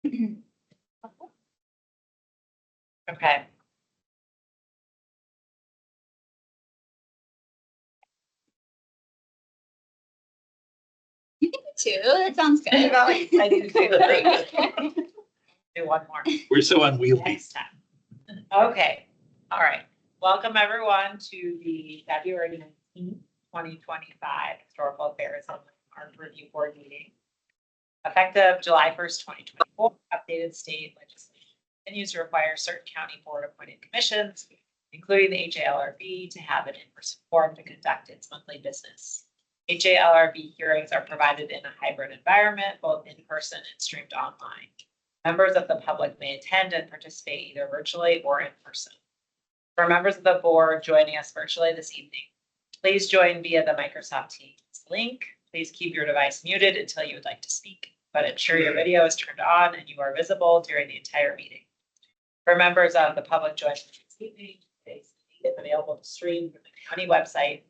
Okay. You can do two. That sounds good. I do too. Do one more. We're so unwieldy. Next time. Okay, all right. Welcome everyone to the February 19th, 2025 Historical Affairs and Landmark Review Board meeting. Effective July 1st, 2024, updated state legislation continues to require certain county board appointed commissions, including the HALRB, to have an in-person forum to conduct its monthly business. HALRB hearings are provided in a hybrid environment, both in person and streamed online. Members of the public may attend and participate either virtually or in person. For members of the board joining us virtually this evening, please join via the Microsoft Teams link. Please keep your device muted until you would like to speak, but ensure your video is turned on and you are visible during the entire meeting. For members of the public joining this evening, today's meeting is available to stream from the county website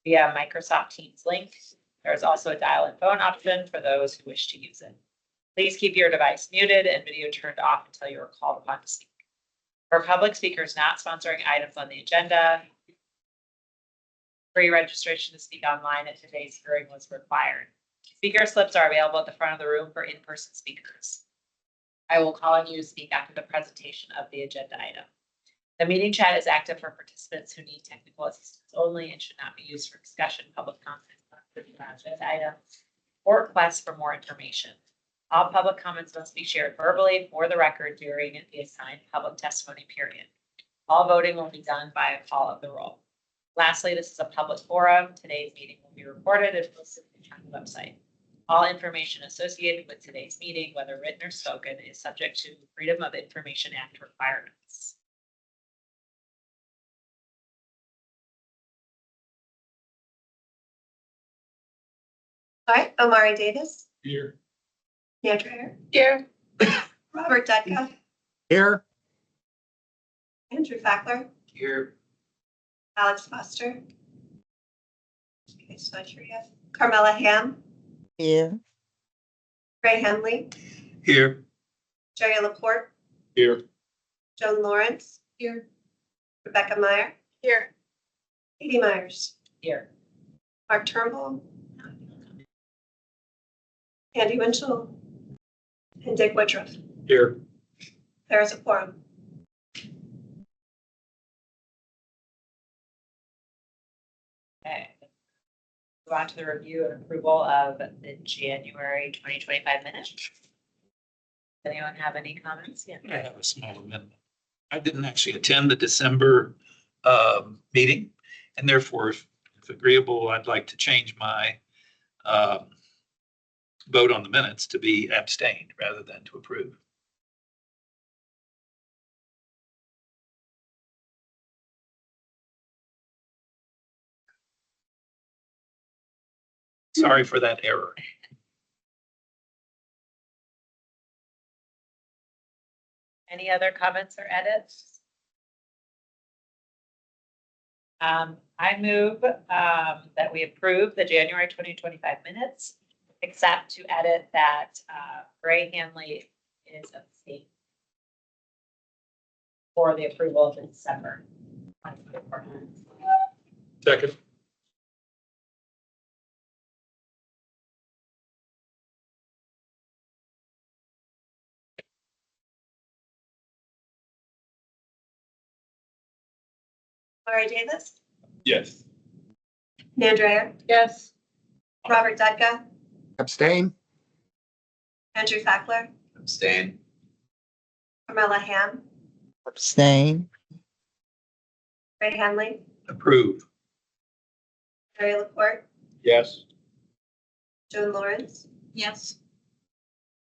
via Microsoft Teams link. There is also a dial-in phone option for those who wish to use it. Please keep your device muted and video turned off until you are called upon to speak. For public speakers not sponsoring items on the agenda, pre-registration to speak online at today's hearing was required. Speaker slips are available at the front of the room for in-person speakers. I will call on you to speak after the presentation of the agenda item. The meeting chat is active for participants who need technical assistance only and should not be used for discussion, public comment, agenda items, or requests for more information. All public comments must be shared verbally for the record during the assigned public testimony period. All voting will be done by a call of the roll. Lastly, this is a public forum. Today's meeting will be recorded and posted to the county website. All information associated with today's meeting, whether written or spoken, is subject to Freedom of Information Act requirements. All right, Omari Davis, Here. Andrea, Here. Robert Dutka, Here. Andrew Fackler, Here. Alex Foster. Okay, so I hear you. Carmela Ham, Here. Ray Henley, Here. Jerry Laporte, Here. Joan Lawrence, Here. Rebecca Meyer, Here. Katie Myers, Here. Mark Turnbull, Andy Winchell, and Dick Woodruff. Here. There is a quorum. Okay. Move on to the review and approval of the January 2025 minutes. Does anyone have any comments? Yeah. I have a small amendment. I didn't actually attend the December meeting, and therefore, if agreeable, I'd like to change my vote on the minutes to be abstained rather than to approve. Sorry for that error. Any other comments or edits? I move that we approve the January 2025 minutes, except to edit that Ray Hanley is abstained for the approval of the December 2024 minutes. Second. Omari Davis, Yes. Andrea, Yes. Robert Dutka, Abstain? Andrew Fackler, Abstain. Carmela Ham, Abstain. Ray Henley, Approve. Jerry Laporte, Yes. Joan Lawrence, Yes.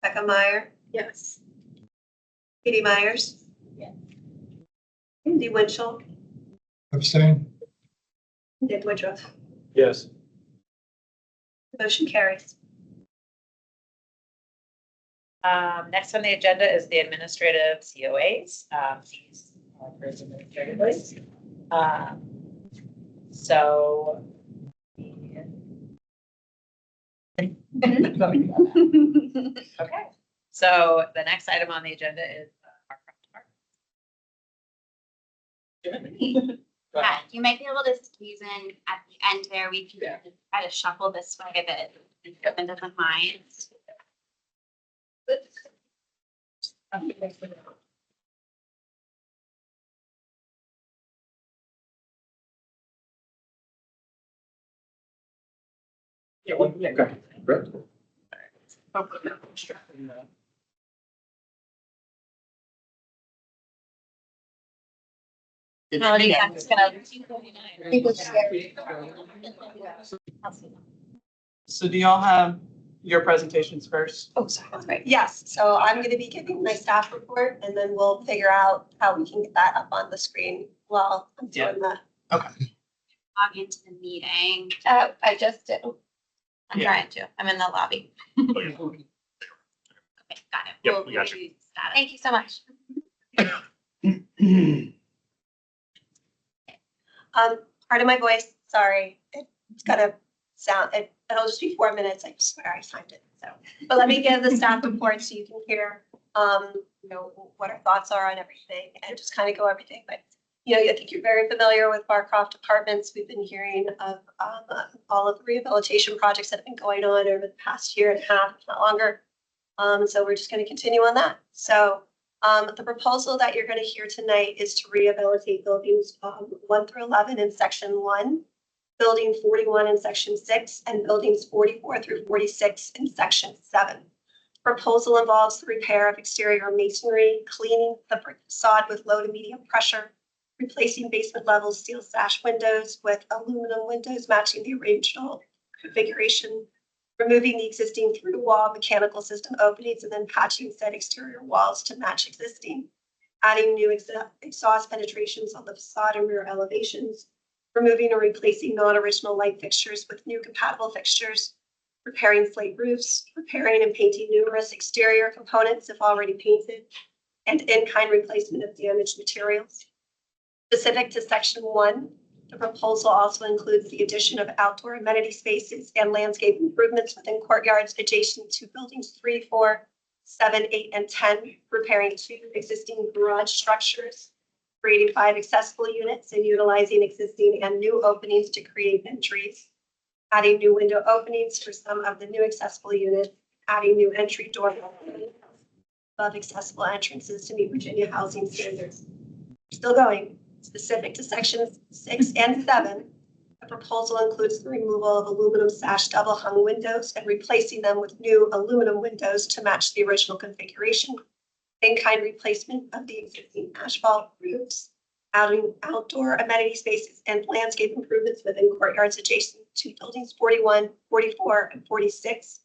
Rebecca Meyer, Yes. Katie Myers, Yes. Andy Winchell, Abstain. and Dick Woodruff. Yes. Motion carries. Next on the agenda is the administrative COAs. These are approved administratively. So. Okay. So the next item on the agenda is our Yeah, you might be able to squeeze in at the end there. We can try to shuffle this way that the equipment doesn't mind. Melody, I'm just gonna. So do y'all have your presentations first? Oh, sorry, that's right. Yes, so I'm going to be giving my staff report and then we'll figure out how we can get that up on the screen while I'm doing that. Log into the meeting. I just did. I'm Yeah. trying to. I'm in the lobby. Okay, got it. Yep, we got you. use that. Thank you so much. Part of my voice, sorry, it's gonna sound, it'll just be 4 minutes, I swear I timed it, so. But let me give the staff report so you can hear, what our thoughts are on everything and just kind of go everything. But, I think you're very familiar with Barcroft Apartments. We've been hearing of all of the rehabilitation projects that have been going on over the past year and a half, if not longer. So we're just gonna continue on that. So the proposal that you're going to hear tonight is to rehabilitate buildings 1 through 11 in section 1, building 41 in section 6, and buildings 44 through 46 in section 7. Proposal involves the repair of exterior masonry, cleaning the brick facade with low to medium pressure, replacing basement level steel sash windows with aluminum windows matching the original configuration, removing the existing through wall mechanical system openings and then patching said exterior walls to match existing, adding new exhaust penetrations on the facade and rear elevations, removing or replacing non-original light fixtures with new compatible fixtures, repairing slate roofs, repairing and painting numerous exterior components if already painted, and in-kind replacement of damaged materials. Specific to section 1, the proposal also includes the addition of outdoor amenity spaces and landscape improvements within courtyards adjacent to buildings 3, 4, 7, 8, and 10, repairing 2 existing garage structures, creating 5 accessible units and utilizing existing and new openings to create entries, adding new window openings for some of the new accessible units, adding new entry door openings above accessible entrances to meet Virginia housing standards. Still going. Specific to sections 6 and 7, the proposal includes the removal of aluminum sash double hung windows and replacing them with new aluminum windows to match the original configuration, in-kind replacement of the existing asphalt roofs, adding outdoor amenity spaces and landscape improvements within courtyards adjacent to buildings 41, 44, and 46,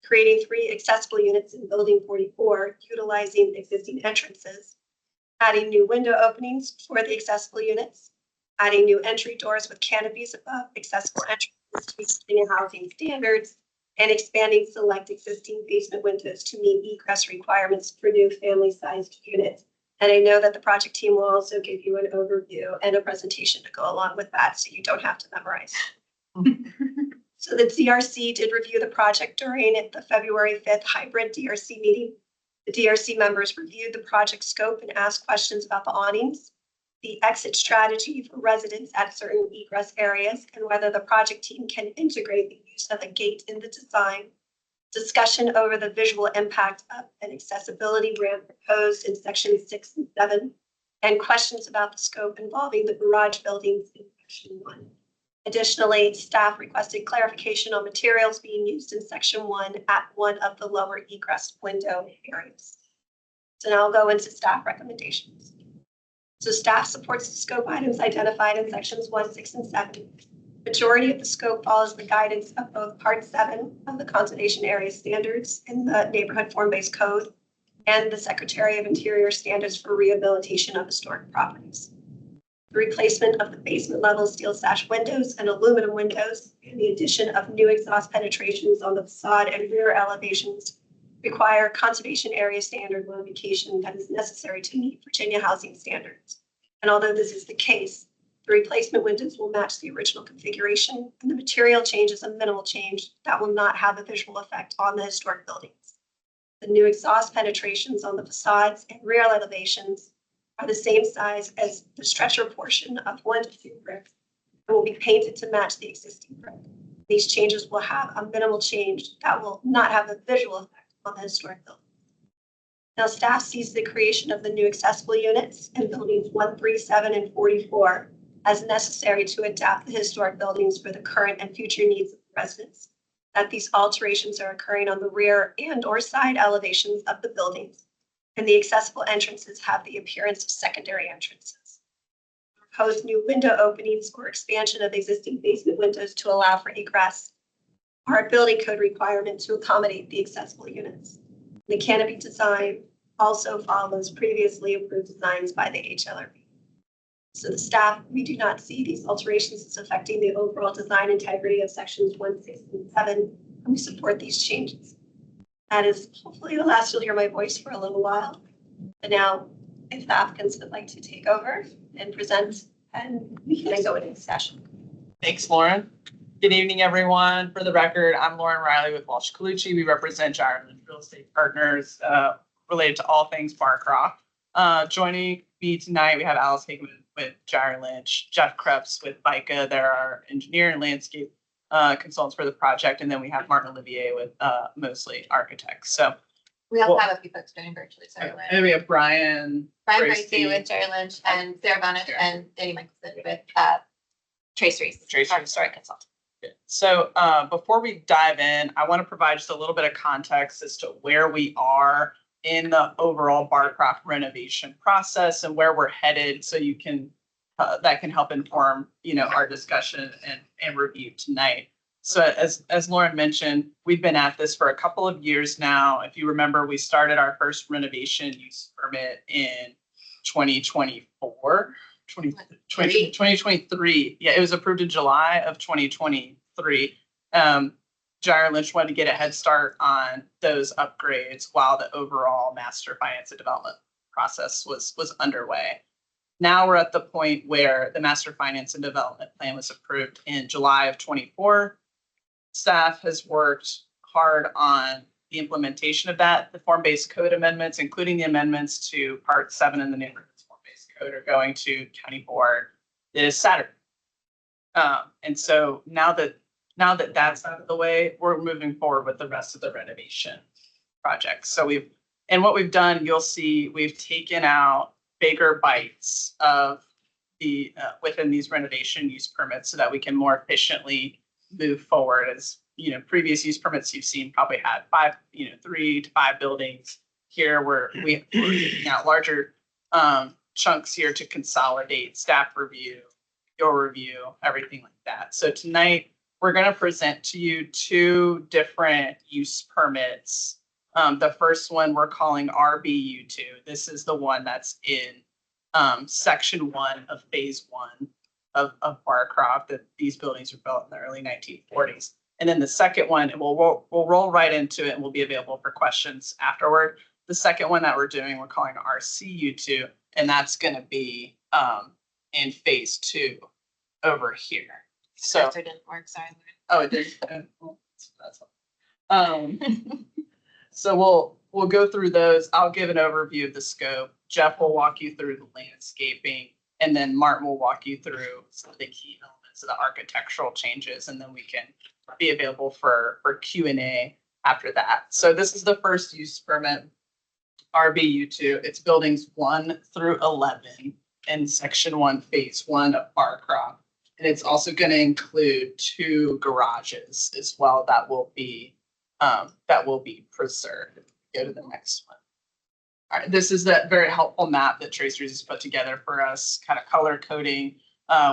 creating 3 accessible units in building 44, utilizing existing entrances, adding new window openings for the accessible units, adding new entry doors with canopies above accessible entrances to meet Virginia housing standards, and expanding select existing basement windows to meet egress requirements for new family-sized units. And I know that the project team will also give you an overview and a presentation to go along with that, so you don't have to memorize. So the DRC did review the project during the February 5th hybrid DRC meeting. The DRC members reviewed the project scope and asked questions about the awnings, the exit strategy for residents at certain egress areas, and whether the project team can integrate the use of a gate in the design, discussion over the visual impact of an accessibility ramp proposed in sections 6 and 7, and questions about the scope involving the garage buildings in section 1. Additionally, staff requested clarification on materials being used in section 1 at one of the lower egress window areas. So now I'll go into staff recommendations. So staff supports the scope items identified in sections 1, 6, and 7. Majority of the scope follows the guidance of both part 7 of the conservation area standards in the neighborhood form-based code and the Secretary of Interior standards for rehabilitation of historic properties. The replacement of the basement level steel sash windows and aluminum windows and the addition of new exhaust penetrations on the facade and rear elevations require conservation area standard modification that is necessary to meet Virginia housing standards. And although this is the case, the replacement windows will match the original configuration and the material change is a minimal change that will not have a visual effect on the historic buildings. The new exhaust penetrations on the facades and rear elevations are the same size as the stretcher portion of 1 to 2 brick and will be painted to match the existing brick. These changes will have a minimal change that will not have a visual effect on the historic building. Now, staff sees the creation of the new accessible units in buildings 137 and 44 as necessary to adapt the historic buildings for the current and future needs of the residents. That these alterations are occurring on the rear and or side elevations of the buildings, and the accessible entrances have the appearance of secondary entrances. Proposed new window openings or expansion of existing basement windows to allow for egress are a building code requirement to accommodate the accessible units. The canopy design also follows previously approved designs by the HLRB. So the staff, we do not see these alterations as affecting the overall design integrity of sections 1, 6, and 7, and we support these changes. That is hopefully the last you'll hear my voice for a little while. But now, if the applicants would like to take over and present, and we can then go into session. Thanks, Lauren. Good evening, everyone. For the record, I'm Lauren Riley with Walsh Colucci. We represent Ireland Real Estate Partners related to all things Barcroft. Joining me tonight, we have Alice Hickman with Gyre Lynch, Jeff Krebs with BICA. They're our engineer and landscape consultants for the project. And then we have Martin Olivier with Mosley Architects. So We also Well- have a few folks joining virtually, so and we have Brian Tracy with Jerry Lynch and Sarah Bonish Sure. and Danny Michelson with Trace Reese. Trace our Reese. historic consultant. So before we dive in, I want to provide just a little bit of context as to where we are in the overall Barcroft renovation process and where we're headed, so you can that can help inform our discussion and review tonight. So as Lauren mentioned, we've been at this for a couple of years now. If you remember, we started our first renovation use permit in 2024. 2023. Yeah, it was approved in July of 2023. Gyre Lynch wanted to get a head start on those upgrades while the overall master finance and development process was underway. Now we're at the point where the master finance and development plan was approved in July of 24. Staff has worked hard on the implementation of that. The form-based code amendments, including the amendments to Part 7 in the neighborhood's form-based code, are going to County Board this Saturday. And so now that that's out of the way, we're moving forward with the rest of the renovation project. So what we've done, you'll see we've taken out bigger bites of the within these renovation use permits so that we can more efficiently move forward. As previous use permits you've seen probably had 3 to 5 buildings. Here we're taking out larger chunks here to consolidate staff review, your review, everything like that. So tonight we're going to present to you 2 different use permits. The first one we're calling RBU2. This is the one that's in section 1 of phase 1 of Barcroft, that these buildings were built in the early 1940s. And then the second one, and we'll roll right into it and we'll be available for questions afterward. The second one that we're doing, we're calling RCU2, and that's going to be in phase 2 over here. So, Cursor didn't work, sorry. oh, it did. That's so we'll go through those. I'll give an overview of the scope. Jeff will walk you through the landscaping, and then Martin will walk you through some of the key elements of the architectural changes, and then we can be available for Q&A after that. So this is the first use permit, RBU2. It's buildings 1 through 11 in section 1, phase 1 of Barcroft. And it's also going to include 2 garages as well that will be preserved. Go to the next one. All right, this is that very helpful map that Trace Reese has put together for us, kind of color coding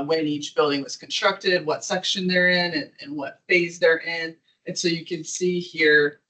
when each building was constructed, what section they're in, and what phase they're in. And so you can see here,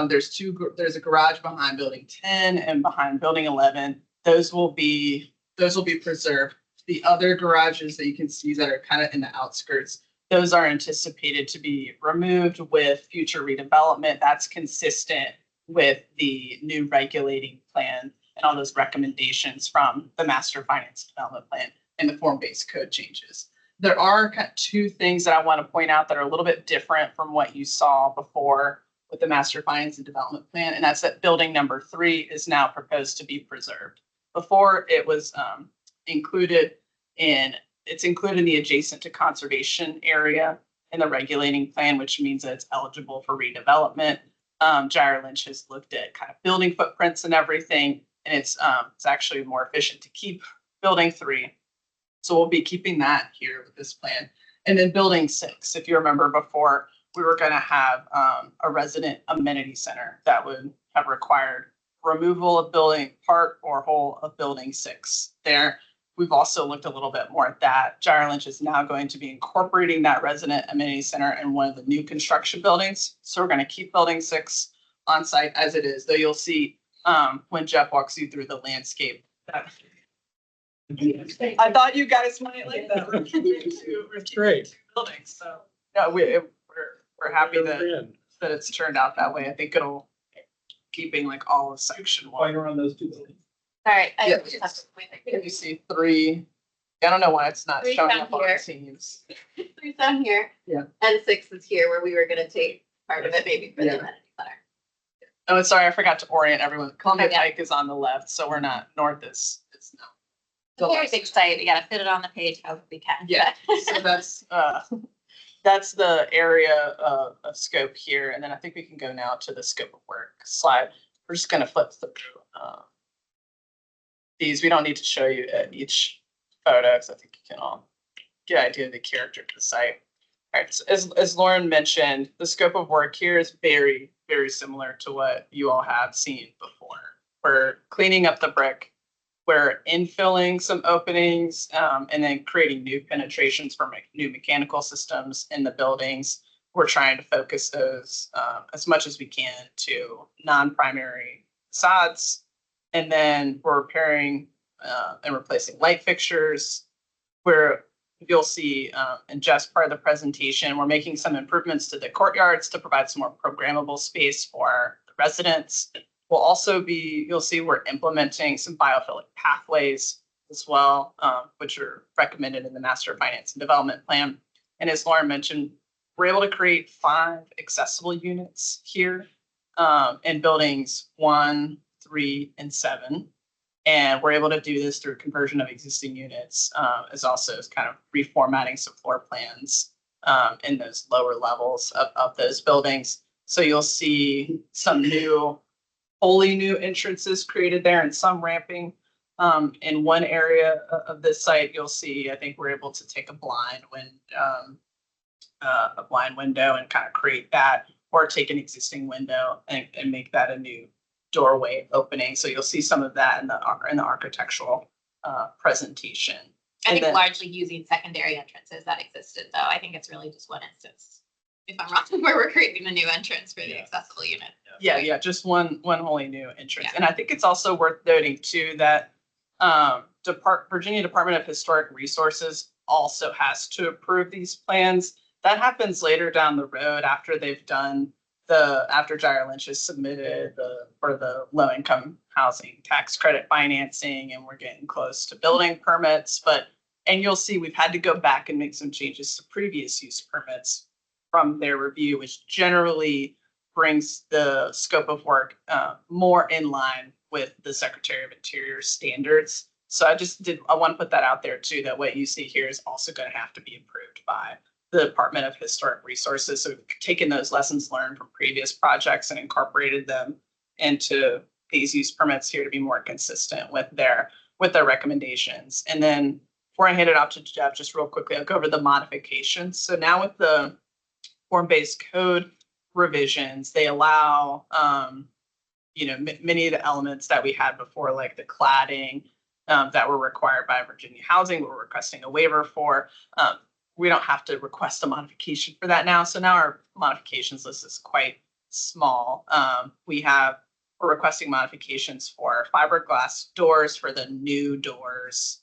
there's a garage behind building 10 and behind building 11. Those will be preserved. The other garages that you can see that are kind of in the outskirts, those are anticipated to be removed with future redevelopment. That's consistent with the new regulating plan and all those recommendations from the master finance development plan and the form-based code changes. There are 2 things that I want to point out that are a little bit different from what you saw before. with the master finance and development plan, and that's that building number 3 is now proposed to be preserved. Before it was included in the adjacent to conservation area in the regulating plan, which means that it's eligible for redevelopment. Gyre Lynch has looked at kind of building footprints and everything, and it's actually more efficient to keep building 3. So we'll be keeping that here with this plan. And then building 6, if you remember before, we were going to have a resident amenity center that would have required removal of building part or whole of building 6 there. We've also looked a little bit more at that. Gyre Lynch is now going to be incorporating that resident amenity center in one of the new construction buildings. So we're going to keep building 6 on site as it is, though you'll see when Jeff walks you through the landscape. I thought you guys might like that. We're keeping That's great. buildings, so no, we're happy that it's turned out that way. I think it'll keeping like all of section 1. Around those 2 buildings. Sorry. I Yeah. just have to wait. You see 3. I don't know why it's not 3 showing down up on here. the teams. 3's down here. Yeah. And 6 is here where we were gonna take part of it maybe for Yeah. the amenity center. Oh, sorry, I forgot to orient everyone. Columbia Yeah. Pike is on the left, so we're not north is no. It's a very big site. We gotta fit it on the page however we can. Yeah. So that's the area of scope here, and then I think we can go now to the scope of work slide. We're just gonna flip through these. We don't need to show you each photo, because I think you can all get an idea of the character of the site. All right, so as Lauren mentioned, the scope of work here is very, very similar to what you all have seen before. We're cleaning up the brick. We're infilling some openings and then creating new penetrations for new mechanical systems in the buildings. We're trying to focus those as much as we can to non-primary facades. And then we're repairing and replacing light fixtures. Where you'll see in just part of the presentation, we're making some improvements to the courtyards to provide some more programmable space for the residents. We'll also you'll see we're implementing some biophilic pathways as well, which are recommended in the Master Finance and Development Plan. And as Lauren mentioned, we're able to create 5 accessible units here in buildings 1, 3, and 7. And we're able to do this through conversion of existing units, as also as kind of reformatting some floor plans in those lower levels of those buildings. So you'll see some wholly new entrances created there and some ramping. In one area of this site, you'll see, I think we're able to take a blind window and kind of create that, or take an existing window and make that a new doorway opening. So you'll see some of that in the architectural presentation. I think then- largely using secondary entrances that existed, though. I think it's really just one instance, if I'm wrong, where we're creating a new entrance for the Yeah. accessible unit. Yeah, just one wholly new entrance. Yeah. And I think it's also worth noting too that Virginia Department of Historic Resources also has to approve these plans. That happens later down the road after they've done after Gyre Lynch has submitted for the low income housing tax credit financing, and we're getting close to building permits. And you'll see we've had to go back and make some changes to previous use permits from their review, which generally brings the scope of work more in line with the Secretary of Interior standards. So I want to put that out there too, that what you see here is also going to have to be approved by the Department of Historic Resources. So we've taken those lessons learned from previous projects and incorporated them into these use permits here to be more consistent with their recommendations. And then before I hand it off to Jeff, just real quickly, I'll go over the modifications. So now with the form-based code revisions, they allow many of the elements that we had before, like the cladding that were required by Virginia Housing, we're requesting a waiver for. We don't have to request a modification for that now. So now our modifications list is quite small. We're requesting modifications for fiberglass doors for the new doors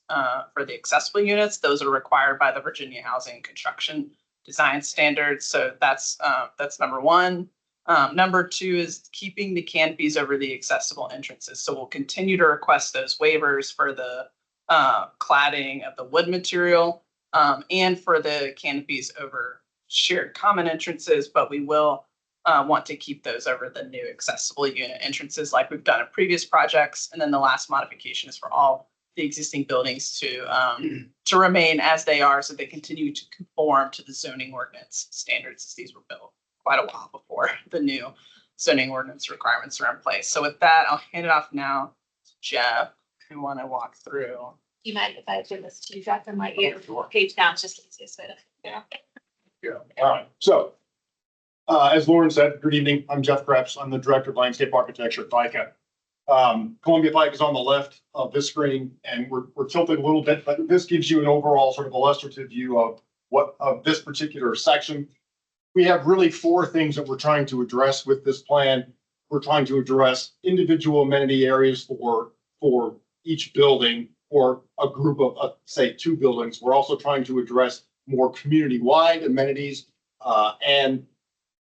for the accessible units. Those are required by the Virginia Housing Construction Design Standards. So that's number 1. Number 2 is keeping the canopies over the accessible entrances. So we'll continue to request those waivers for the cladding of the wood material and for the canopies over shared common entrances, but we will want to keep those over the new accessible unit entrances like we've done in previous projects. And then the last modification is for all the existing buildings to remain as they are, so they continue to conform to the zoning ordinance standards as these were built quite a while before the new zoning ordinance requirements are in place. So with that, I'll hand it off now to Jeff, who want to walk through. Do you mind if I give this to you, Jeff, and write your page down? It's just the easiest way to. Yeah, all right. So, as Lauren said, good evening. I'm Jeff Krebs. I'm the Director of Landscape Architecture at FICA. Columbia FICA is on the left of this screen, and we're tilted a little bit, but this gives you an overall sort of illustrative view of this particular section. We have really four things that we're trying to address with this plan. We're trying to address individual amenity areas for each building or a group of say, 2 buildings. We're also trying to address more community-wide amenities. And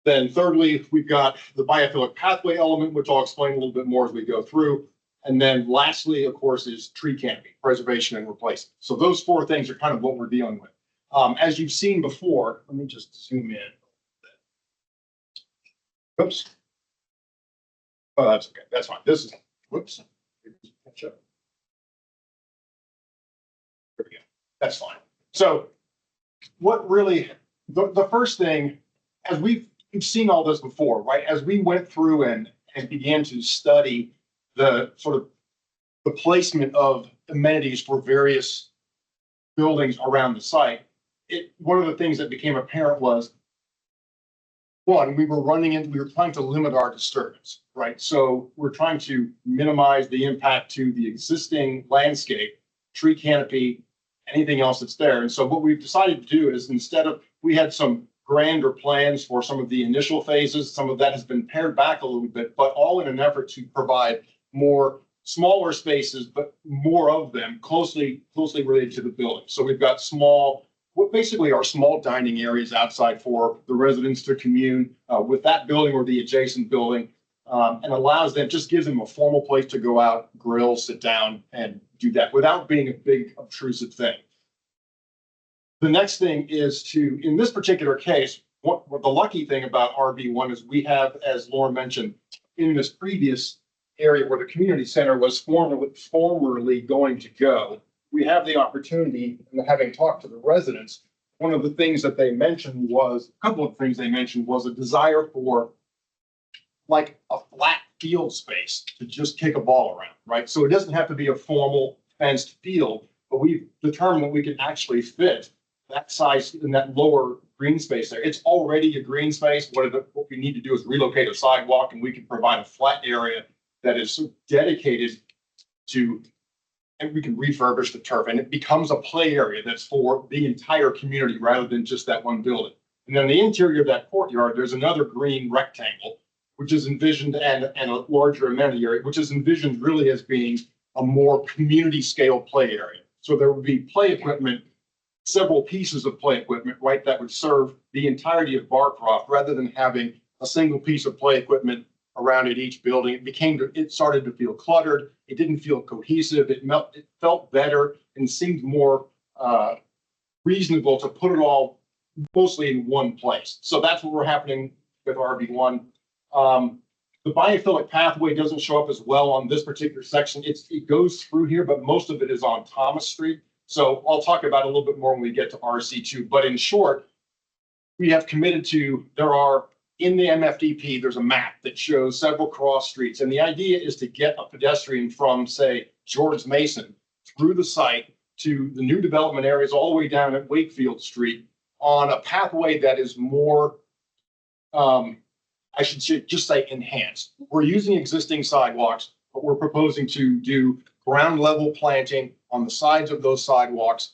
then thirdly, we've got the biophilic pathway element, which I'll explain a little bit more as we go through. And then lastly, of course, is tree canopy preservation and replacement. So those 4 things are kind of what we're dealing with. As you've seen before, let me just zoom in. Oops. Oh, that's okay. That's fine. This is, whoops. Catch up. There we go. That's fine. So what really, the first thing, as we've seen all this before, right? As we went through and began to study the sort of the placement of amenities for various buildings around the site, one of the things that became apparent was, one, we were trying to limit our disturbance, right? So we're trying to minimize the impact to the existing landscape, tree canopy, anything else that's there. And so what we've decided to do is, instead of, we had some grander plans for some of the initial phases, some of that has been pared back a little bit, but all in an effort to provide more smaller spaces, but more of them closely related to the building. So we've got what basically are small dining areas outside for the residents to commune with that building or the adjacent building, and allows them, just gives them a formal place to go out, grill, sit down, and do that without being a big obtrusive thing. The next thing is to, in this particular case, what the lucky thing about RB1 is we have, as Lauren mentioned, in this previous area where the community center was formerly going to go, we have the opportunity, and having talked to the residents, one of the things that they mentioned was, a couple of things they mentioned was a desire for like a flat field space to just kick a ball around, right? So it doesn't have to be a formal fenced field, but we've determined that we can actually fit that size in that lower green space there. It's already a green space. What we need to do is relocate a sidewalk, and we can provide a flat area that is dedicated to, and we can refurbish the turf, and it becomes a play area that's for the entire community rather than just that one building. And then the interior of that courtyard, there's another green rectangle, which is envisioned, and a larger amenity area, which is envisioned really as being a more community scale play area. So there would be play equipment, several pieces of play equipment, right, that would serve the entirety of Barcroft rather than having a single piece of play equipment around at each building. It started to feel cluttered. It didn't feel cohesive. It felt better and seemed more reasonable to put it all mostly in one place. So that's what we're happening with RB1. The biophilic pathway doesn't show up as well on this particular section. It goes through here, but most of it is on Thomas Street. So I'll talk about it a little bit more when we get to RC2. But in short, we have committed to, in the MFDP, there's a map that shows several cross streets. And the idea is to get a pedestrian from, say, George Mason through the site to the new development areas all the way down at Wakefield Street on a pathway that is more, I should just say enhanced. We're using existing sidewalks, but we're proposing to do ground level planting on the sides of those sidewalks,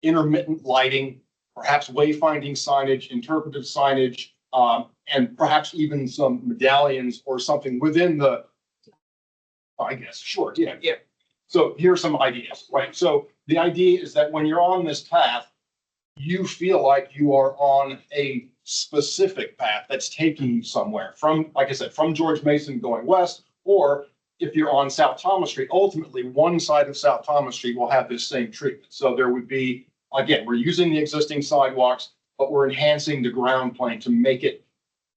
intermittent lighting, perhaps wayfinding signage, interpretive signage, and perhaps even some medallions or something within the, I guess, sure, yeah. So here's some ideas, right? So the idea is that when you're on this path, you feel like you are on a specific path that's taking you somewhere from, like I said, from George Mason going west, or if you're on South Thomas Street, ultimately one side of South Thomas Street will have this same treatment. So there would be, again, we're using the existing sidewalks, but we're enhancing the ground plane to make it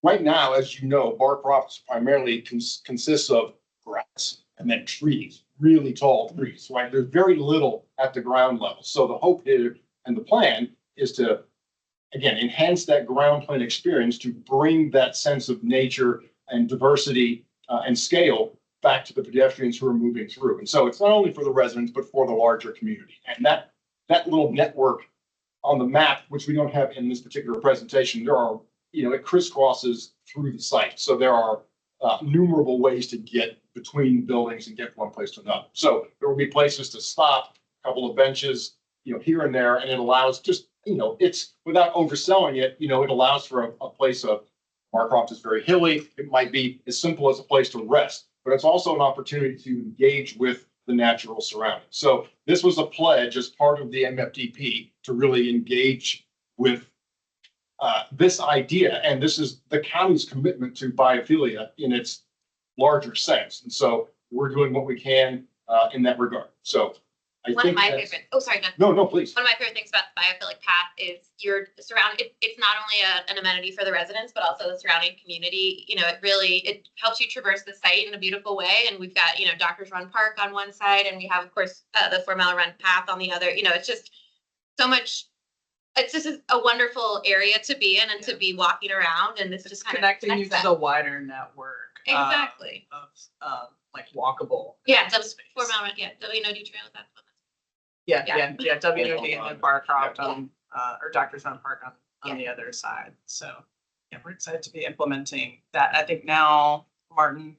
right now, as you know, Barcroft primarily consists of grass and then trees, really tall trees, right? There's very little at the ground level. So the hope here and the plan is to, again, enhance that ground plane experience to bring that sense of nature and diversity and scale back to the pedestrians who are moving through. And so it's not only for the residents, but for the larger community. And that little network on the map, which we don't have in this particular presentation, there are, it crisscrosses through the site. So there are innumerable ways to get between buildings and get from one place to another. So there will be places to stop, a couple of benches, here and there, and it allows just, it's without overselling it, it allows for a place of, Barcroft is very hilly. It might be as simple as a place to rest, but it's also an opportunity to engage with the natural surroundings. So this was a pledge as part of the MFDP to really engage with this idea. And this is the county's commitment to biophilia in its larger sense. And so we're doing what we can in that regard. So I One of think my that's- favorite, sorry, Jen. No, please. One of my favorite things about the biophilic path is you're surrounded, it's not only an amenity for the residents, but also the surrounding community. It helps you traverse the site in a beautiful way. And we've got, Doctors Run Park on one side, and we have, of course, the 4 Mile Run Path on the other. It's just so much, it's just a wonderful area to be in and to be walking around. And this It's just kind of connecting you connects to that. the wider network. Exactly. Of like walkable. Yeah, the space. 4 Mile Run, yeah, WNOD Trail, that's one. Yeah, Yeah. WNOD and then Barcroft Yeah. on, or Doctors Run Park on Yeah. the other side. So, yeah, we're excited to be implementing that. I think now, Martin,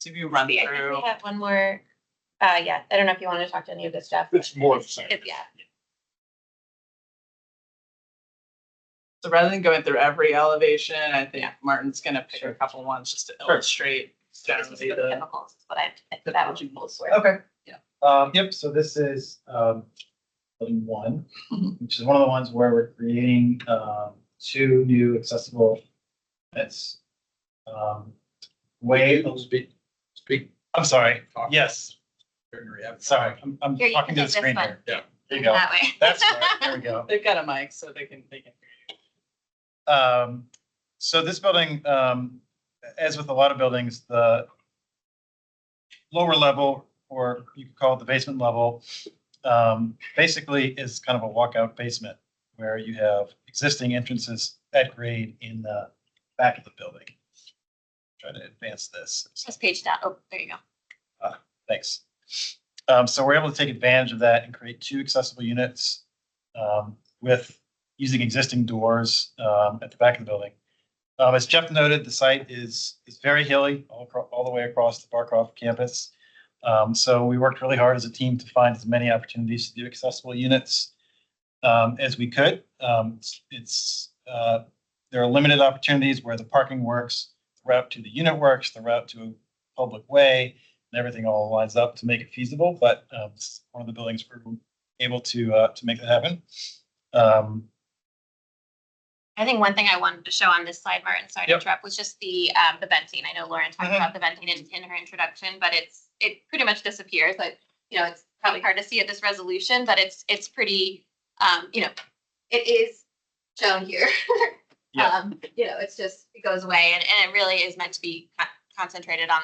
to you run I think through. we have one more, I don't know if you want to talk to any of this stuff. It's more of the same. Yeah. So rather than going through every elevation, I think Yeah. Martin's gonna pick a couple ones just to illustrate generally This is the. chemicals, is what that would be full swear. Okay. Yep, so this is building one, which is one of the ones where we're creating 2 new accessible events. Speak. I'm sorry, yes, sorry, I'm Here, you talking can to the take this screen one. here. Yeah, there you go. That way. That's right, there we go. They've got a mic, so they can hear you. So this building, as with a lot of buildings, the lower level, or you could call it the basement level, basically is kind of a walkout basement where you have existing entrances at grade in the back of the building. Try to advance this. Just page down. Oh, there you go. Thanks. So we're able to take advantage of that and create 2 accessible units with using existing doors at the back of the building. As Jeff noted, the site is very hilly all the way across the Barcroft campus. So we worked really hard as a team to find as many opportunities to do accessible units as we could. There are limited opportunities where the parking works, the route to the unit works, the route to a public way, and everything all lines up to make it feasible. But this is one of the buildings we're able to make that happen. I think one thing I wanted to show on this slide, Martin, sorry to Yep. interrupt, was just the venting. I know Lauren talked Mhm. about the venting in her introduction, but it pretty much disappears. Like, it's probably hard to see at this resolution, but it's pretty, it is shown here. Yeah. It's just, it goes away and it really is meant to be concentrated on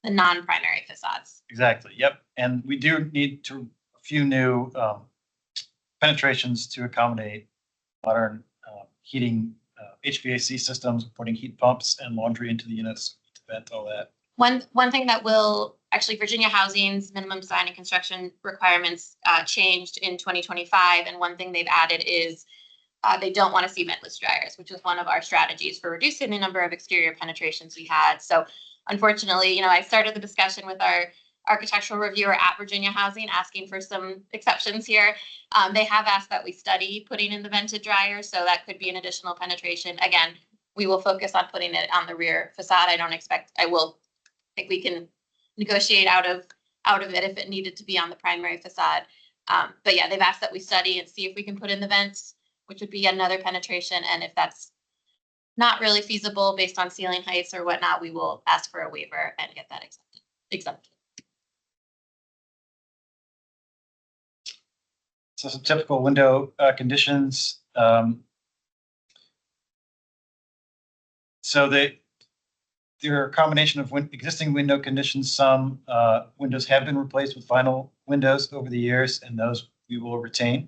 the non-primary facades. Exactly. Yep. And we do need a few new penetrations to accommodate modern heating, HVAC systems, putting heat pumps and laundry into the units to vent all that. One thing that will, actually, Virginia Housing's minimum design and construction requirements changed in 2025. And one thing they've added is they don't want to see ventless dryers, which was one of our strategies for reducing the number of exterior penetrations we had. So unfortunately, I started the discussion with our architectural reviewer at Virginia Housing, asking for some exceptions here. They have asked that we study putting in the vented dryer, so that could be an additional penetration. Again, we will focus on putting it on the rear facade. I think we can negotiate out of it if it needed to be on the primary facade. But yeah, they've asked that we study and see if we can put in the vents, which would be another penetration. And if that's not really feasible based on ceiling heights or whatnot, we will ask for a waiver and get that exempted. So some typical window conditions. So there are a combination of existing window conditions. Some windows have been replaced with vinyl windows over the years, and those we will retain.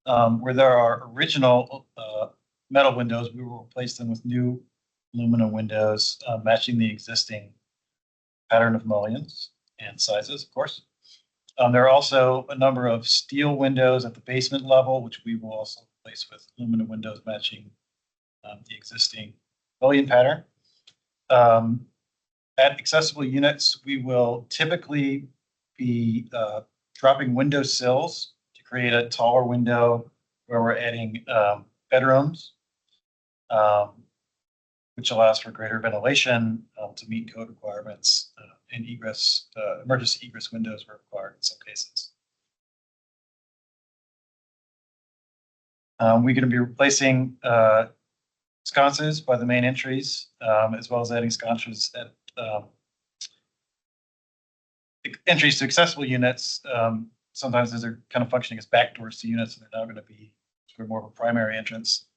Where there are original metal windows, we will replace them with new aluminum windows, matching the existing pattern of mullions and sizes, of course. There are also a number of steel windows at the basement level, which we will also replace with aluminum windows matching the existing mullion pattern. At accessible units, we will typically be dropping window sills to create a taller window where we're adding bedrooms, which allows for greater ventilation to meet code requirements, and egress, emergency egress windows were required in some cases. We're going to be replacing sconces by the main entries, as well as adding sconces at entries to accessible units. Sometimes those are kind of functioning as back doors to units, and they're now going to be sort of more of a primary entrance.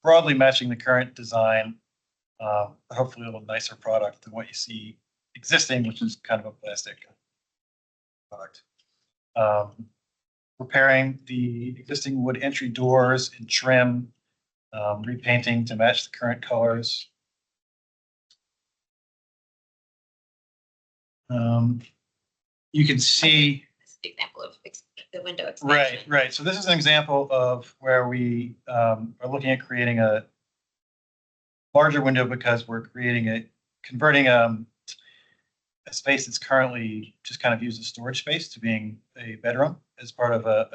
Broadly matching the current design, hopefully a little nicer product than what you see existing, which is kind of a plastic product. Repairing the existing wood entry doors and trim, repainting to match the current colors. You can see. This is the example of the window expansion. Right. So this is an example of where we are looking at creating a larger window because we're converting a space that's currently just kind of used as storage space to being a bedroom as part of a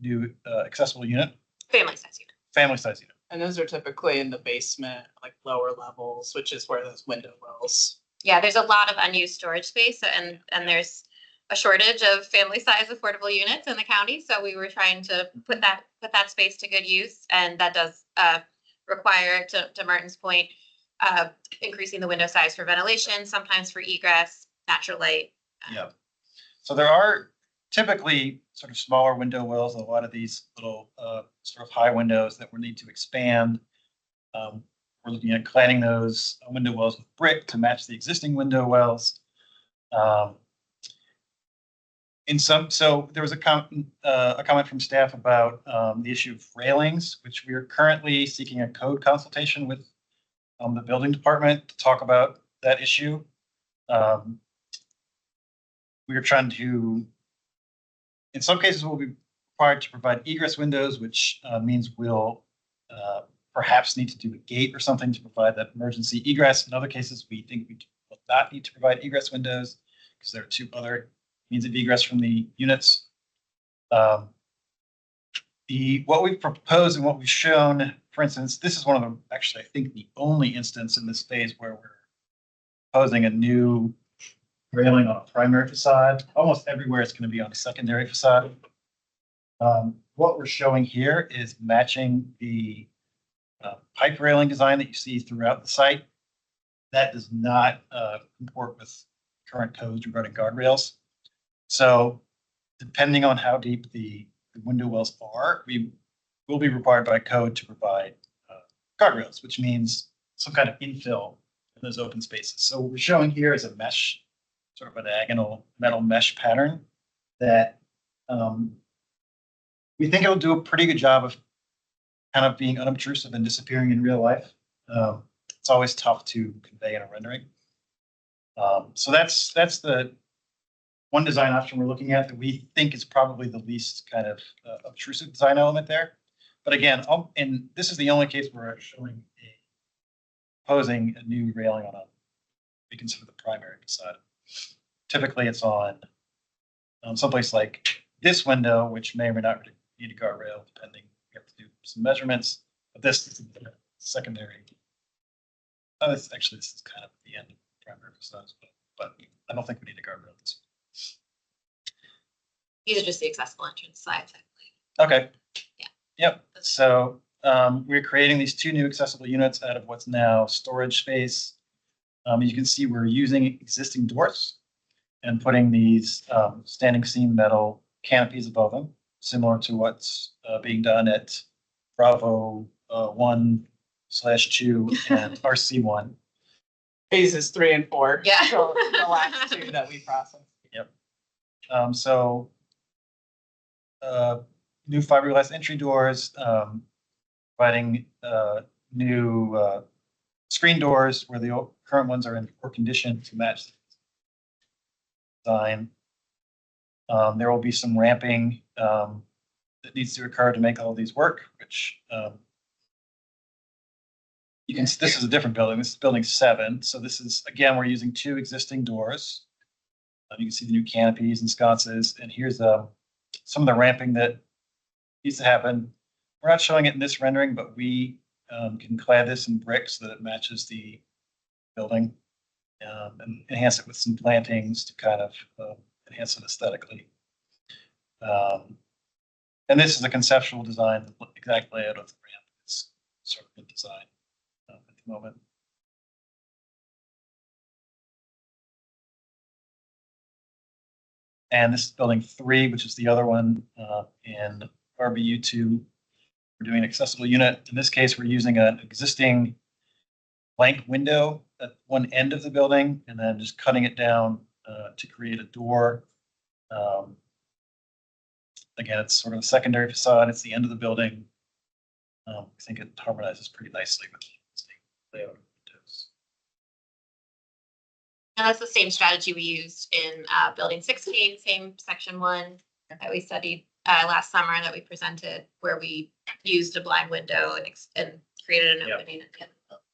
new accessible unit. Family size unit. Family size unit. And those are typically in the basement, like lower levels, which is where those window wells. Yeah, there's a lot of unused storage space, and there's a shortage of family size affordable units in the county. So we were trying to put that space to good use, and that does require, to Martin's point, increasing the window size for ventilation, sometimes for egress, natural light. Yeah. So there are typically sort of smaller window wells, a lot of these little sort of high windows that we need to expand. We're looking at cladding those window wells with brick to match the existing window wells. So there was a comment from staff about the issue of railings, which we are currently seeking a code consultation with the building department to talk about that issue. We are trying to, in some cases, we'll be required to provide egress windows, which means we'll perhaps need to do a gate or something to provide that emergency egress. In other cases, we think we will not need to provide egress windows because there are two other means of egress from the units. What we've proposed and what we've shown, for instance, this is one of the, actually, I think the only instance in this phase where we're proposing a new railing on a primary facade. Almost everywhere it's going to be on a secondary facade. What we're showing here is matching the pipe railing design that you see throughout the site. That does not comport with current codes regarding guardrails. So depending on how deep the window wells are, we will be required by code to provide guardrails, which means some kind of infill in those open spaces. So what we're showing here is a mesh, sort of a diagonal metal mesh pattern that we think it'll do a pretty good job of kind of being unobtrusive and disappearing in real life. It's always tough to convey in a rendering. So that's the one design option we're looking at that we think is probably the least kind of obtrusive design element there. But again, and this is the only case where I'm showing proposing a new railing on we consider the primary facade. Typically, it's on someplace like this window, which may or may not need a guardrail, depending. We have to do some measurements. But this is the secondary. This is kind of the end of the primary facades, but I don't think we need a guardrail. These are just the accessible entrance slides. Okay. Yeah. Yep. So we're creating these two new accessible units out of what's now storage space. You can see we're using existing doors and putting these standing seam metal canopies above them, similar to what's being done at Bravo 1 1/2 and RC1. Phases 3 and 4. Yeah. So the last two that we processed. So new fiberglass entry doors, providing new screen doors where the current ones are in poor condition to match the design. There will be some ramping that needs to occur to make all of these work, which you can. This is a different building. This is building 7. So this is, again, we're using 2 existing doors. You can see the new canopies and sconces, and here's some of the ramping that needs to happen. We're not showing it in this rendering, but we can clad this in brick so that it matches the building, and enhance it with some plantings to kind of enhance it aesthetically. And this is a conceptual design. The exact layout of the ramp is sort of the design at the moment. And this is building 3, which is the other one in RBU2. We're doing an accessible unit. In this case, we're using an existing blank window at one end of the building and then just cutting it down to create a door. Again, it's sort of a secondary facade. It's the end of the building. I think it harmonizes pretty nicely with the existing layout of windows. And that's the same strategy we used in building 16, same section 1 that we studied last summer that we presented, where we used a blind window and created an opening.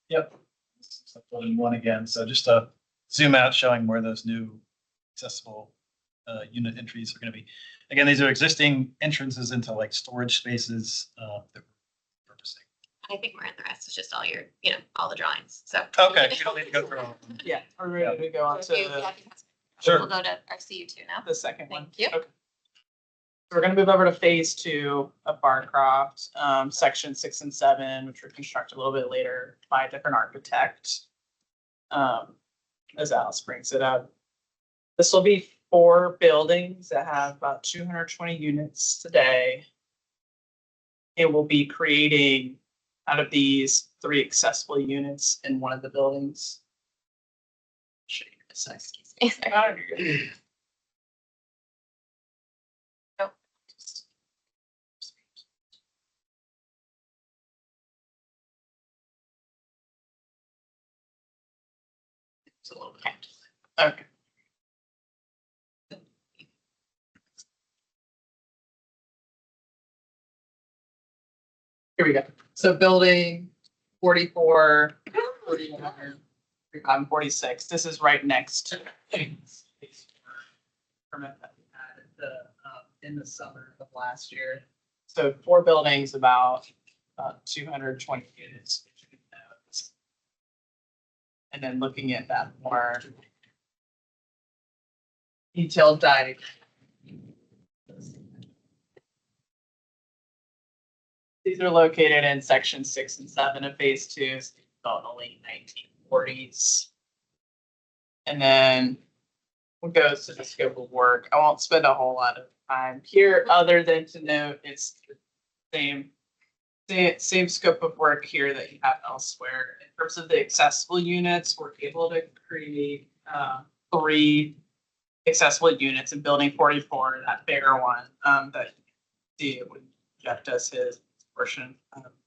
Yep. So building 1 again. So just to zoom out, showing where those new accessible unit entries are going to be. Again, these are existing entrances into like storage spaces that we're purposing. I think we're in the rest. It's just all your, all the drawings. So Okay, we don't need to go through all of them. Yeah, are we ready to go on So if you- to yeah, if you have- Sure. We'll go to RCU2 now. the second one? Thank you. Okay. So we're gonna move over to phase 2 of Barcroft, section 6 and 7, which were constructed a little bit later by a different architect. As Alice brings it up. This will be 4 buildings that have about 220 units today. It will be creating out of these 3 accessible units in one of the buildings. Show you this. Excuse me. Sorry. Nope. It's a little bit. Okay. Here we go. So building 44, 41, 45, and 46. This is right next to permit that we had at the in the summer of last year. So 4 buildings, about 220 units. And then looking at that more detailed diagram. These are located in section 6 and 7 of phase 2, so in the late 1940s. And then what goes to the scope of work. I won't spend a whole lot of time here, other than to note it's the same scope of work here that you have elsewhere. In terms of the accessible units, we're able to create 3 accessible units in building 44, that bigger one that you see when Jeff does his portion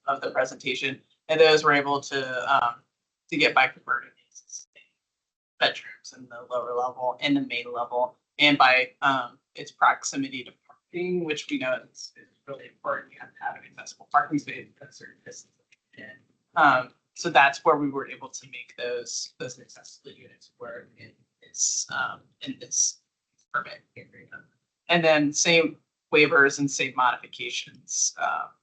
of the presentation. And those were able to get by converting bedrooms in the lower level and the main level, and by its proximity to parking, which we know is really important. You have to have an accessible parking space at a certain distance. So that's where we were able to make those accessible units work in this permit area. And then same waivers and same modifications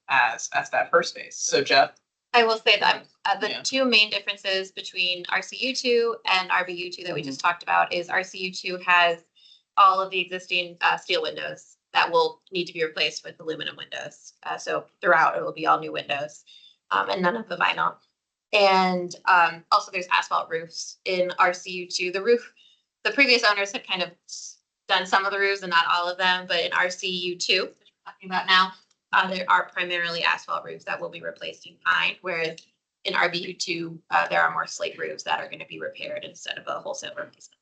as that first phase. So Jeff? I will say that the Yeah. 2 main differences between RCU2 and RBU2 that we just talked about is RCU2 has all of the existing steel windows that will need to be replaced with aluminum windows. So throughout, it will be all new windows and none of the vinyl. And also there's asphalt roofs in RCU2. The previous owners had kind of done some of the roofs and not all of them, but in RCU2, which we're talking about now, there are primarily asphalt roofs that will be replaced in kind, whereas in RBU2, there are more slate roofs that are going to be repaired instead of a wholesale replacement.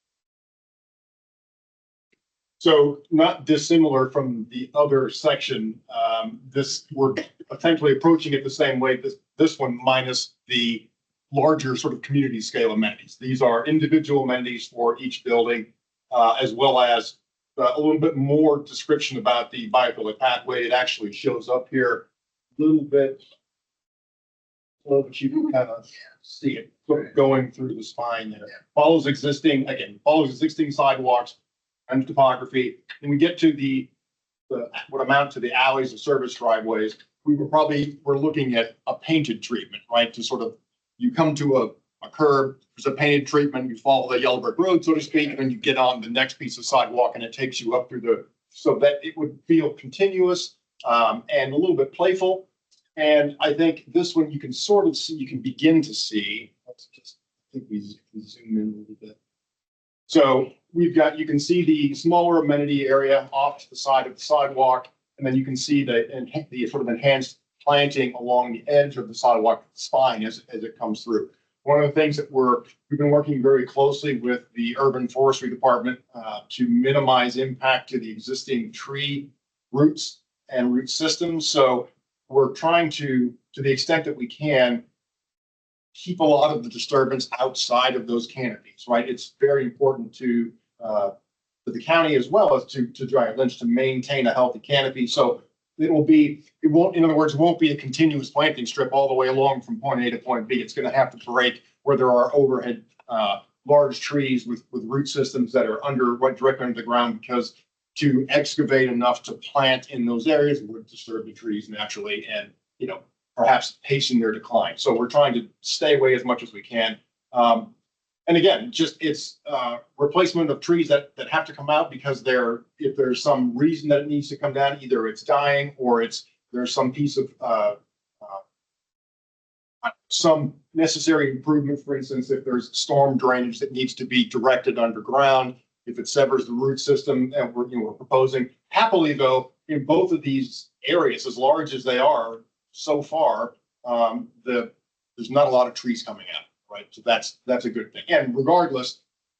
So not dissimilar from the other section, we're essentially approaching it the same way, this one minus the larger sort of community scale amenities. These are individual amenities for each building, as well as a little bit more description about the biophilic pathway. It actually shows up here a little bit. So that you can kind of see it going through the spine there. Follows existing sidewalks and topography. And we get to the what amount to the alleys of service driveways. We're looking at a painted treatment, right? To sort of, you come to a curb, there's a painted treatment, you follow the yellow brick road, so to speak, and then you get on the next piece of sidewalk and it takes you up through so that it would feel continuous and a little bit playful. And I think this one you can sort of see, you can begin to see, let's just, I think we zoom in a little bit. So you can see the smaller amenity area off to the side of the sidewalk, and then you can see the sort of enhanced planting along the edge of the sidewalk spine as it comes through. One of the things that we've been working very closely with the Urban Forestry Department to minimize impact to the existing tree roots and root systems. So we're trying to the extent that we can, keep a lot of the disturbance outside of those canopies, right? It's very important to the county as well as to Giant Lynch to maintain a healthy canopy. So in other words, it won't be a continuous planting strip all the way along from point A to point B. It's going to have to break where there are overhead large trees with root systems that are directly under the ground, because to excavate enough to plant in those areas would disturb the trees naturally and, perhaps hasten their decline. So we're trying to stay away as much as we can. And again, it's replacement of trees that have to come out because if there's some reason that it needs to come down, either it's dying or there's some piece of some necessary improvement. For instance, if there's storm drainage that needs to be directed underground, if it severs the root system, and we're proposing. Happily, though, in both of these areas, as large as they are so far, there's not a lot of trees coming out, right? So that's a good thing. And regardless,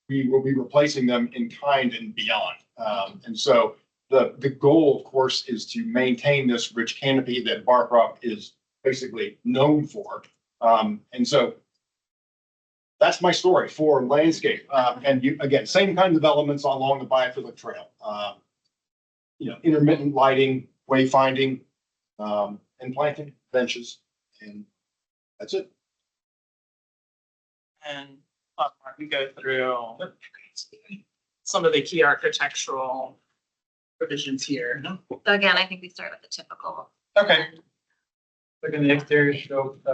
we will be replacing them in kind and beyond. And so the goal, of course, is to maintain this rich canopy that Barcroft is basically known for. And so that's my story for landscape. And again, same kind of elements along the biophilic trail. Intermittent lighting, wayfinding, and planting benches, and that's it. And Martin go through some of the key architectural provisions here. So again, I think we start with the typical. Okay. Look in the exterior scope,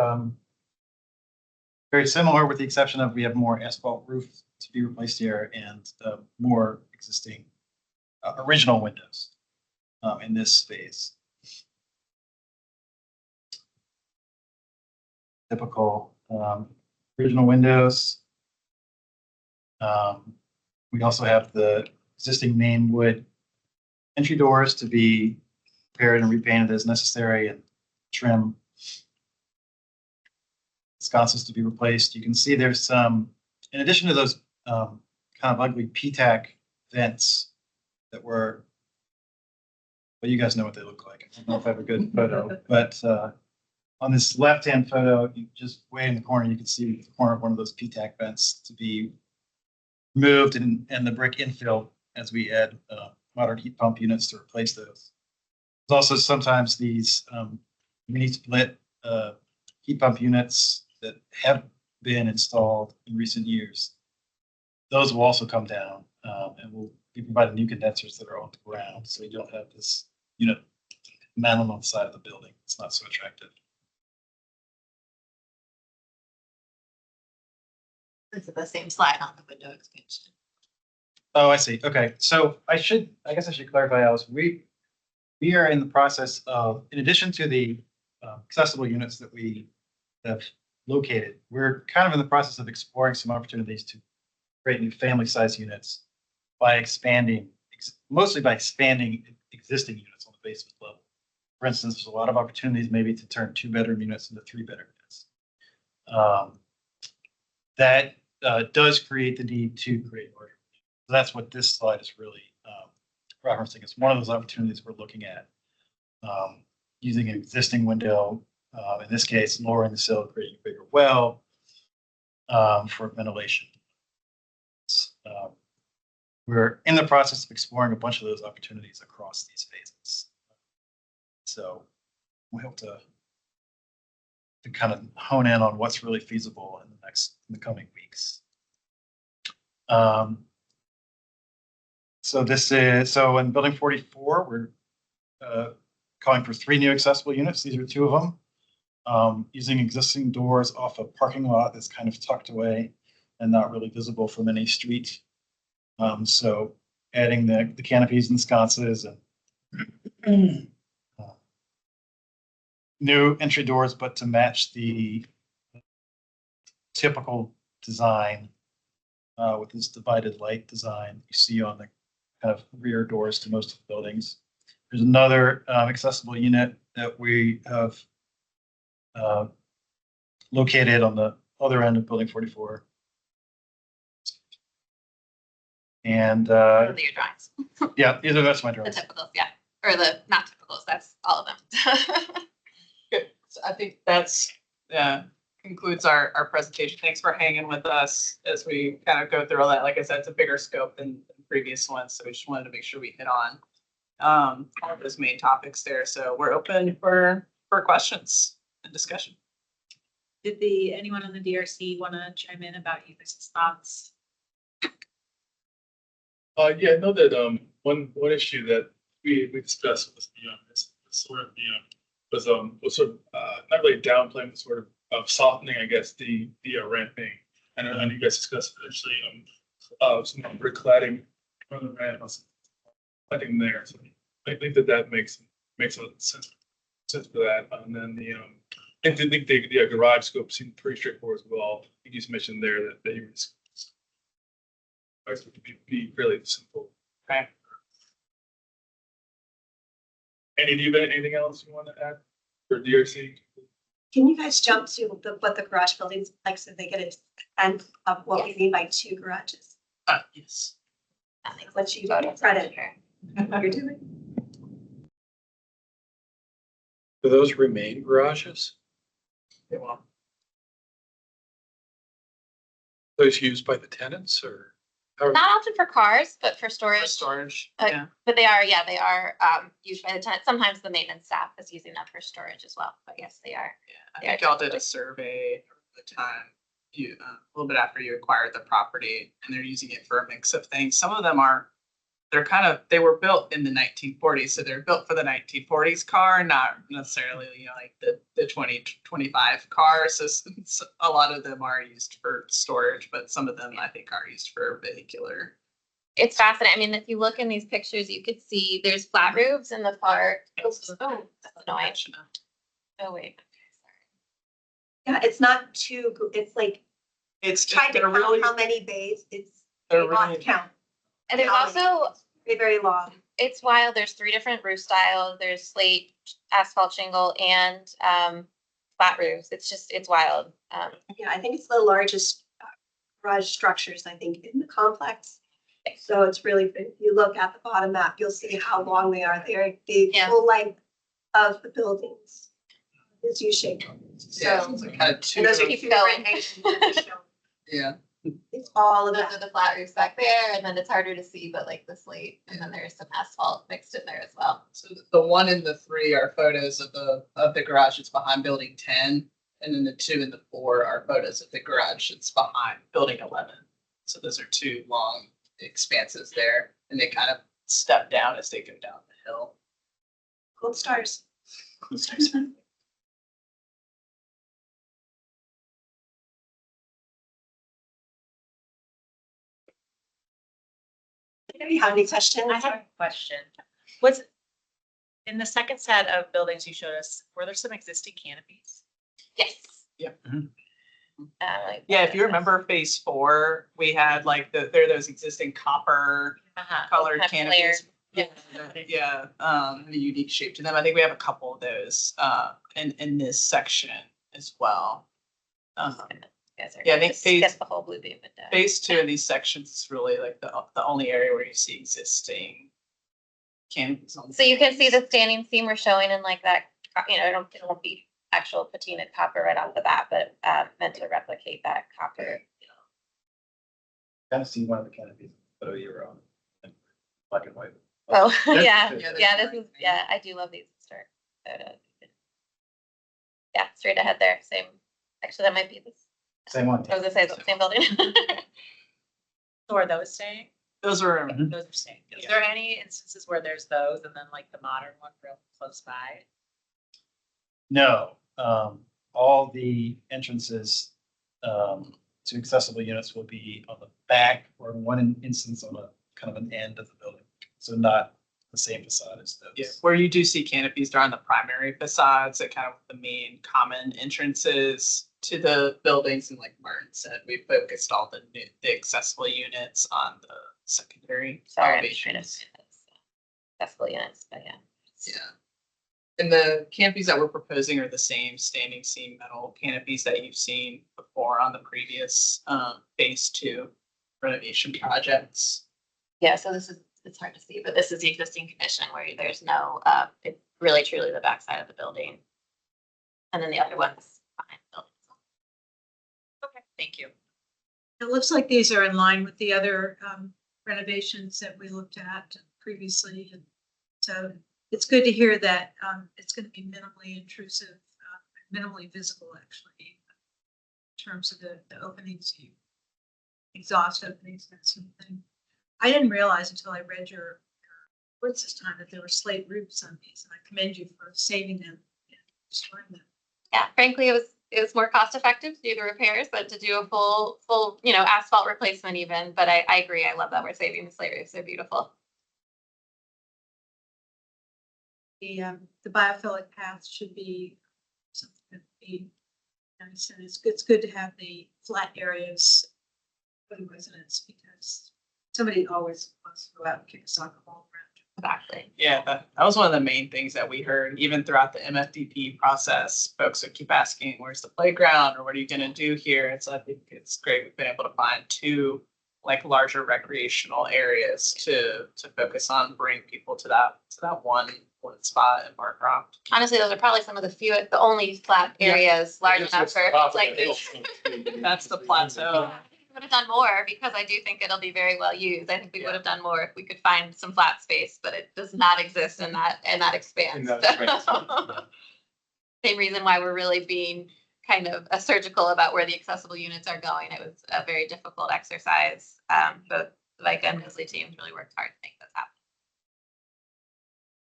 very similar with the exception of we have more asphalt roof to be replaced here and more existing original windows in this space. Typical original windows. We also have the existing main wood entry doors to be repaired and repainted as necessary, and trim sconces to be replaced. You can see there's some, in addition to those kind of ugly P-tack vents that were, well, you guys know what they look like. I don't know if I have a good photo, but on this left-hand photo, just way in the corner, you can see the corner of one of those P-tack vents to be moved and the brick infill as we add modern heat pump units to replace those. There's also sometimes these mini split heat pump units that have been installed in recent years. Those will also come down and we'll be providing new condensers that are on the ground, so you don't have this unit mounted on the side of the building. It's not so attractive. This is the same slide on the window expansion. Oh, I see. Okay, so I guess I should clarify, Alice. We are in the process of, in addition to the accessible units that we have located, we're kind of in the process of exploring some opportunities to create new family size units by expanding, mostly by expanding existing units on the basement level. For instance, there's a lot of opportunities maybe to turn 2-bedroom units into 3-bedroom units. That does create the need to create larger. So that's what this slide is really referencing. It's one of those opportunities we're looking at. Using an existing window, in this case, lowering the sill, creating a bigger well for ventilation. We're in the process of exploring a bunch of those opportunities across these phases. So we hope to kind of hone in on what's really feasible in the coming weeks. So in building 44, we're calling for 3 new accessible units. These are 2 of them. Using existing doors off a parking lot that's kind of tucked away and not really visible from any street. So adding the canopies and sconces and new entry doors, but to match the typical design with this divided light design you see on the kind of rear doors to most of the buildings. There's another accessible unit that we have located on the other end of building 44. And One of your drawings, yeah, that's my the drawings. typicals, yeah, or the not typicals, that's all of them. Good. So I think that's concludes our presentation. Thanks for hanging with us as we kind of go through all that. Like I said, it's a bigger scope than the previous ones, so we just wanted to make sure we hit on all of those main topics there. So we're open for questions and discussion. Did anyone on the DRC want to chime in about you guys' thoughts? Yeah, I know that one issue that we discussed was this sort of was sort of not really downplaying, but sort of softening, I guess, the ramping. And I know you guys discussed actually some brick cladding on the ramp, cladding there. So I think that makes a lot of sense for that. And then I think the garage scope seemed pretty straightforward as well. I think you just mentioned there that you were just would be fairly simple. Okay. Andy, do you have anything else you want to add for DRC? Can you guys jump to what the garage buildings like so they get a sense of what we mean by 2 garages? Yes. Once you credit what you're doing. Do those remain garages? Yeah, well, Those used by the tenants or? Not often for cars, but for for storage. storage. Uh, But they are used by the tenant. Sometimes the maintenance staff is using them for storage as well, but yes, they are. Yeah, I think y'all did a survey at the time, a little bit after you acquired the property, and they're using it for a mix of things. Some of them they were built in the 1940s, so they're built for the 1940s car, not necessarily, like the 2025 car. So a lot of them are used for storage, but some of them I think are used for vehicular. It's fascinating. I mean, if you look in these pictures, you could see there's flat roofs in the far. Oh, that's annoying. Oh, wait. Yeah, it's not 2, it's like, It's tried to they're count really, how many bays, it's they're a lot to really, count. And there's How many? also, Very, very long. it's wild. There's 3 different roof styles. There's slate, asphalt shingle, and flat roofs. It's wild. Yeah, I think it's the largest garage structures, I think, in the complex. So it's really, if you look at the bottom map, you'll see how long they are. They're the Yeah. full length of the buildings. It's U-shaped. yeah, So, it's like kind of two. and those are Keep 2 going. different angles. Yeah. It's all of Those that. are the flat roofs back there, and then it's harder to see, but like the slate, and then there's some asphalt mixed in there as well. So the 1 and the 3 are photos of the garage that's behind building 10, and then the 2 and the 4 are photos of the garage that's behind building 11. So those are 2 long expanses there, and they kind of step down as they go down the hill. Gold stars. Gold stars. Do you have any questions? I have a question. Was, in the second set of buildings you showed us, were there some existing canopies? Yes. Yeah. Yeah, If you remember phase 4, we had like there are those existing copper colored Kind of layered. canopies. Yeah, a unique shape to them. I think we have a couple of those in this section as well. Yeah, I think Skip the whole blue beam window. phase 2 of these sections is really like the only area where you see existing canopies on. So you can see the standing seam we're showing in like that, it won't be actual patina copper right off the bat, but meant to replicate that copper. Kind of see one of the canopies, photo you're on, black and white. Oh, There's- yeah, there's- yeah, this is, yeah, I do love these historic photos. Yeah, straight ahead there, same, actually, that might be this, Same one. I was gonna say, it's the same building. So are those staying? Those are, Those are staying. Is there any instances where there's those and then like the modern one real close by? No, all the entrances to accessible units will be on the back or in one instance on a kind of an end of the building. So not the same facade as those. yeah, where you do see canopies, they're on the primary facades at kind of the main common entrances to the buildings. And like Martin said, we focused all the accessible units on the secondary Sorry, I'm just trying to elevations. find this, accessible units, but yeah. Yeah. And the canopies that we're proposing are the same standing seam metal canopies that you've seen before on the previous phase 2 renovation projects. Yeah, so this is, it's hard to see, but this is the existing condition where there's no, it's really truly the backside of the building. And then the other one's behind the building. Okay, thank you. It looks like these are in line with the other renovations that we looked at previously. And so it's good to hear that it's going to be minimally intrusive, minimally visible, actually, in terms of the openings, exhaust openings, that sort of thing. I didn't realize until I read your reports this time that there were slate roofs on these, and I commend you for saving them and restoring them. Yeah, frankly, it was more cost effective to do the repairs than to do a full, asphalt replacement even. But I agree. I love that we're saving the slate roofs. They're beautiful. The biophilic path should be something that be nice, and it's good to have the flat areas for the residents because somebody always wants to go out and kick a soccer ball around. Exactly. Yeah, that was one of the main things that we heard, even throughout the MFDP process. Folks would keep asking, where's the playground or what are you gonna do here? And so I think it's great we've been able to find 2 like larger recreational areas to focus on, bring people to that one spot in Barcroft. Honestly, those are probably some of the only flat areas large enough for like. That's the plateau. Would have done more because I do think it'll be very well used. I think we would have done more if we could find some flat space, but it does not exist in that expanse. In that expanse. Same reason why we're really being kind of surgical about where the accessible units are going. It was a very difficult exercise. Both Vika and Leslie teams really worked hard to make this happen.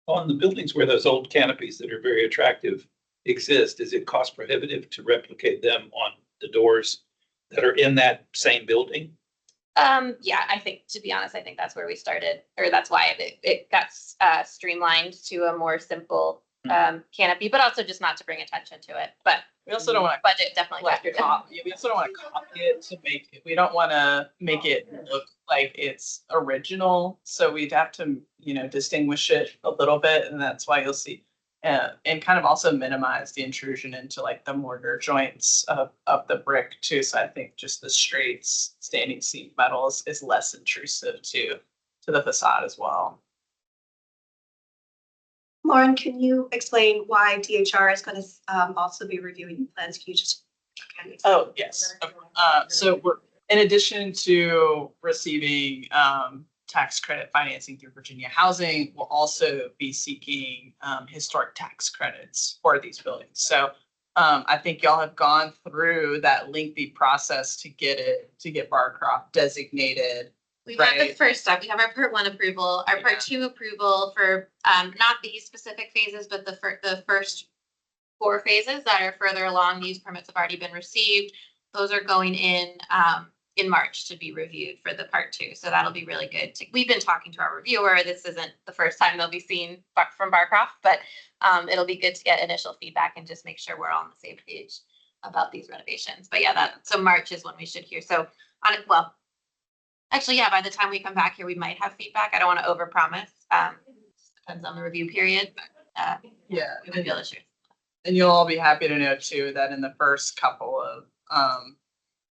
On the buildings where those old canopies that are very attractive exist, is it cost prohibitive to replicate them on the doors that are in that same building? Yeah, I think, to be honest, I think that's where we started, or that's why it got streamlined to a more simple canopy, but also just not to bring attention to it. But We also don't want budget definitely to factored in. copy. We also don't want to copy it to make it. We don't want to make it look like it's original. So we'd have to, distinguish it a little bit, and that's why you'll see, and kind of also minimize the intrusion into like the mortar joints of the brick too. So I think just the straight standing seam metal is less intrusive to the facade as well. Lauren, can you explain why DHR is going to also be reviewing plans? Can you just? Oh, yes. So we're, in addition to receiving tax credit financing through Virginia Housing, we'll also be seeking historic tax credits for these buildings. So I think y'all have gone through that lengthy process to get Barcroft designated. We've got the Right. first step. We have our part 1 approval, our part 2 approval for not these specific phases, but the first 4 phases that are further along. These permits have already been received. Those are going in March to be reviewed for the part 2. So that'll be really good. We've been talking to our reviewer. This isn't the first time they'll be seen from Barcroft, but it'll be good to get initial feedback and just make sure we're all on the same page about these renovations. But yeah, so March is when we should hear. So on it, well, actually, yeah, by the time we come back here, we might have feedback. I don't want to overpromise. Depends on the review period, but Yeah. we would be able to share. And you'll all be happy to know too that in the first couple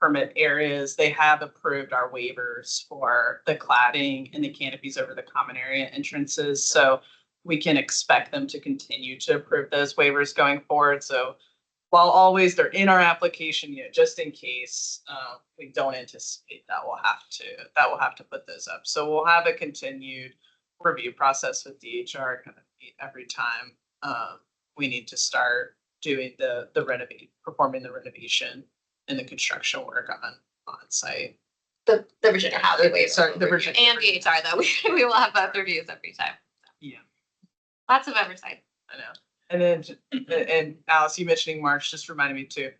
permit areas. They have approved our waivers for the cladding and the canopies over the common area entrances. So we can expect them to continue to approve those waivers going forward. So while always they're in our application, just in case, we don't anticipate that we'll have to put those up. So we'll have a continued review process with DHR kind of every time, we need to start doing performing the renovation and the construction work on site. The Virginia housing waiver. Sorry, the Virginia. And DHR though, we will have both reviews every time. Yeah, Lots of oversight. I know. And then, and Alice, you mentioning March just reminded me too,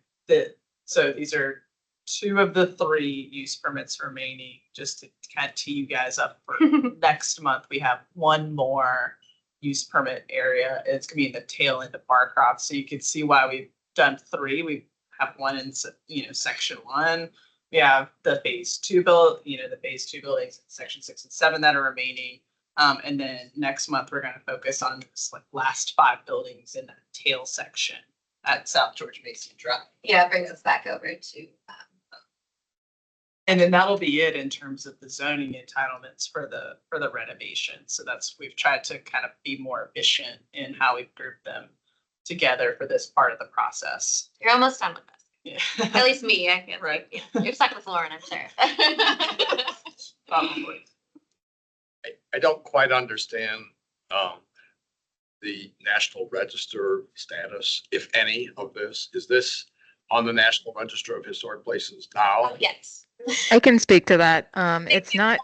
so these are 2 of the 3 use permits remaining, just to kind of tee you guys up for next month. We have 1 more use permit area. It's gonna be in the tail end of Barcroft. So you can see why we've done 3. We have 1 in, section 1. We have the phase 2 the phase 2 buildings, in section 6 and 7 that are remaining. And then next month, we're going to focus on this last 5 buildings in that tail section at South George Mason Drive. Yeah, it brings us back over to, And then that'll be it in terms of the zoning entitlements for the renovation. So we've tried to kind of be more efficient in how we've grouped them together for this part of the process. you're almost done with this. Yeah. At least me, I guess. Right. You're stuck with Lauren, I'm sure. Probably. I don't quite understand the National Register status, if any, of this. Is this on the National Register of Historic Places now? Yes. I can speak to that. It's not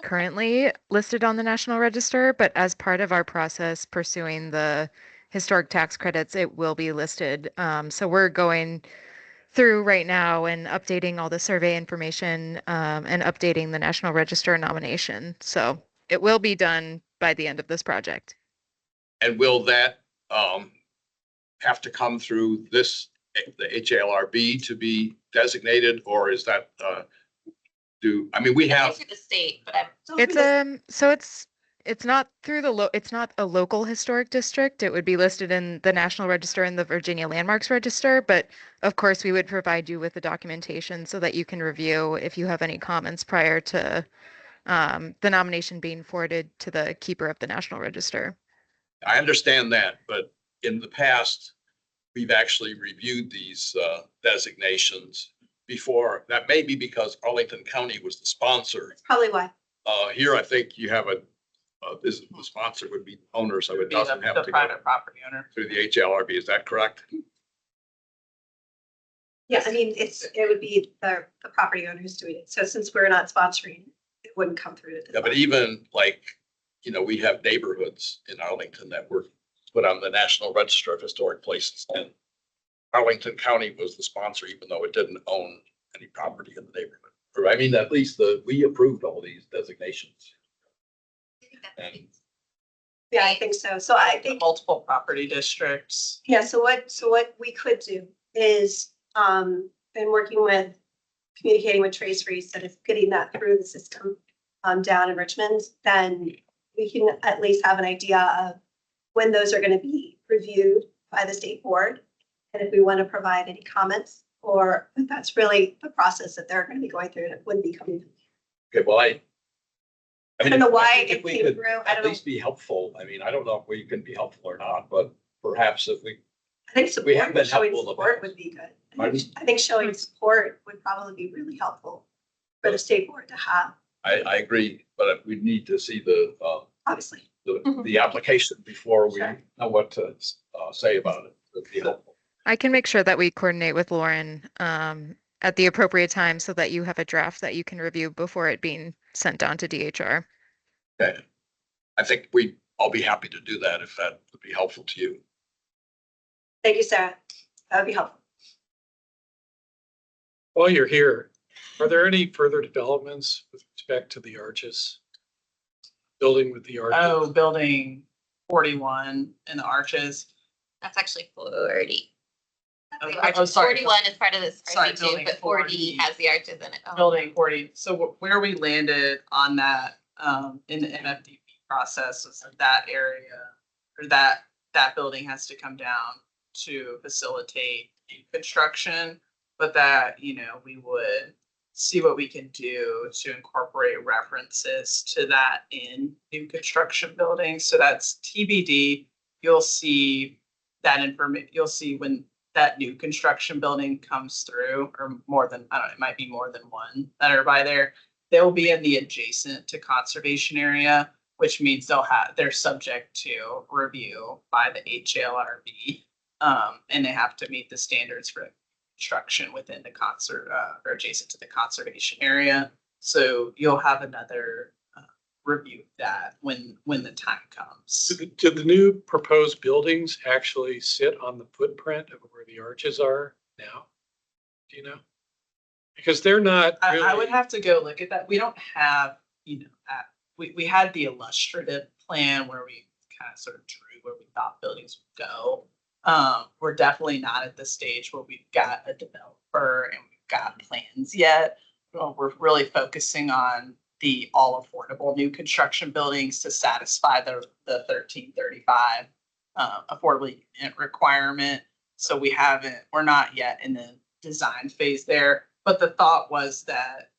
currently listed on the National Register, but as part of our process pursuing the historic tax credits, it will be listed. So we're going through right now and updating all the survey information and updating the National Register nomination. So it will be done by the end of this project. And will that have to come through the HALRB to be designated, or is that we have, To the state, but I'm. It's it's not through it's not a local historic district. It would be listed in the National Register and the Virginia Landmarks Register, but of course we would provide you with the documentation so that you can review if you have any comments prior to the nomination being forwarded to the keeper of the National Register. I understand that, but in the past, we've actually reviewed these designations before. That may be because Arlington County was the sponsor. Probably why. Here, I think you have the sponsor would be the owner, so it doesn't have The to go private property owner. through the HLRB. Is that correct? Yeah, I mean, it would be the property owners doing it. So since we're not sponsoring, it wouldn't come through to the. Yeah, but even we have neighborhoods in Arlington that were put on the National Register of Historic Places, and Arlington County was the sponsor, even though it didn't own any property in the neighborhood. Or, I mean, at least we approved all these designations. And Yeah, I think so. So I think, Multiple property districts. yeah, so what we could do is, been working with, communicating with Trace Reese, that if getting that through the system, down in Richmond, then we can at least have an idea of when those are going to be reviewed by the state board. And if we want to provide any comments, or if that's really the process that they're going to be going through, and it wouldn't be coming. okay, well, I don't know why think if it we came could through. I at don't know. least be helpful. I mean, I don't know if we can be helpful or not, but perhaps if we, I think we have been showing helpful in the support past. would be good. Pardon? I think showing support would probably be really helpful for the state board to have, I agree, but we need to see the obviously. the application before we Sure. know what to say about it. It'd be helpful. I can make sure that we coordinate with Lauren at the appropriate time so that you have a draft that you can review before it being sent down to DHR. Okay. I think I'll be happy to do that if that would be helpful to you. Thank you, Sarah. That would be helpful. While you're here, are there any further developments with respect to the arches? Building with the arches? Oh, building 41 and the arches. That's actually 40. Oh, sorry. 41 is part of this Sorry, RC2, building but 40 has the arches in it. Oh. Building 40. So where we landed on that in the MFDP process was that area, or that building has to come down to facilitate construction. but that, we would see what we can do to incorporate references to that in new construction buildings. So that's TBD. You'll see that information, you'll see when that new construction building comes through, or more than, I don't know, it might be more than one that are by there. They'll be in the adjacent to conservation area, which means they're subject to review by the HALRB. And they have to meet the standards for construction within the or adjacent to the conservation area. So you'll have another review of that when the time comes. Do the new proposed buildings actually sit on the footprint of where the arches are now? Do you know? Because they're not I really, would have to go look at that. We don't have, we had the illustrative plan where we kind of sort of drew where we thought buildings would go. We're definitely not at the stage where we've got a developer and we've got plans yet. We're really focusing on the all affordable new construction buildings to satisfy the 1335 affordable unit requirement. So we're not yet in the design phase there, but the thought was that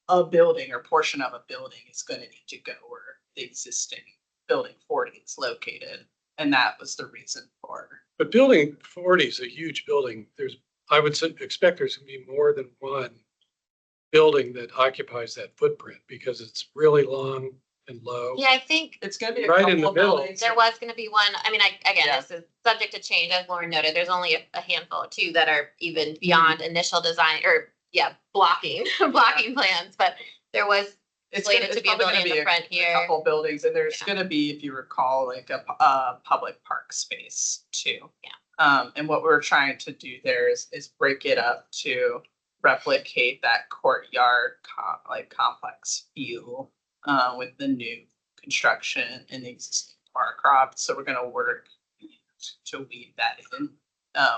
a building or portion of a building is going to need to go where the existing building 40 is located. And that was the reason for. but building 40 is a huge building. I would expect there's gonna be more than one building that occupies that footprint because it's really long and low. Yeah, I think It's going to be a Right in couple the of middle. buildings. there was gonna be one, I mean, again, Yeah. this is subject to change, as Lauren noted, there's only a handful, two that are even beyond initial design, or, blocking plans, but there was slated to be a probably building gonna in the front a here. couple buildings, and there's Yeah. gonna be, if you recall, like a public park space too. Yeah. And what we're trying to do there is break it up to replicate that courtyard complex view with the new construction and the existing park crop. So we're gonna work to weave that in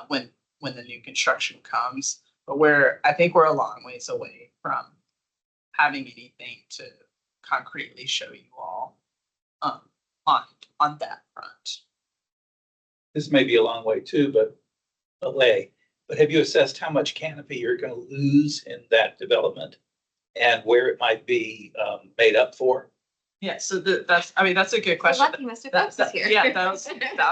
when the new construction comes. But I think we're a long ways away from having anything to concretely show you all on that front. This may be a long way too, but have you assessed how much canopy you're gonna lose in that development? And where it might be made up for? Yeah, so that's a good question. Lucky Mr. Phelps is here. Yeah, that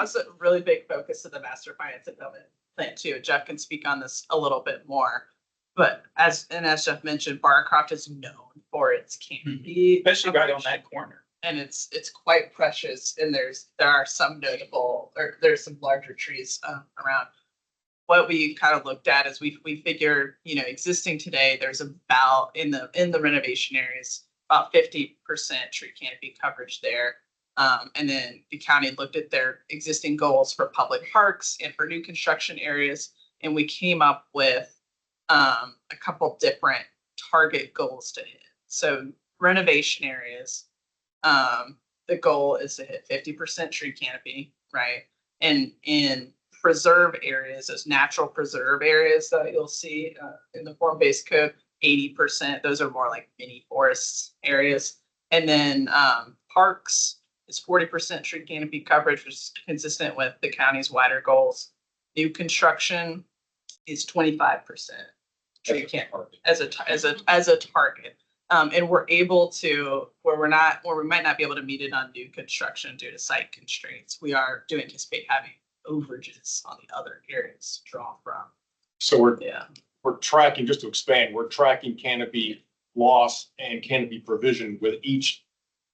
was a really big focus of the master finance development plan too. Jeff can speak on this a little bit more. But as Jeff mentioned, Barcroft is known for its canopy. Especially right on coverage. that corner. And it's quite precious, and there are some there's some larger trees around. What we kind of looked at is we figured, existing today, there's about in the renovation areas, about 50% tree canopy coverage there. And then the county looked at their existing goals for public parks and for new construction areas, and we came up with a couple different target goals to hit. So renovation areas, the goal is to hit 50% tree canopy, right? And in preserve areas, those natural preserve areas that you'll see in the form-based code, 80%, those are more like mini forests areas. And then parks is 40% tree canopy coverage, which is consistent with the county's wider goals. New construction is 25% tree canopy as a target. And we're able to, where we might not be able to meet it on new construction due to site constraints, we do anticipate having overages on the other areas to draw from. So we're tracking, just to expand, we're tracking canopy loss and canopy provision with each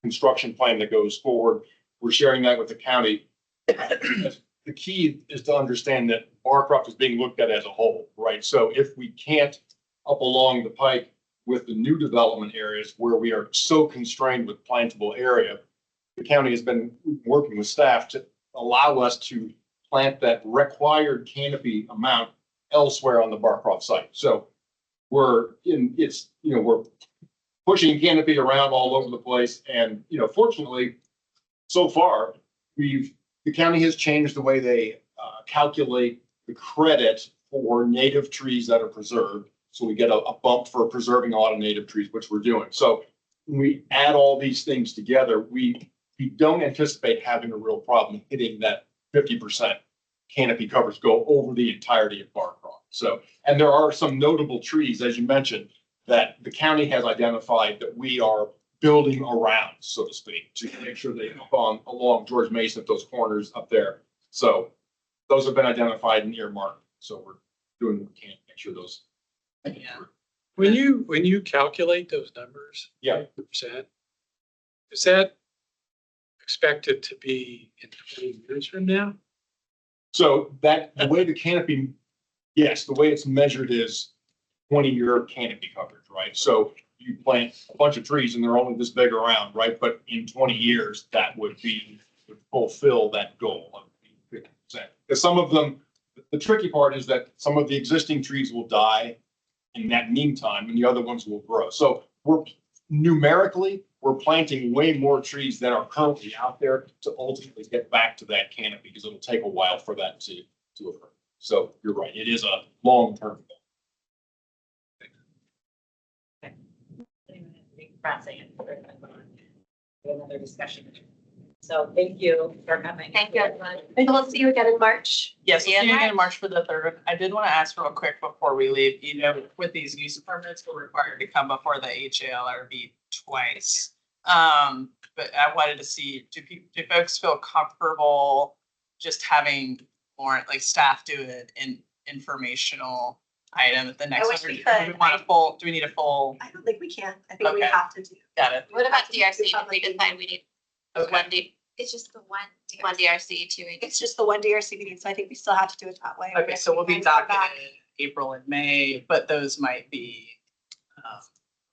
construction plan that goes forward. We're sharing that with the county. The key is to understand that Barcroft is being looked at as a whole, right? So if we can't up along the pike with the new development areas where we are so constrained with plantable area, the county has been working with staff to allow us to plant that required canopy amount elsewhere on the Barcroft site. So we're pushing canopy around all over the place. And, fortunately, so far, the county has changed the way they calculate the credit for native trees that are preserved. So we get a bump for preserving a lot of native trees, which we're doing. So when we add all these things together, we don't anticipate having a real problem hitting that 50% canopy coverage goal over the entirety of Barcroft. So, and there are some notable trees, as you mentioned, that the county has identified that we are building around, so to speak, to make sure they up on along George Mason at those corners up there. So those have been identified and earmarked. So we're doing what we can to make sure those. Yeah. When you calculate those numbers, Yeah. percent, is that expected to be in 20 years from now? So that, the way the canopy, yes, the way it's measured is 20-year canopy coverage, right? So you plant a bunch of trees and they're only this big around, right? But in 20 years, that would fulfill that goal of 50%. Because some of them, the tricky part is that some of the existing trees will die in that meantime and the other ones will grow. So we're planting way more trees than are currently out there to ultimately get back to that canopy because it'll take a while for that to occur. So you're right, it is a long-term goal. Pressing and another discussion. So thank you for coming. Thank you. And we'll see you again in March. Yes, we'll Yeah. see you again in March for the 3rd. I did want to ask real quick before we leave, with these use permits, we're required to come before the HALRB twice. But I wanted to see, do folks feel comfortable just having more, like staff do an informational item at the next wish one? we Do could. we need a full? I don't think we can. I think we Okay. have to do. Got it. What about DRC? Did we decide we need Okay. one D, It's just the one. one DRC, two It's just the one DRC meeting, so I think we still have to do it that way. Okay, so we'll be And come back. docketed April and May, but those might be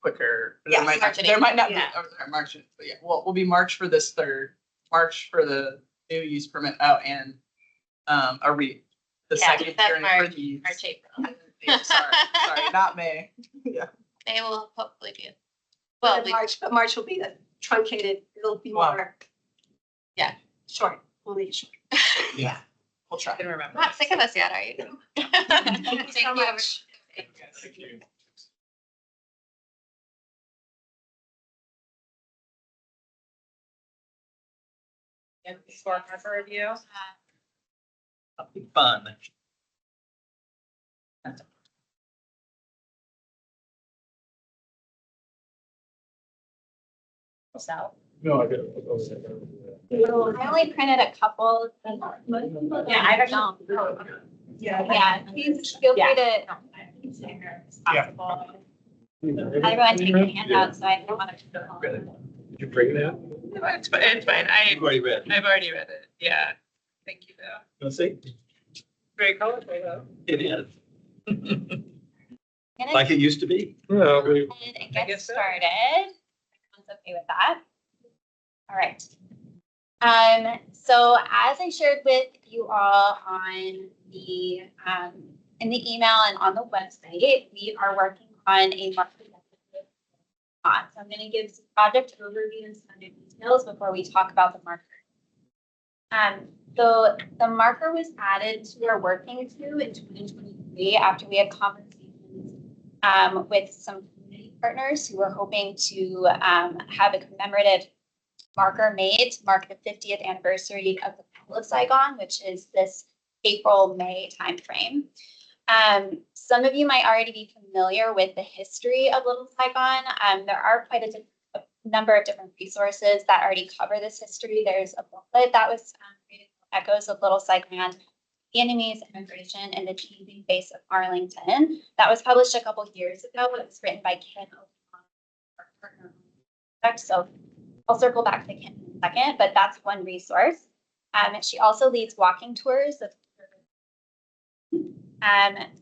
quicker. Yes, There might not be, yeah. March, but yeah, we'll be March for this 3rd, March for the new use permit, the Yeah, second that's hearing for March. these. March, April. Sorry, not May. Yeah. May will hopefully be. Well, Well, but March will be the truncated, it'll be Wow. more. Yeah. Short, we'll make it short. Yeah. We'll try. I can remember. not sick of us yet, are you? Thank you so much. Thank you. And score for review. Something fun. So. No, I got it. I only printed a couple. Yeah, I don't know. Yeah, please feel free to. As possible. Everyone take a handout, so I don't want to. Did you bring that? It's fine. You've already read. I've already read it. Yeah. Thank you though. Let's see. Very colorful though. It is. Gonna Like it used to be. No, go ahead and I get guess so. started. Everyone's okay with that? All right. So as I shared with you all on the, in the email and on the website, we are working on a market. So I'm going to give some project overview and some other details before we talk about the marker. So the marker was added to our working to in 2023 after we had conversations with some community partners who were hoping to have a commemorative marker made to mark the 50th anniversary of the Battle of Saigon, which is this April-May timeframe. Some of you might already be familiar with the history of Little Saigon. There are quite a number of different resources that already cover this history. There's a booklet that was created, Echoes of Little Saigon, Vietnamese Immigration in the Changing Face of Arlington. That was published a couple years ago. It was written by Kim O'Connell, our partner. So I'll circle back to Kim in a second, but that's one resource. She also leads walking tours of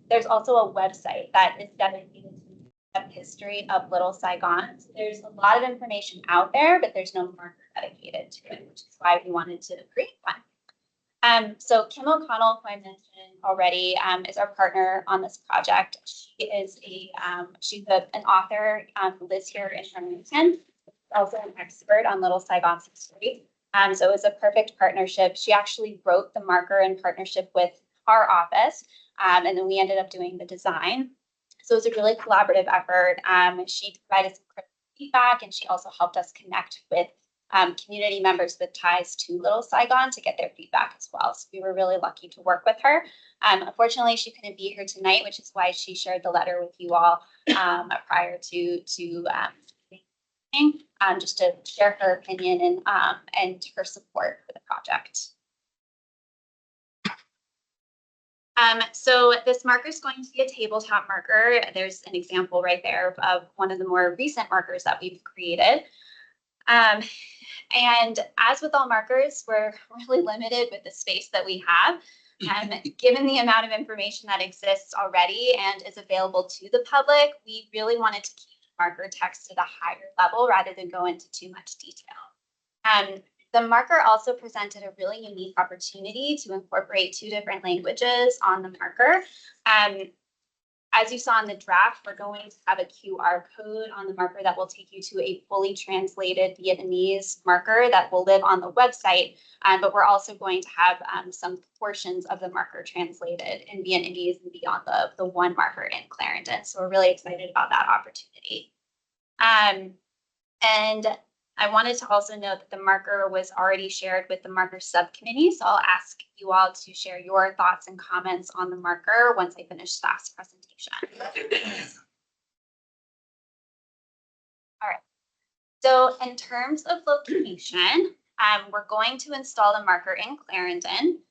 there's also a website that is dedicated to the history of Little Saigon. So there's a lot of information out there, but there's no marker dedicated to it, which is why we wanted to create one. So Kim O'Connell, who I mentioned already, is our partner on this project. She is she's an author who lives here in Arlington, also an expert on Little Saigon's history. So it was a perfect partnership. She actually wrote the marker in partnership with our office, and then we ended up doing the design. So it was a really collaborative effort. She provided some critical feedback, and she also helped us connect with community members with ties to Little Saigon to get their feedback as well. So we were really lucky to work with her. Unfortunately, she couldn't be here tonight, which is why she shared the letter with you all prior to just to share her opinion and her support for the project. So this marker is going to be a tabletop marker. There's an example right there of one of the more recent markers that we've created. And as with all markers, we're really limited with the space that we have. Given the amount of information that exists already and is available to the public, we really wanted to keep marker text at a higher level rather than go into too much detail. The marker also presented a really unique opportunity to incorporate 2 different languages on the marker. As you saw in the draft, we're going to have a QR code on the marker that will take you to a fully translated Vietnamese marker that will live on the website. But we're also going to have some portions of the marker translated in Vietnamese and beyond the one marker in Clarendon. So we're really excited about that opportunity. And I wanted to also note that the marker was already shared with the marker subcommittee. So I'll ask you all to share your thoughts and comments on the marker once I finish staff's presentation. All right. So in terms of location, we're going to install the marker in Clarendon.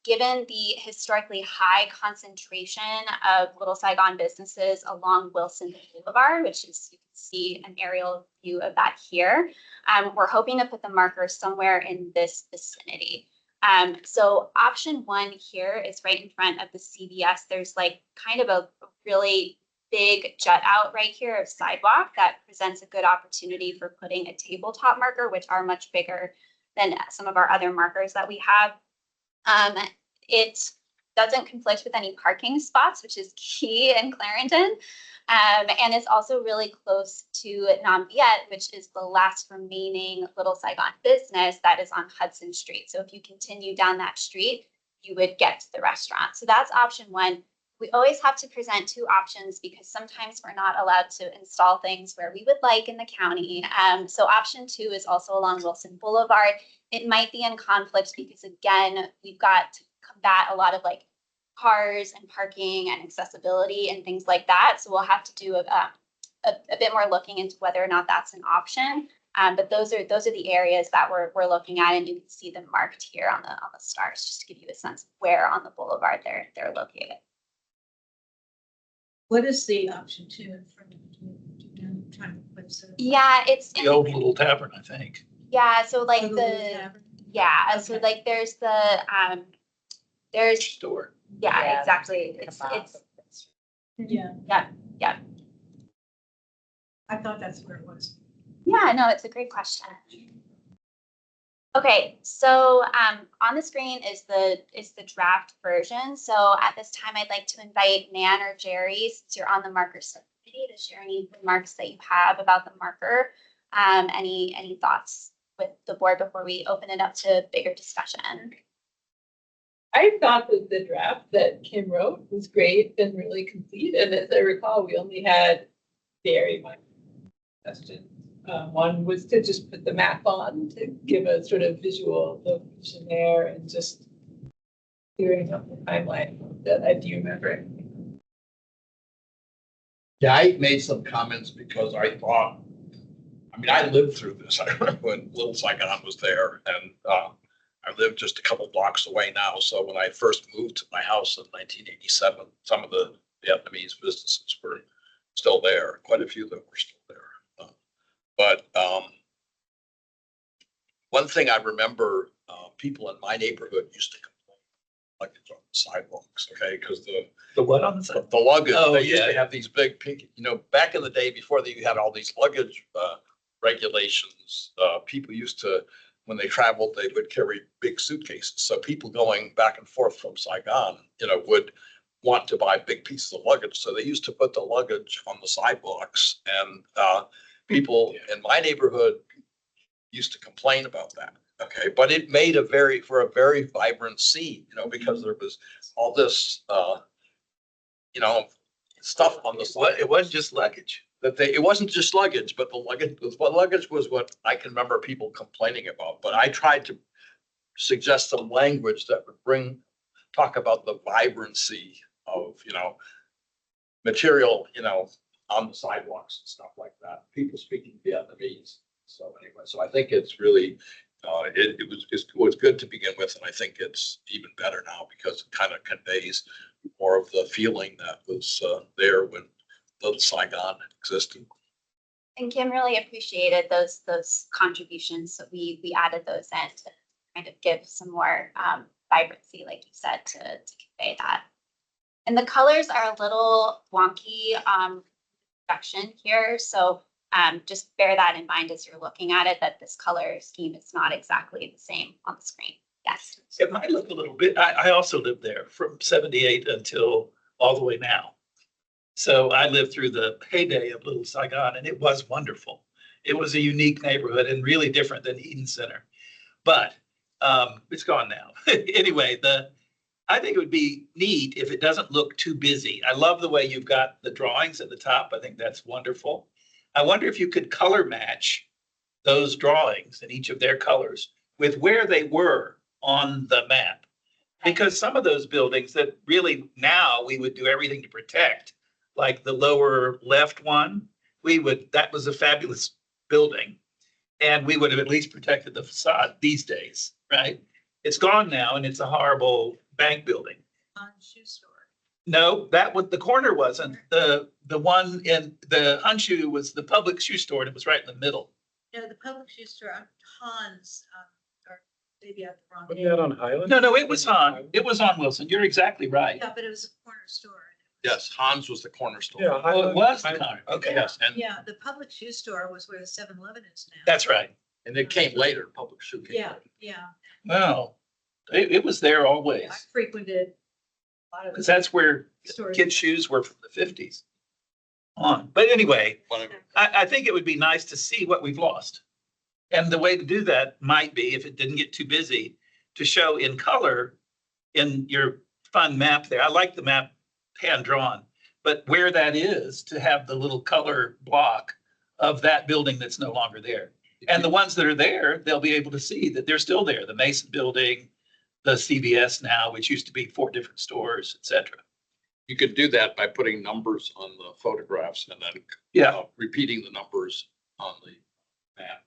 Given the historically high concentration of Little Saigon businesses along Wilson Boulevard, which is, you can see an aerial view of that here, we're hoping to put the marker somewhere in this vicinity. So option 1 here is right in front of the CVS. There's like kind of a really big jut out right here of sidewalk that presents a good opportunity for putting a tabletop marker, which are much bigger than some of our other markers that we have. It doesn't conflict with any parking spots, which is key in Clarendon. And it's also really close to Nam Viet, which is the last remaining Little Saigon business that is on Hudson Street. So if you continue down that street, you would get to the restaurant. So that's option 1. We always have to present 2 options because sometimes we're not allowed to install things where we would like in the county. So option 2 is also along Wilson Boulevard. It might be in conflict because, again, we've got to combat a lot of like cars and parking and accessibility and things like that. So we'll have to do a bit more looking into whether or not that's an option. But those are the areas that we're looking at, and you can see them marked here on the stars, just to give you a sense of where on the boulevard they're located. What is the option 2 in front of you? Yeah, it's The old little tavern, I think. yeah. So like Oh, the yeah. So like there's Store. yeah, exactly. It's Yeah, yeah. I thought that's where it was. Yeah, no, it's a great question. Okay, so on the screen is the draft version. So at this time, I'd like to invite Nan or Jerry, since you're on the marker subcommittee, to share any remarks that you have about the marker. Any thoughts with the board before we open it up to bigger discussion? I thought that the draft that Kim wrote was great and really complete. And as I recall, we only had very minor questions. One was to just put the map on to give a sort of visual location there and just clearing up the timeline. Do you remember it? Yeah, I made some comments because I thought, I mean, I lived through this. I remember when Little Saigon was there, and I live just a couple blocks away now. So when I first moved to my house in 1987, some of the Vietnamese businesses were still there, quite a few that were still there. But one thing I remember, people in my neighborhood used to complain luggage on the sidewalks, okay? Because The what on the side? the luggage, Oh, they used yeah. to have these big pink, back in the day before you had all these luggage regulations, people used to, when they traveled, they would carry big suitcases. So people going back and forth from Saigon, would want to buy big pieces of luggage. So they used to put the luggage on the sidewalks, and people in my neighborhood used to complain about that. Okay, but it made for a very vibrant scene, because there was all this, stuff on the side. It wasn't just luggage. that it wasn't just luggage, but the luggage was what I can remember people complaining about. But I tried to suggest some language that would talk about the vibrancy of, material, on the sidewalks and stuff like that. People speaking Vietnamese. So anyway, so I think it's really, it was good to begin with, and I think it's even better now because it kind of conveys more of the feeling that was there when Little Saigon existed. And Kim really appreciated those contributions. So we added those in to kind of give some more vibrancy, like you said, to convey that. And the colors are a little wonky production here. So just bear that in mind as you're looking at it, that this color scheme is not exactly the same on the screen. Yes. It might look a little bit, I also lived there from 78 until all the way now. So I lived through the heyday of Little Saigon, and it was wonderful. It was a unique neighborhood and really different than Eden Center. But it's gone now. Anyway, I think it would be neat if it doesn't look too busy. I love the way you've got the drawings at the top. I think that's wonderful. I wonder if you could color match those drawings and each of their colors with where they were on the map. Because some of those buildings that really now we would do everything to protect, like the lower left one, that was a fabulous building. And we would have at least protected the facade these days, right? It's gone now and it's a horrible bank building. On shoe store. No, the corner wasn't. The one in the Hanshu was the public shoe store and it was right in the middle. No, the public shoe store, Hans, or maybe I have the wrong Wasn't name. that on Highland? No, it was on. It was on Wilson. You're exactly right. Yeah, but it was a corner store. Yes, Hans was the corner store. Yeah. Oh, it Highland- was the Highland- corner. Okay. Yes, and The public shoe store was where the 7-Eleven is now. That's right. it came later, public shoe came Yeah, later. yeah. Well, it was there I always. frequented a lot of Because that's where stores. kids' shoes were from the 50s on. But anyway, Whatever. I think it would be nice to see what we've lost. And the way to do that might be, if it didn't get too busy, to show in color in your fun map there. I like the map hand drawn, but where that is, to have the little color block of that building that's no longer there. And the ones that are there, they'll be able to see that they're still there. The Mason Building, the CVS now, which used to be 4 different stores, et cetera. You could do that by putting numbers on the photographs and then repeating the numbers on the map.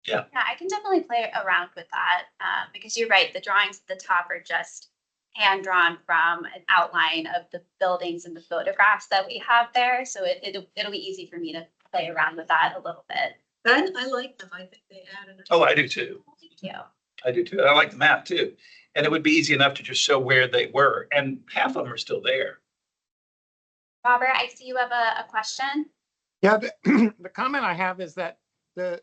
Yeah, I can definitely play around with that because you're right. The drawings at the top are just hand drawn from an outline of the buildings and the photographs that we have there. So it'll be easy for me to play around with that a little bit. But I like them. I think they added. Oh, I do too. Thank you. I do too. I like the map too. And it would be easy enough to just show where they were. And half of them are still there. Robert, I see you have a question. Yeah, the comment I have is that the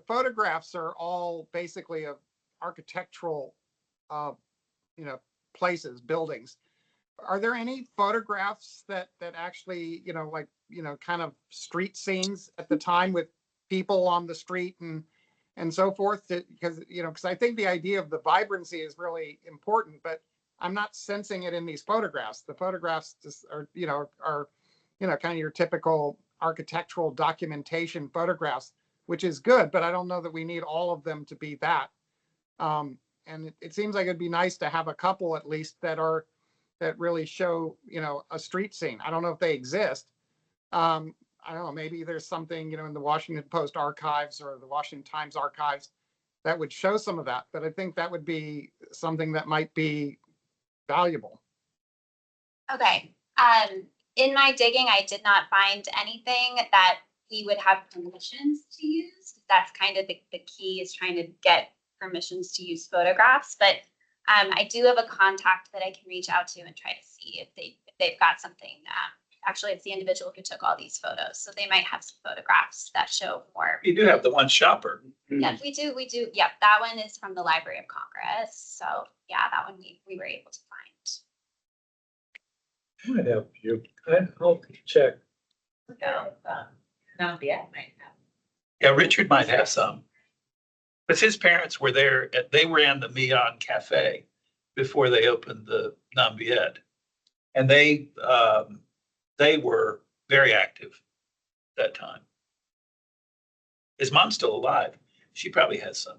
photographs are all basically of architectural, places, buildings. Are there any photographs that actually, kind of street scenes at the time with people on the street and so forth? Because I think the idea of the vibrancy is really important, but I'm not sensing it in these photographs. The photographs just are kind of your typical architectural documentation photographs, which is good, but I don't know that we need all of them to be that. And it seems like it'd be nice to have a couple at least that really show, a street scene. I don't know if they exist. I don't know, maybe there's something, in the Washington Post archives or the Washington Times archives that would show some of that, but I think that would be something that might be valuable. Okay. In my digging, I did not find anything that we would have permissions to use. That's kind of the key, is trying to get permissions to use photographs. But I do have a contact that I can reach out to and try to see if they've got something. Actually, it's the individual who took all these photos, so they might have some photographs that show more. You do have the one shopper. Yeah, we do. Yep, that one is from the Library of Congress. So yeah, that one we were able to find. I might help you. I'll check. Viet might have. Yeah, Richard might have some. But his parents were there, they ran the Mian Cafe before they opened the Nambiet. And they they were very active that time. His mom's still alive. She probably has some.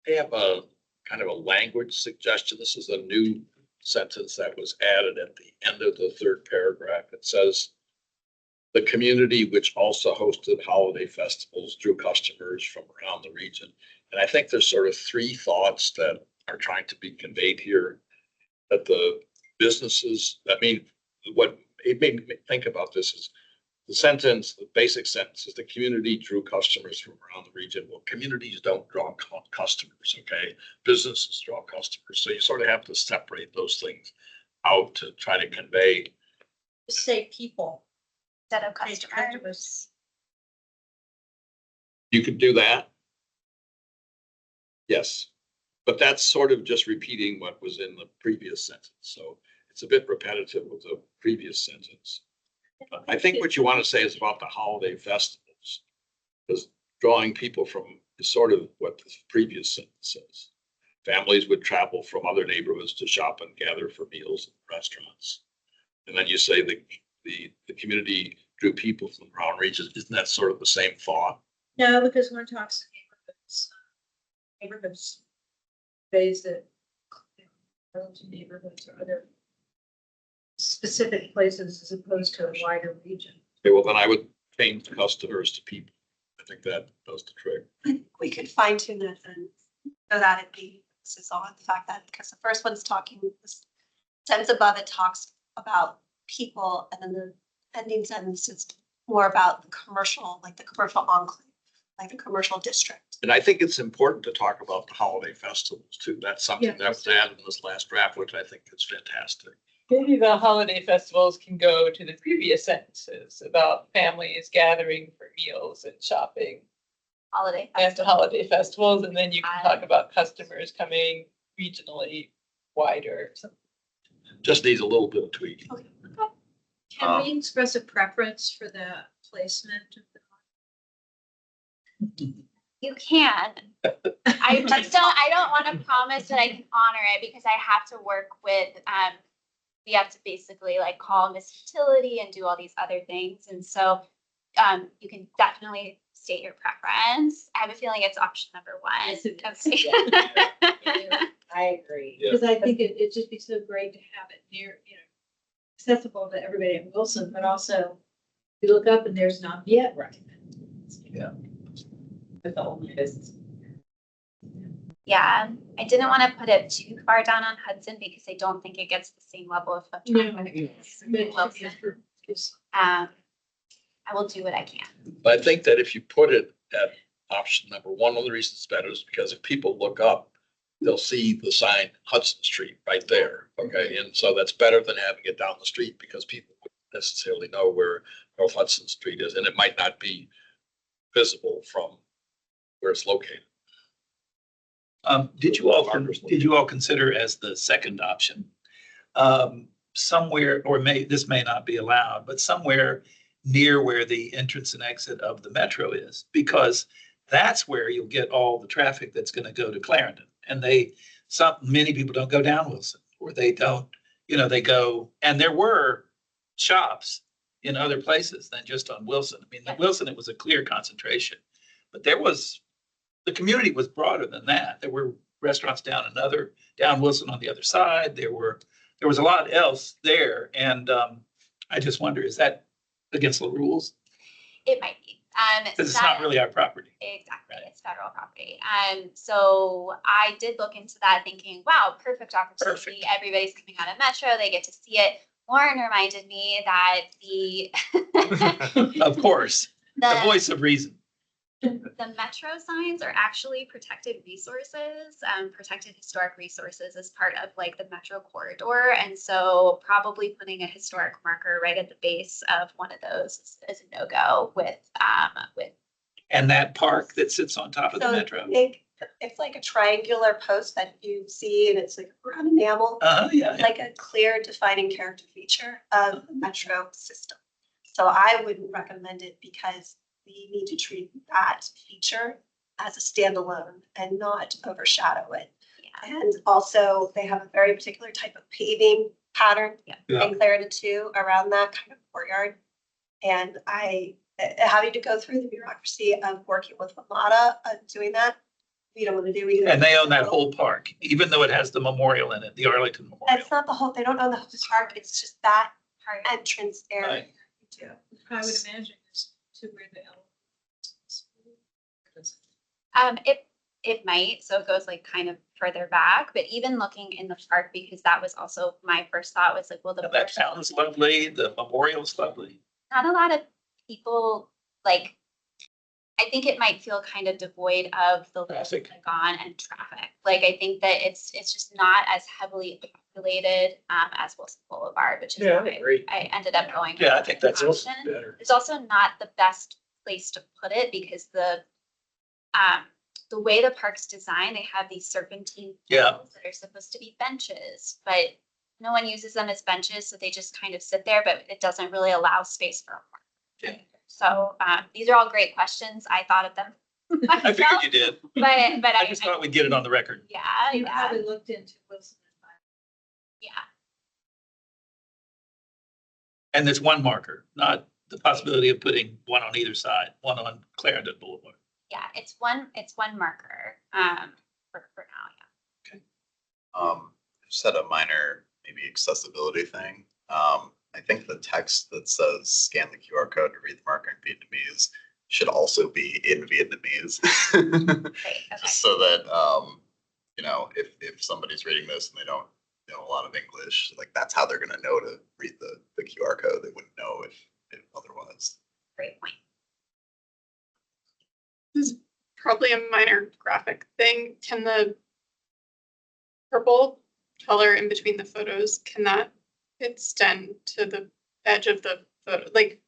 I have a kind of a language suggestion. This is a new sentence that was added at the end of the third paragraph. It says, the community which also hosted holiday festivals drew customers from around the region. And I think there's sort of three thoughts that are trying to be conveyed here. That the businesses, I mean, what it made me think about this is the sentence, the basic sentence is the community drew customers from around the region. Well, communities don't draw customers, okay? Businesses draw customers. So you sort of have to separate those things out to try to convey. Say people. Instead of Say customers. customers. You could do that. Yes, but that's sort of just repeating what was in the previous sentence. So it's a bit repetitive of the previous sentence. But I think what you want to say is about the holiday festivals, because drawing people from is sort of what the previous sentence says. Families would travel from other neighborhoods to shop and gather for meals in restaurants. And then you say the community drew people from around regions. Isn't that sort of the same thought? No, because one talks neighborhoods, ways that Arlington neighborhoods or other specific places as opposed to a wider region. Okay, well, then I would change customers to people. I think that does the trick. I think we could fine tune it and so that it be emphasis on the fact that, because the first one's talking, the sentence above it talks about people, and then the ending sentence is more about the commercial, like the commercial enclave, like the commercial district. And I think it's important to talk about the holiday festivals too. That's something Yeah. that was added in this last draft, which I think is fantastic. Maybe the holiday festivals can go to the previous sentences about families gathering for meals and shopping Holiday. after holiday festivals, and then you can talk about customers coming regionally wider. or something. Just needs a little bit of tweaking. Can we express a preference for the placement of the? You can. I don't want to promise that I can honor it because I have to work with, we have to basically like call Miss Utility and do all these other things. And so you can definitely state your preference. I have a feeling it's option number one. Yes, it Okay. I agree. Because I think it'd just be so great to have it near, accessible to everybody in Wilson, but also you look up and there's not yet, right? Yeah. With the only business. Yeah, I didn't want to put it too far down on Hudson because I don't think it gets the same level of foot traffic as Wilson. I will do what I can. But I think that if you put it at option number one of the reasons it's better is because if people look up, they'll see the sign Hudson Street right there. Okay, and so that's better than having it down the street because people wouldn't necessarily know where North Hudson Street is, and it might not be visible from where it's located. Did you all consider as the second option, somewhere, or this may not be allowed, but somewhere near where the entrance and exit of the metro is, because that's where you'll get all the traffic that's going to go to Clarendon. And many people don't go down Wilson, or they don't, they go, and there were shops in other places than just on Wilson. I mean, Wilson, it was a clear concentration, but the community was broader than that. There were restaurants down Wilson on the other side. There was a lot else there. And I just wonder, is that against the rules? It might be. Because it's not really our property. Exactly, it's federal property. So I did look into that thinking, wow, perfect opportunity. Perfect. Everybody's coming out of Metro, they get to see it. Warren reminded me that Of course, the voice of reason. the Metro signs are actually protected resources, protected historic resources as part of like the Metro corridor. And so probably putting a historic marker right at the base of one of those is a no-go with. And that park that sits on top of the So metro. I think it's like a triangular post that you see, and it's like brown enamel, Yeah. like a clear defining character feature of the metro system. So I wouldn't recommend it because we need to treat that feature as a standalone and not overshadow it. Yeah. And also they have a very particular type of paving pattern. Yeah. And Clarendon too, around that kind of courtyard. And having to go through the bureaucracy of working with WMATA, doing that, we don't want to do either. And they own that whole park, even though it has the memorial in it, the Arlington Memorial. It's not the whole, they don't own the whole park, it's just that entrance area. Right. Too. I would imagine it's to where the L. It might, so it goes like kind of further back, but even looking in the park, because that was also my first thought was like, well, the That sounds lovely. The memorial's lovely. not a lot of people, like, I think it might feel kind of devoid of the Traffic. gone and traffic. Like, I think that it's just not as heavily populated as Wilson Boulevard, which is Yeah, I why agree. I ended up going. Yeah, I think that's with also that option. better. It's also not the best place to put it because the way the park's designed, they have these serpentine Yeah. poles that are supposed to be benches, but no one uses them as benches, so they just kind of sit there, but it doesn't really allow space for a park. Yeah. So these are all great questions. I thought of them. I figured you did. But I just thought we'd get it on the record. Yeah, You yeah, probably looked into Wilson. yeah. And there's one marker, not the possibility of putting one on either side, one on Clarendon Boulevard. Yeah, it's one marker, for now, Just had a minor, maybe accessibility thing. I think the text that says scan the QR code to read the marker in Vietnamese should also be in Vietnamese. Great, okay. Just so that, if somebody's reading this and they don't know a lot of English, like that's how they're gonna know to read the QR code. They wouldn't know if otherwise. Great point. This is probably a minor graphic thing. Can the purple color in between the photos, can that extend to the edge of the photo? Like,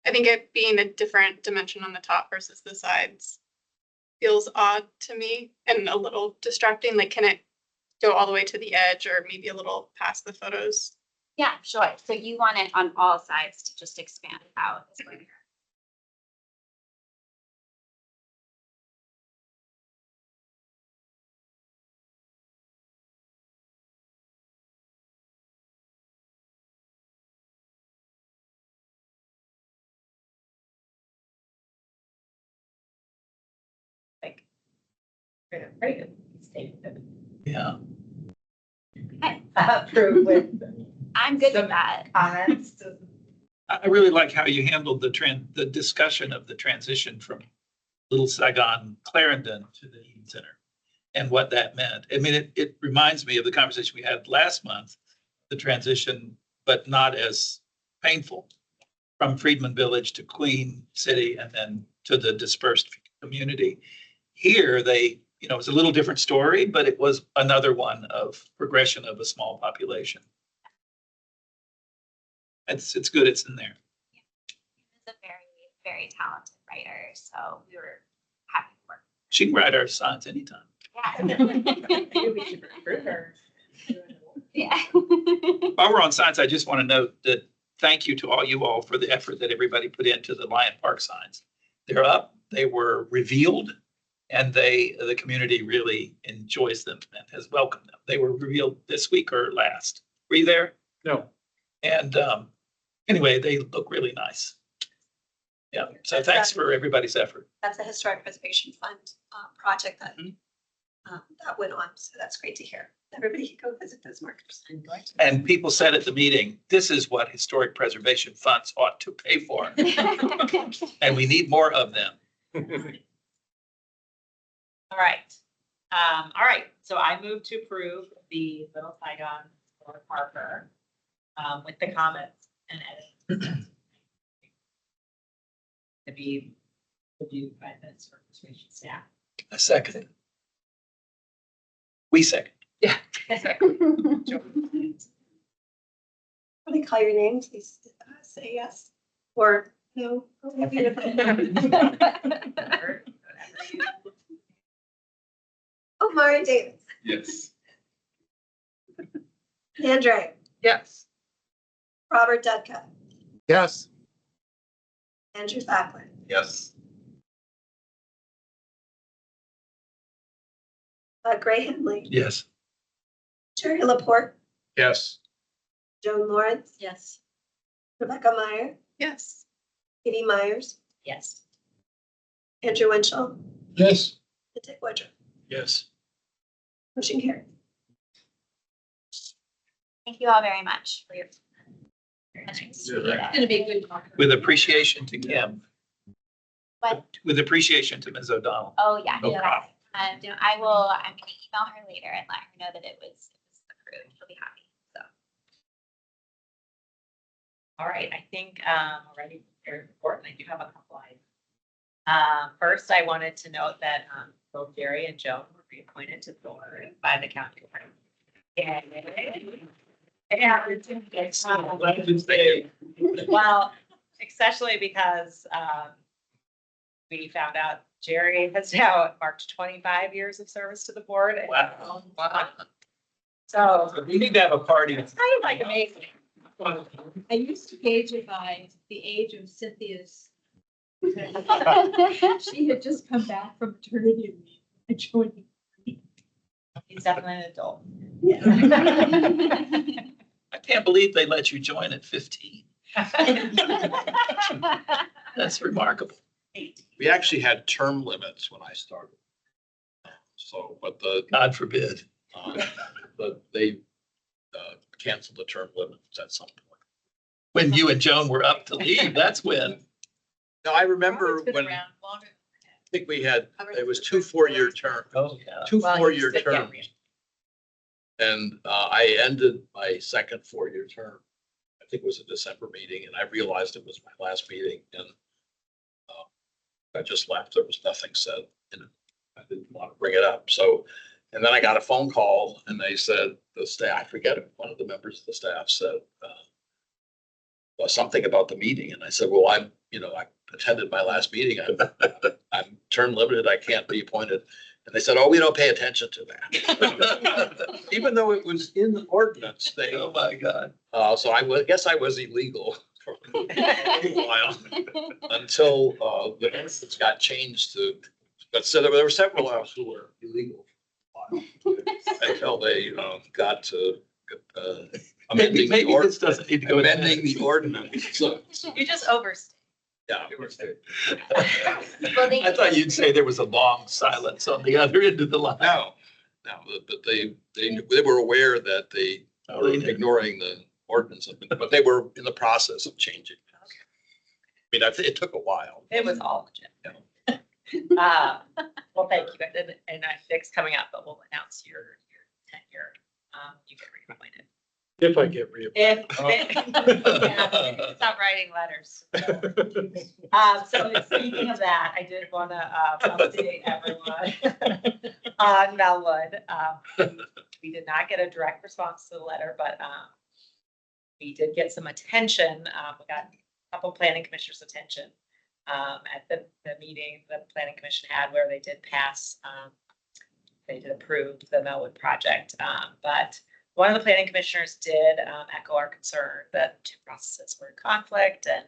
I think it being a different dimension on the top versus the sides feels odd to me and a little distracting. Like, can it go all the way to the edge or maybe a little past the photos? Yeah, sure. So you want it on all sides to just expand out. Is what you're- Like, right, statement. Yeah. Approved with I'm good some with that. comments. I really like how you handled the discussion of the transition from Little Saigon, Clarendon to the Eaton Center and what that meant. I mean, it reminds me of the conversation we had last month, the transition, but not as painful from Freedman Village to Queen City and then to the dispersed community. Here, it was a little different story, but it was another one of progression of a small population. It's good it's in there. He's a very, very talented writer, so we were happy to work. She can write our signs anytime. Maybe we should recruit her. Yeah. While we're on signs, I just want to note that thank you to all you all for the effort that everybody put into the Lion Park signs. They're up, they were revealed, and the community really enjoys them and has welcomed them. They were revealed this week or last. Were you there? No. And anyway, they look really nice. Yeah, so thanks for everybody's effort. That's a Historic Preservation Fund project that that went on, so that's great to hear. Everybody can go visit those markers. And people said at the meeting, this is what historic preservation funds ought to pay for. And we need more of them. All right. So I move to approve the Little Saigon historic marker with the comments and edits. To be reviewed by the historic preservation staff. A second. We second. Yeah. When they call your name, please say yes or no. Oh, Mari Davis, Yes. Andre, Yes. Robert Dudka, Yes. Andrew Thackler, Yes. Gray Henley, Yes. Jerry Laporte, Yes. Joan Lawrence, Yes. Rebecca Meyer, Yes. Katie Myers, Yes. Andrew Winchell, Yes. and Dick Woodruff. Yes. Motion carried. Thank you all very much for your. It's gonna be a good talk. With appreciation to Kim, What? with appreciation to Ms. O'Donnell. Oh, yeah. No problem. I'm gonna email her later and let her know that it was approved. She'll be happy, so. All right, I think we're ready for your report, and I do have a couple items. First, I wanted to note that both Jerry and Joan were reappointed to the board by the county. Well, especially because we found out Jerry has now marked 25 years of service to the board. And Wow. So We need to have a party. it's kind of like amazing. I used to gauge it by the age of Cynthia's. She had just come back from maternity leave. I joined. He's definitely an adult. I can't believe they let you join at 15. That's remarkable. We actually had term limits when I started. So, but God forbid. but they canceled the term limits at some point. When you and Joan were up to leave, that's when. No, I remember when, I think we had, it was 2 4-year terms. Oh, yeah. 2 Well, 4-year you said, yeah. terms. And I ended my second 4-year term. I think it was a December meeting, and I realized it was my last meeting, and I just left. There was nothing said, and I didn't want to bring it up. So, and then I got a phone call, and they said, the staff, I forget it, one of the members of the staff said something about the meeting, and I said, well, I attended my last meeting. I'm term limited. I can't be appointed. And they said, oh, we don't pay attention to that. Even though it was in the ordinance, they. Oh, my God. So guess I was illegal for a while until the ordinance got changed to, but so there were several of us who were illegal for a while until they got to amending Maybe the this doesn't need to go in amending minutes. the ordinance. So, You just overstayed. yeah, it was. I thought you'd say there was a long silence on the other end of the line. No, but they were aware that they Oh, were they did. ignoring the ordinance, but they were in the process of changing. I mean, it took a while. It was all legit. Well, thank you. And Dick's coming up, but we'll announce your tenure. You get reappointed. If I get reappointed. Yeah, stop writing letters. So speaking of that, I did want to update everyone on Melwood. We did not get a direct response to the letter, but we did get some attention. We got a couple planning commissioners' attention at the meeting the planning commission had where they did pass, they did approve the Melwood project. But one of the planning commissioners did echo our concern that two processes were in conflict and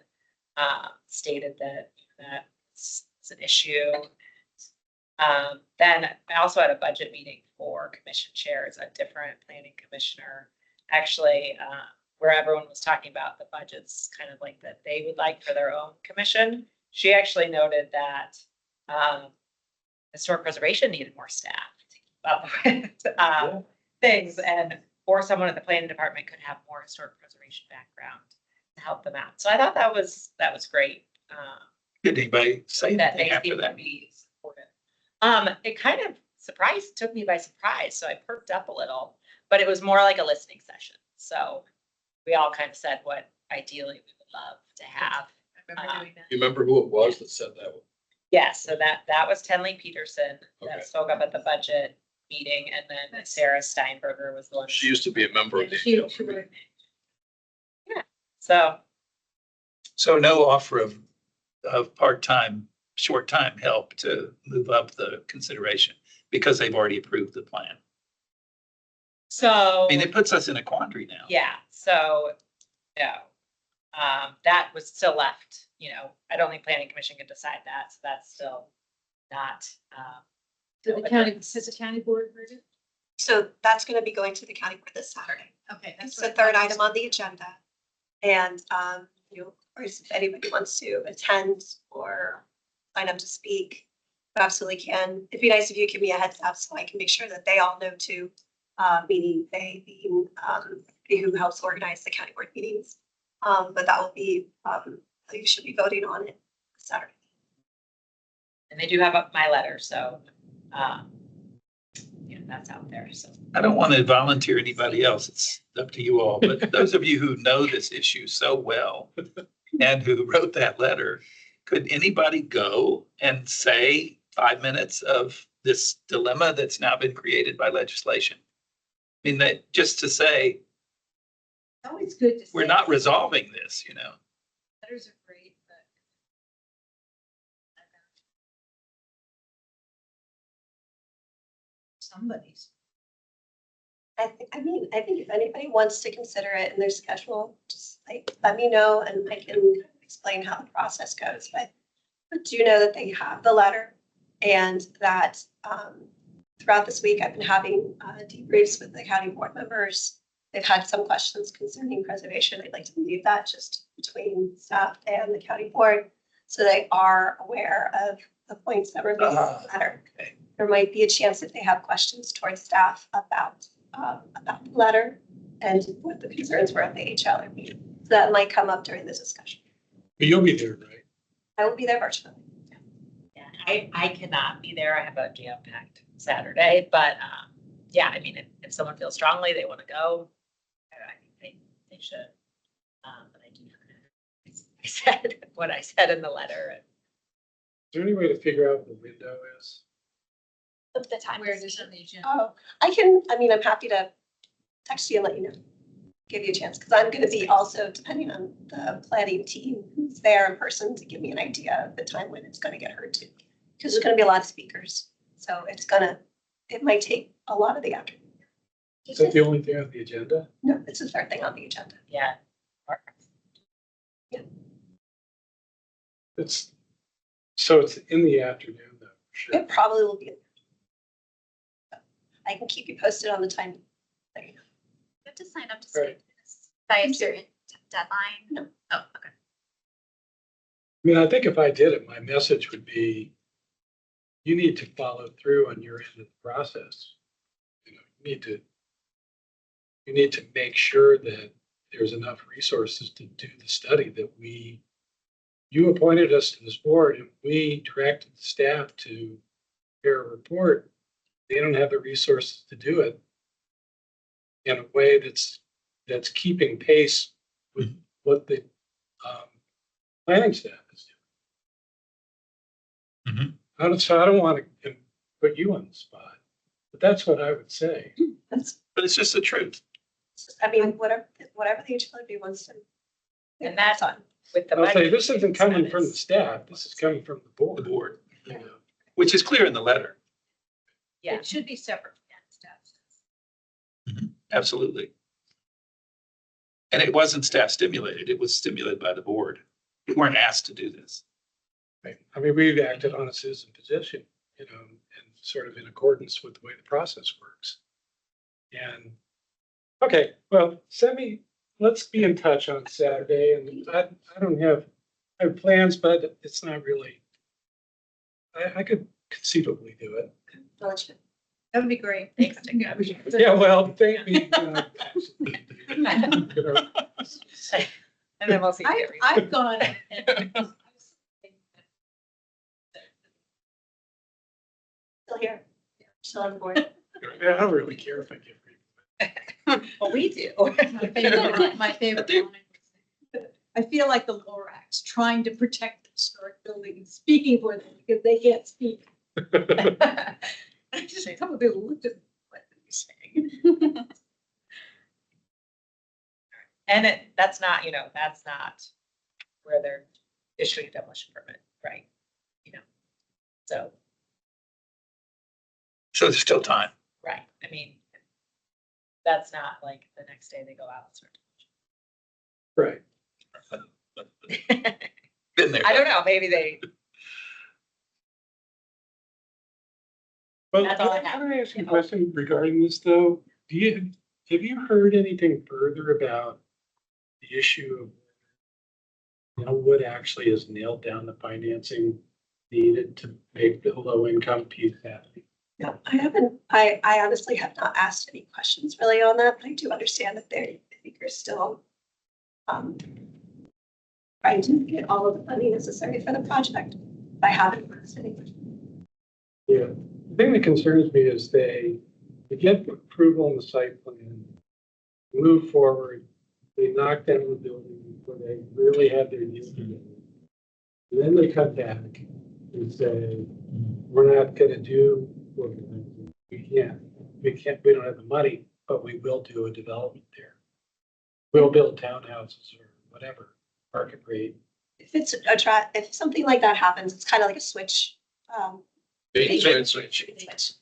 stated that that's an issue. Then I also had a budget meeting for commission chairs, a different planning commissioner, actually, where everyone was talking about the budgets kind of like that they would like for their own commission. She actually noted that historic preservation needed more staff to keep up with things, and or someone at the planning department could have more historic preservation background to help them out. So I thought that was great. Did anybody say That anything they after seem to that? be supportive. It kind of took me by surprise, so I perked up a little, but it was more like a listening session. So we all kind of said what ideally we would love to have. You remember who it was that said that? Yes, so that was Tenley Peterson Okay. that spoke up at the budget meeting, and then Sarah Steinberger was the one. She used to be a member of the. She appeal would- Yeah, so So no offer of part-time, short-time help to move up the consideration because they've already approved the plan. I mean, it puts us in a quandary now. yeah, so no. That was still left, I don't think planning commission can decide that, so that's still not. Did the county board heard it? So that's going to be going to the county board this Saturday. Okay. It's the third item on the agenda. And, you know, of course, if anybody wants to attend or sign up to speak, you absolutely can. It'd be nice if you give me a heads up so I can make sure that they all know too, meaning they being, who helps organize the county board meetings. But that will be, you should be voting on it Saturday. And they do have up my letter, so, yeah, that's out there, so. I don't want to volunteer anybody else. It's up to you all. But those of you who know this issue so well and who wrote that letter, could anybody go and say 5 minutes of this dilemma that's now been created by legislation? I mean, that just to say, Always good to. we're not resolving this, you know? Letters are great, but. Somebody's. I think if anybody wants to consider it in their schedule, just like let me know and I can explain how the process goes. But do know that they have the letter and that throughout this week, I've been having debriefs with the county board members. They've had some questions concerning preservation. I'd like to leave that just between staff and the county board. So they are aware of the points that were made in the letter. Okay. There might be a chance if they have questions towards staff about the letter and what the concerns were at the HLRB. So that might come up during the discussion. But you'll be there, right? I will be there virtually. Yeah, I cannot be there. I have a jam-packed Saturday, but yeah, I mean, if someone feels strongly they want to go, I think they should. But I do, I said what I said in the letter. Is there any way to figure out what the window is? Of the time. Where it is on the agenda. Oh, I'm happy to text you and let you know. Give you a chance, because I'm going to be also, depending on the planning team who's there in person, to give me an idea of the time when it's going to get heard too. Because there's going to be a lot of speakers. So it might take a lot of the afternoon. Is that the only thing on the agenda? No, it's the third thing on the agenda. Yeah. So it's in the afternoon though, for sure. It probably will be. I can keep you posted on the time. There you go. You have to sign up to Right. speak by a certain deadline. No. Oh, okay. I mean, I think if I did it, my message would be, you need to follow through on your end of the process. You know, you need to make sure that there's enough resources to do the study that you appointed us to this board and we directed the staff to prepare a report. They don't have the resources to do it in a way that's keeping pace with what the planning staff is doing. I don't want to put you on the spot, but that's what I would say. But it's just the truth. Whatever the HLRB wants to. And that's on with the. I'll say, budget. this isn't coming from the staff, this is coming from the board. The board, You know, which is clear in the letter. Yeah. It should be separate from staff. Absolutely. And it wasn't staff stimulated. It was stimulated by the board. We weren't asked to do this. right? I mean, we've acted on a citizen position, you know, and sort of in accordance with the way the process works. And, okay, well, let's be in touch on Saturday, and I have plans, but it's not really, I could conceivably do it. I'll let you know. That would be great. Thanks. Yeah, well, thank me. You know, And then we'll see. I've gone and. Still here. Still on board. I don't really care if I get Well, we do. My favorite line was, I feel like the Lorax trying to protect the historic building and speaking for them because they can't speak. I just some of them looked at what are you saying? And that's not where they're issuing a demolition permit, right? You know, so, So there's still time. right, I mean, that's not like the next day they go out and start. right. Been there. I don't know, maybe they, Well, That's all I can have. I ask you a question regarding this though? Have you heard anything further about the issue of what actually has nailed down the financing needed to make the low income piece happen? No, I haven't, I honestly have not asked any questions really on that, but I do understand that I think are still trying to get all of the money necessary for the project. I haven't asked any questions. Yeah, the thing that concerns me is they get approval on the site plan, move forward, they knock down the building before they really have their deal together. And then they come back and say, we're not gonna do what we're gonna do. We don't have the money, but we will do a development there. We'll build townhouses or whatever, market rate. If something like that happens, it's kind of like a switch. Switch.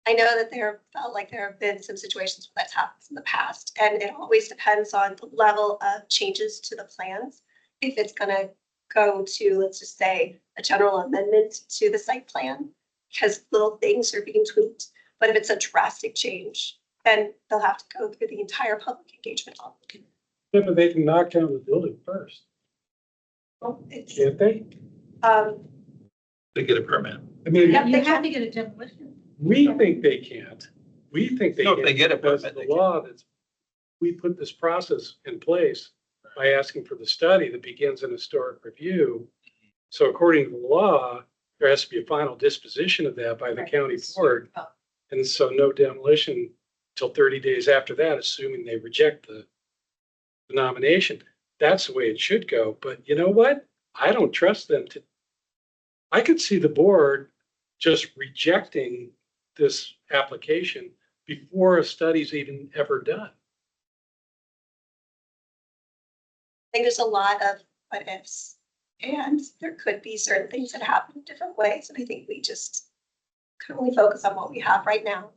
I know that felt like there have been some situations where that's happened in the past, and it always depends on the level of changes to the plans. If it's gonna go to, let's just say, a general amendment to the site plan, because little things are being tweaked. But if it's a drastic change, then they'll have to go through the entire public engagement. Yeah, but they can knock down the building first, Well, can't they? They get a permit. I mean, You have to get a demolition. we think they can't. We think they No, if can't they get a because permit, of they the law that's, we put this process in place by asking for the study that begins an historic review. So according to the law, there has to be a final disposition of that by the county board. And so no demolition till 30 days after that, assuming they reject the nomination. That's the way it should go. But you know what? I don't trust them to. I could see the board just rejecting this application before a study's even ever done. I think there's a lot of what ifs, and there could be certain things that happen in different ways. And I think we just can only focus on what we have right now.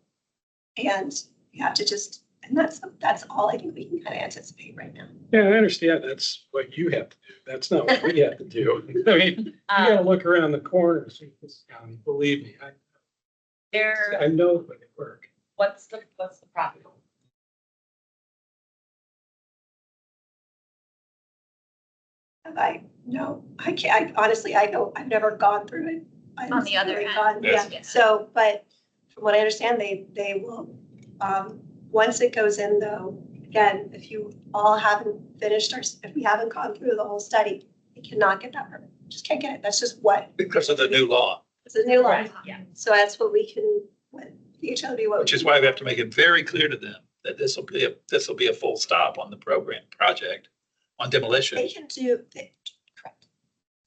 And we have to and that's all I think we can kind of anticipate right now. Yeah, I understand. That's what you have to do. That's not what we have to do. I mean, you gotta look around the corner and see this county. Believe me, I know the way they work. What's the problem? I can't, honestly, I've never gone through it. On the other end. Yeah, so, but from what I understand, they will, once it goes in though, again, if you all haven't finished if we haven't gone through the whole study, you cannot get that permit. Just can't get it. That's just what. Because of the new law. It's a new law. Right, yeah. So that's what we can, the HLB. Which is why we have to make it very clear to them that this will be a full stop on the project on demolition. They can do, correct,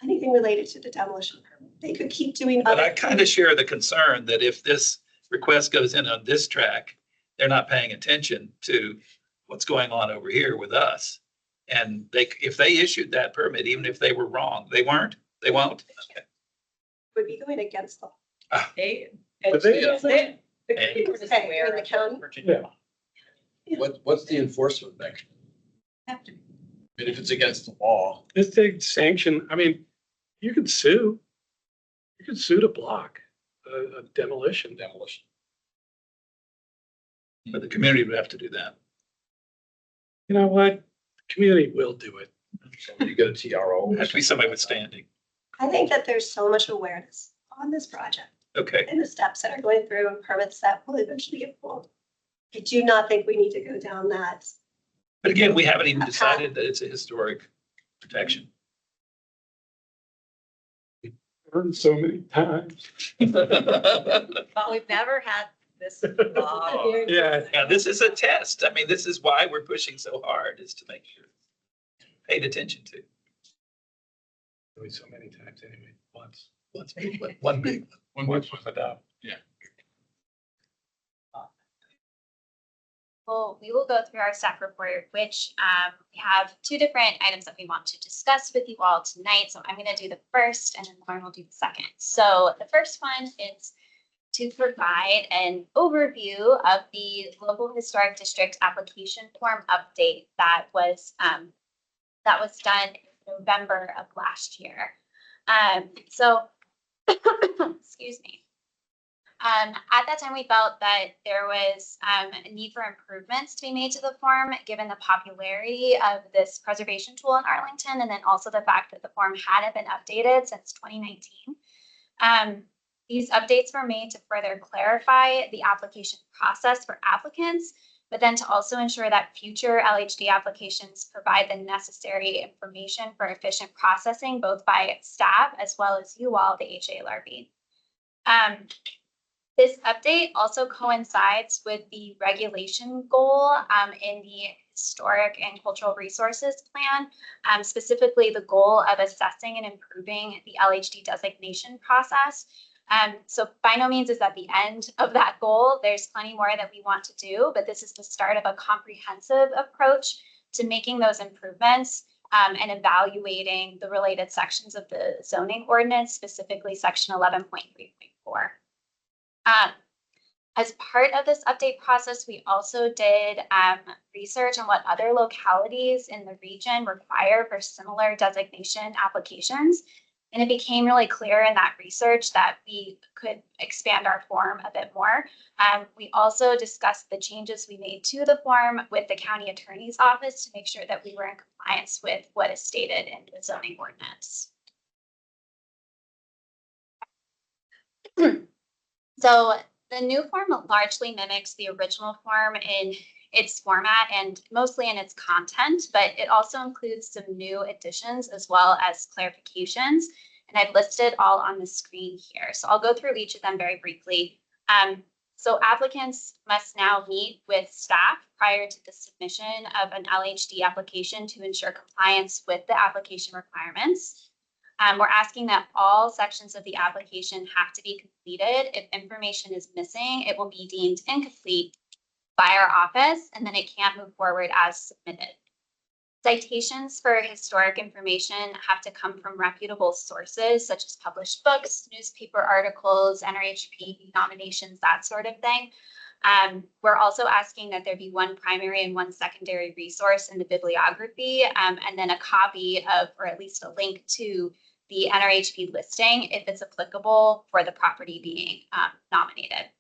anything related to the demolition permit. They could keep doing. But I kind of share the concern that if this request goes in on this track, they're not paying attention to what's going on over here with us. And if they issued that permit, even if they were wrong, they won't? Okay. Would be going against the. But Okay, you're in the county. What's the enforcement mechanism? Have to. I mean, if it's against the law. This big sanction, I mean, you could sue. You could sue to block a demolition. But the community would have to do that. You know what? The community will do it. So you get a TRO. It has to be somebody withstanding. I think that there's so much awareness on this project Okay. and the steps that are going through and permits that will eventually get pulled. I do not think we need to go down that. But again, we haven't even decided that it's a historic protection. Heard so many times. But we've never had this law. Yeah. Now, this is a test. I mean, this is why we're pushing so hard, is to make sure paid attention to. So many times anyway, once. One big One was adopted. Yeah. Well, we will go through our staff report, which we have two different items that we want to discuss with you all tonight. So I'm going to do the first and then Lauren will do the second. So the first one is to provide an overview of the local historic district application form update that was done in November of last year. Excuse me. At that time, we felt that there was a need for improvements to be made to the form, given the popularity of this preservation tool in Arlington, and then also the fact that the form hadn't been updated since 2019. These updates were made to further clarify the application process for applicants, but then to also ensure that future LHD applications provide the necessary information for efficient processing, both by staff as well as you all, the HALRB. This update also coincides with the regulation goal in the Historic and Cultural Resources Plan, specifically the goal of assessing and improving the LHD designation process. So by no means is that the end of that goal. There's plenty more that we want to do, but this is the start of a comprehensive approach to making those improvements and evaluating the related sections of the zoning ordinance, specifically section 11.3.4. As part of this update process, we also did research on what other localities in the region require for similar designation applications. And it became really clear in that research that we could expand our form a bit more. We also discussed the changes we made to the form with the county attorney's office to make sure that we were in compliance with what is stated in the zoning ordinance. So the new form largely mimics the original form in its format and mostly in its content, but it also includes some new additions as well as clarifications. And I've listed all on the screen here. So I'll go through each of them very briefly. So applicants must now meet with staff prior to the submission of an LHD application to ensure compliance with the application requirements. We're asking that all sections of the application have to be completed. If information is missing, it will be deemed incomplete by our office, and then it can't move forward as submitted. Citations for historic information have to come from reputable sources, such as published books, newspaper articles, NRHP nominations, that sort of thing. We're also asking that there be one primary and one secondary resource in the bibliography, and then a copy of, or at least a link to, the NRHP listing if it's applicable for the property being nominated.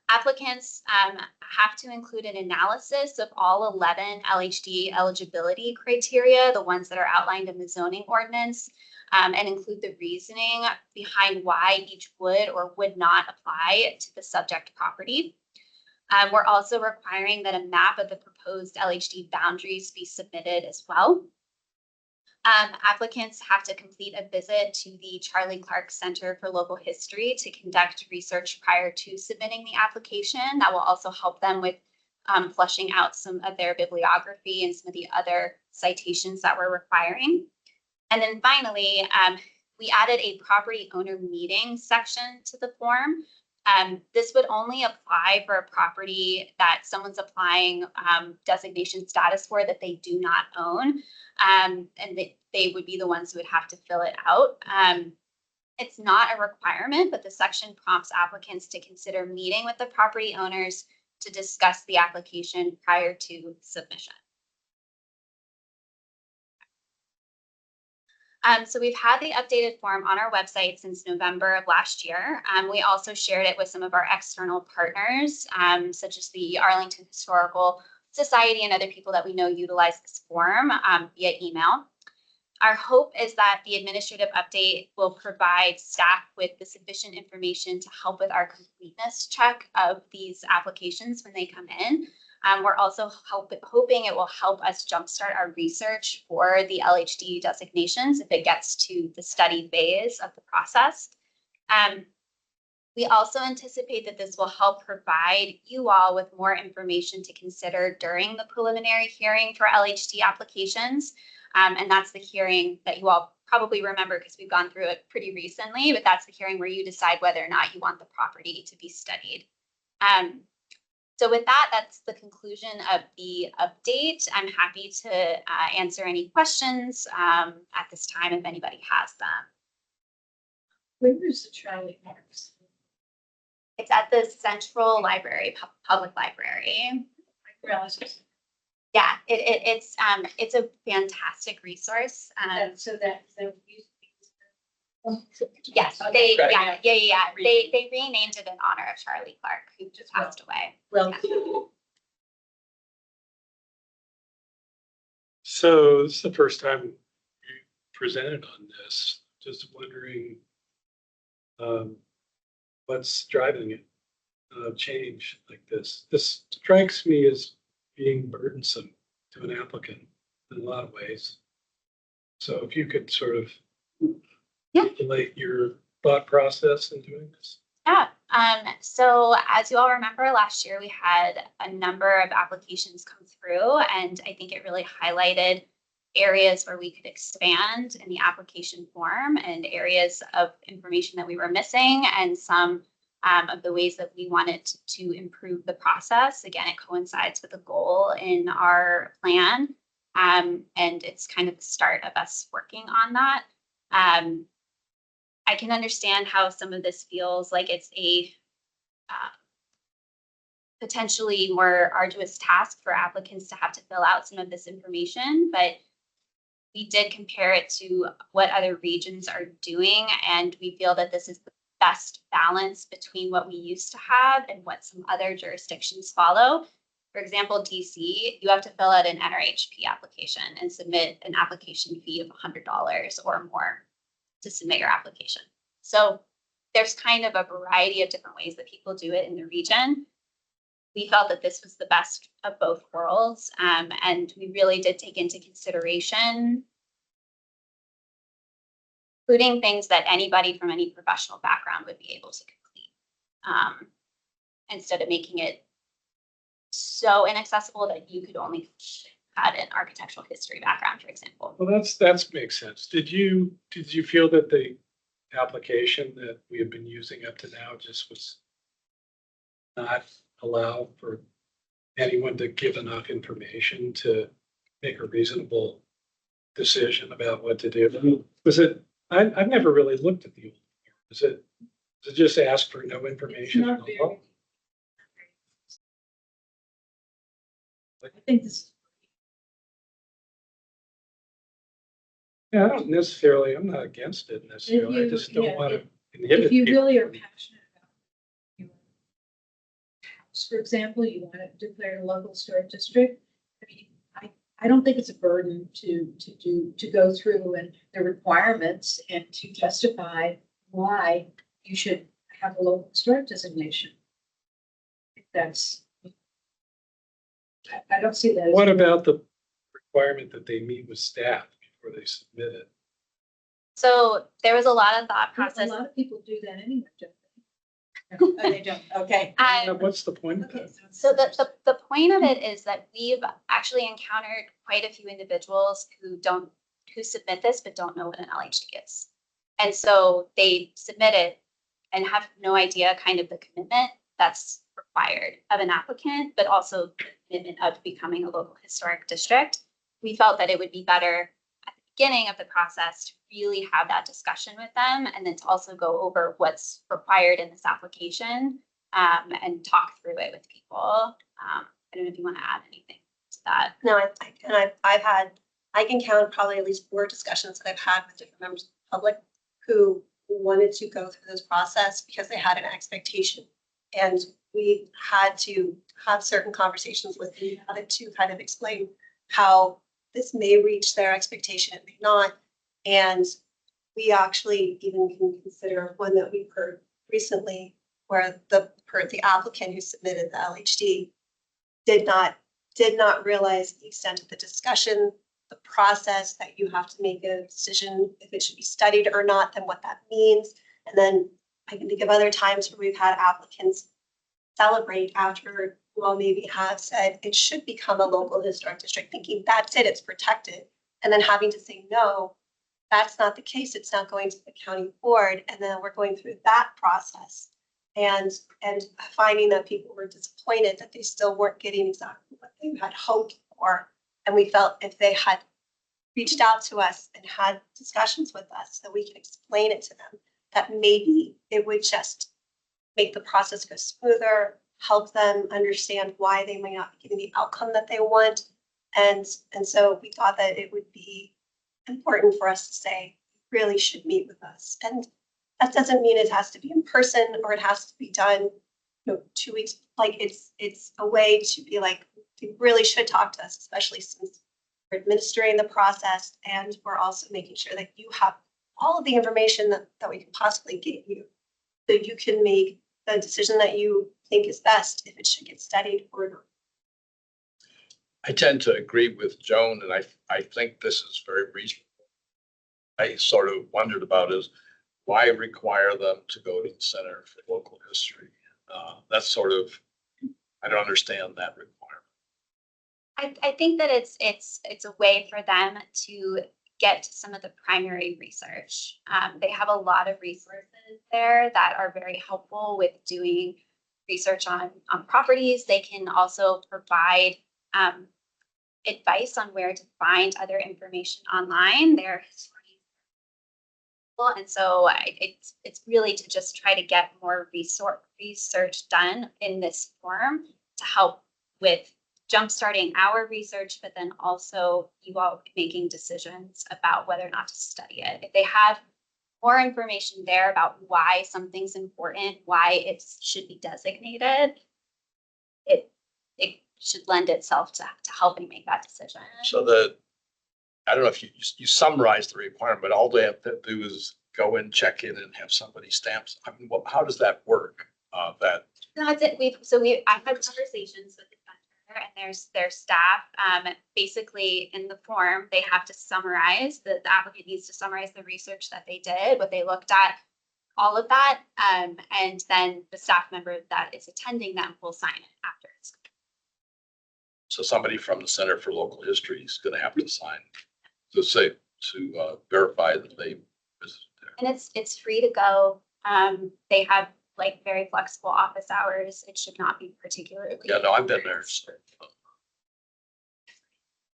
Applicants have to include an analysis of all 11 LHD eligibility criteria, the ones that are outlined in the zoning ordinance, and include the reasoning behind why each would or would not apply to the subject property. We're also requiring that a map of the proposed LHD boundaries be submitted as well. Applicants have to complete a visit to the Charlie Clark Center for Local History to conduct research prior to submitting the application. That will also help them with flushing out some of their bibliography and some of the other citations that we're requiring. And then finally, we added a property owner meeting section to the form. This would only apply for a property that someone's applying designation status for that they do not own. And they would be the ones who would have to fill it out. It's not a requirement, but the section prompts applicants to consider meeting with the property owners to discuss the application prior to submission. So we've had the updated form on our website since November of last year. We also shared it with some of our external partners, such as the Arlington Historical Society and other people that we know utilize this form via email. Our hope is that the administrative update will provide staff with the sufficient information to help with our completeness check of these applications when they come in. We're also hoping it will help us jumpstart our research for the LHD designations if it gets to the study phase of the process. We also anticipate that this will help provide you all with more information to consider during the preliminary hearing for LHD applications. And that's the hearing that you all probably remember because we've gone through it pretty recently, but that's the hearing where you decide whether or not you want the property to be studied. So with that, that's the conclusion of the update. I'm happy to answer any questions at this time if anybody has them. Where is the Charlie Clark's? It's at the Central Library, Public Library. I realize it's. Yeah, it's a fantastic resource. So that Yes, they, Right. yeah. They renamed it in honor of Charlie Clark, who just passed away. Well, So this is the first time you presented on this. Just wondering what's driving it, change like this. This strikes me as being burdensome to an applicant in a lot of ways. So if you could sort of articulate your thought process in doing this. Yeah, so as you all remember, last year we had a number of applications come through, and I think it really highlighted areas where we could expand in the application form and areas of information that we were missing and some of the ways that we wanted to improve the process. Again, it coincides with a goal in our plan, and it's kind of the start of us working on that. I can understand how some of this feels like it's a potentially more arduous task for applicants to have to fill out some of this information, but we did compare it to what other regions are doing, and we feel that this is the best balance between what we used to have and what some other jurisdictions follow. For example, DC, you have to fill out an NRHP application and submit an application fee of $100 or more to submit your application. So there's kind of a variety of different ways that people do it in the region. We felt that this was the best of both worlds, and we really did take into consideration including things that anybody from any professional background would be able to complete, instead of making it so inaccessible that you could only had an architectural history background, for example. Well, that's makes sense. Did you feel that the application that we have been using up to now just was not allow for anyone to give enough information to make a reasonable decision about what to do? Was it? I've never really looked at the old. Is it just ask for no information at all? I think this. Yeah, I don't necessarily, I'm not against it necessarily. I just don't want to inhibit If you people. really are passionate about your house, for example, you want to declare a local historic district. I mean, I don't think it's a burden to go through and the requirements and to justify why you should have a local historic designation. That's, I don't see that. What about the requirement that they meet with staff before they submit it? So there was a lot of thought process. A lot of people do that anyway, don't they? Oh, they don't, okay. What's the point of that? So the point of it is that we've actually encountered quite a few individuals who submit this but don't know what an LHD is. And so they submit it and have no idea kind of the commitment that's required of an applicant, but also the commitment of becoming a local historic district. We felt that it would be better at the beginning of the process to really have that discussion with them and then to also go over what's required in this application and talk through it with people. I don't know if you want to add anything to that. No, I can count probably at least 4 discussions that I've had with different members of the public who wanted to go through this process because they had an expectation. And we had to have certain conversations with them to kind of explain how this may reach their expectation, it may not. And we actually even can consider one that we've heard recently where the applicant who submitted the LHD did not realize the extent of the discussion, the process that you have to make a decision if it should be studied or not, then what that means. And then I can think of other times where we've had applicants celebrate after, well, maybe have said it should become a local historic district, thinking that's it, it's protected. And then having to say, no, that's not the case. It's now going to the county board. And then we're going through that process and finding that people were disappointed that they still weren't getting exactly what they had hoped for. And we felt if they had reached out to us and had discussions with us that we could explain it to them, that maybe it would just make the process go smoother, help them understand why they might not be getting the outcome that they want. And so we thought that it would be important for us to say, really should meet with us. And that doesn't mean it has to be in person or it has to be done, 2 weeks. Like it's a way to be like, you really should talk to us, especially since we're administering the process and we're also making sure that you have all of the information that we can possibly get you, so you can make the decision that you think is best if it should get studied or not. I tend to agree with Joan, and I think this is very reasonable. I sort of wondered about is why require them to go to the Center for Local History? That's sort of, I don't understand that requirement. I think that it's a way for them to get to some of the primary research. They have a lot of resources there that are very helpful with doing research on properties. They can also provide advice on where to find other information online. They're historians, and so it's really to just try to get more research done in this form to help with jumpstarting our research, but then also you all making decisions about whether or not to study it. If they have more information there about why something's important, why it should be designated, it should lend itself to helping make that decision. So I don't know if you summarize the requirement, but all they have to do is go in, check in, and have somebody stamp. I mean, how does that work? That's it. I've had conversations with the center and their staff. Basically, in the form, they have to summarize. The applicant needs to summarize the research that they did, what they looked at, all of that, and then the staff member that is attending them will sign it after it's. So somebody from the Center for Local History is going to have to sign to verify that they visited there. And it's free to go. They have like very flexible office hours. It should not be particularly. Yeah, no, I've been there. So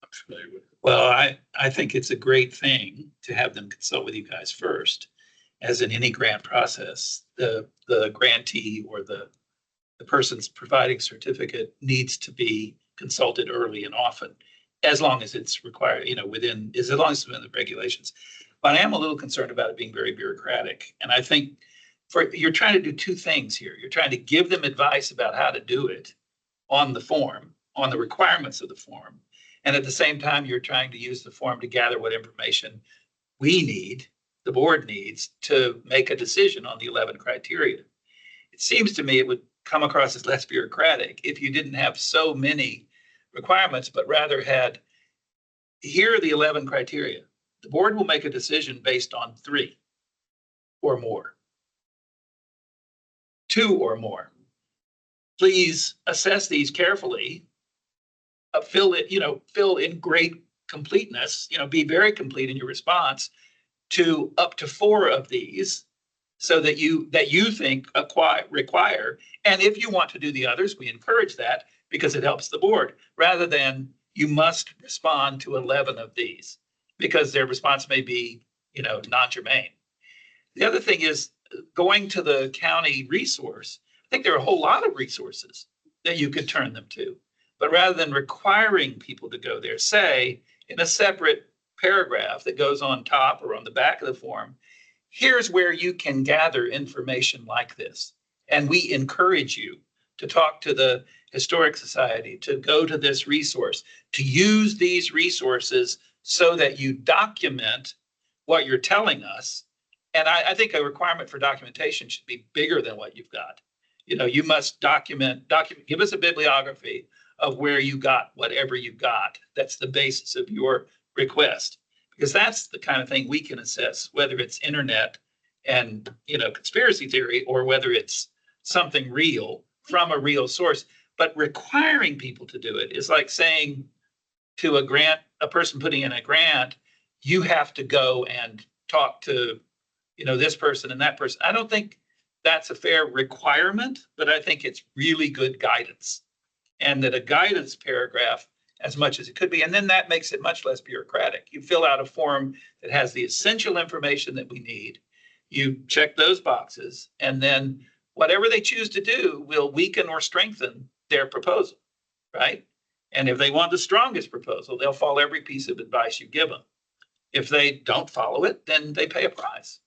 I'm familiar with it. Well, I think it's a great thing to have them consult with you guys first. As in any grant process, the grantee or the person's providing certificate needs to be consulted early and often, as long as it's required, as long as it's within the regulations. But I am a little concerned about it being very bureaucratic. And I think you're trying to do two things here. You're trying to give them advice about how to do it on the form, on the requirements of the form. And at the same time, you're trying to use the form to gather what information we need, the board needs, to make a decision on the 11 criteria. It seems to me it would come across as less bureaucratic if you didn't have so many requirements, but rather had, here are the 11 criteria. The board will make a decision based on 3 or more, 2 or more. Please assess these carefully, fill in great completeness, be very complete in your response to up to 4 of these, so that you think require. And if you want to do the others, we encourage that because it helps the board, rather than you must respond to 11 of these because their response may be, non-germane. The other thing is going to the county resource. I think there are a whole lot of resources that you could turn them to, but rather than requiring people to go there, say in a separate paragraph that goes on top or on the back of the form, here's where you can gather information like this. And we encourage you to talk to the Historic Society, to go to this resource, to use these resources so that you document what you're telling us. And I think a requirement for documentation should be bigger than what you've got. You must document, give us a bibliography of where you got whatever you got. That's the basis of your request, because that's the kind of thing we can assess, whether it's internet and, conspiracy theory, or whether it's something real from a real source. But requiring people to do it is like saying to a person putting in a grant, you have to go and talk to, this person and that person. I don't think that's a fair requirement, but I think it's really good guidance. And that a guidance paragraph, as much as it could be, and then that makes it much less bureaucratic. You fill out a form that has the essential information that we need. You check those boxes, and then whatever they choose to do will weaken or strengthen their proposal, right? And if they want the strongest proposal, they'll follow every piece of advice you give them. If they don't follow it, then they pay a price.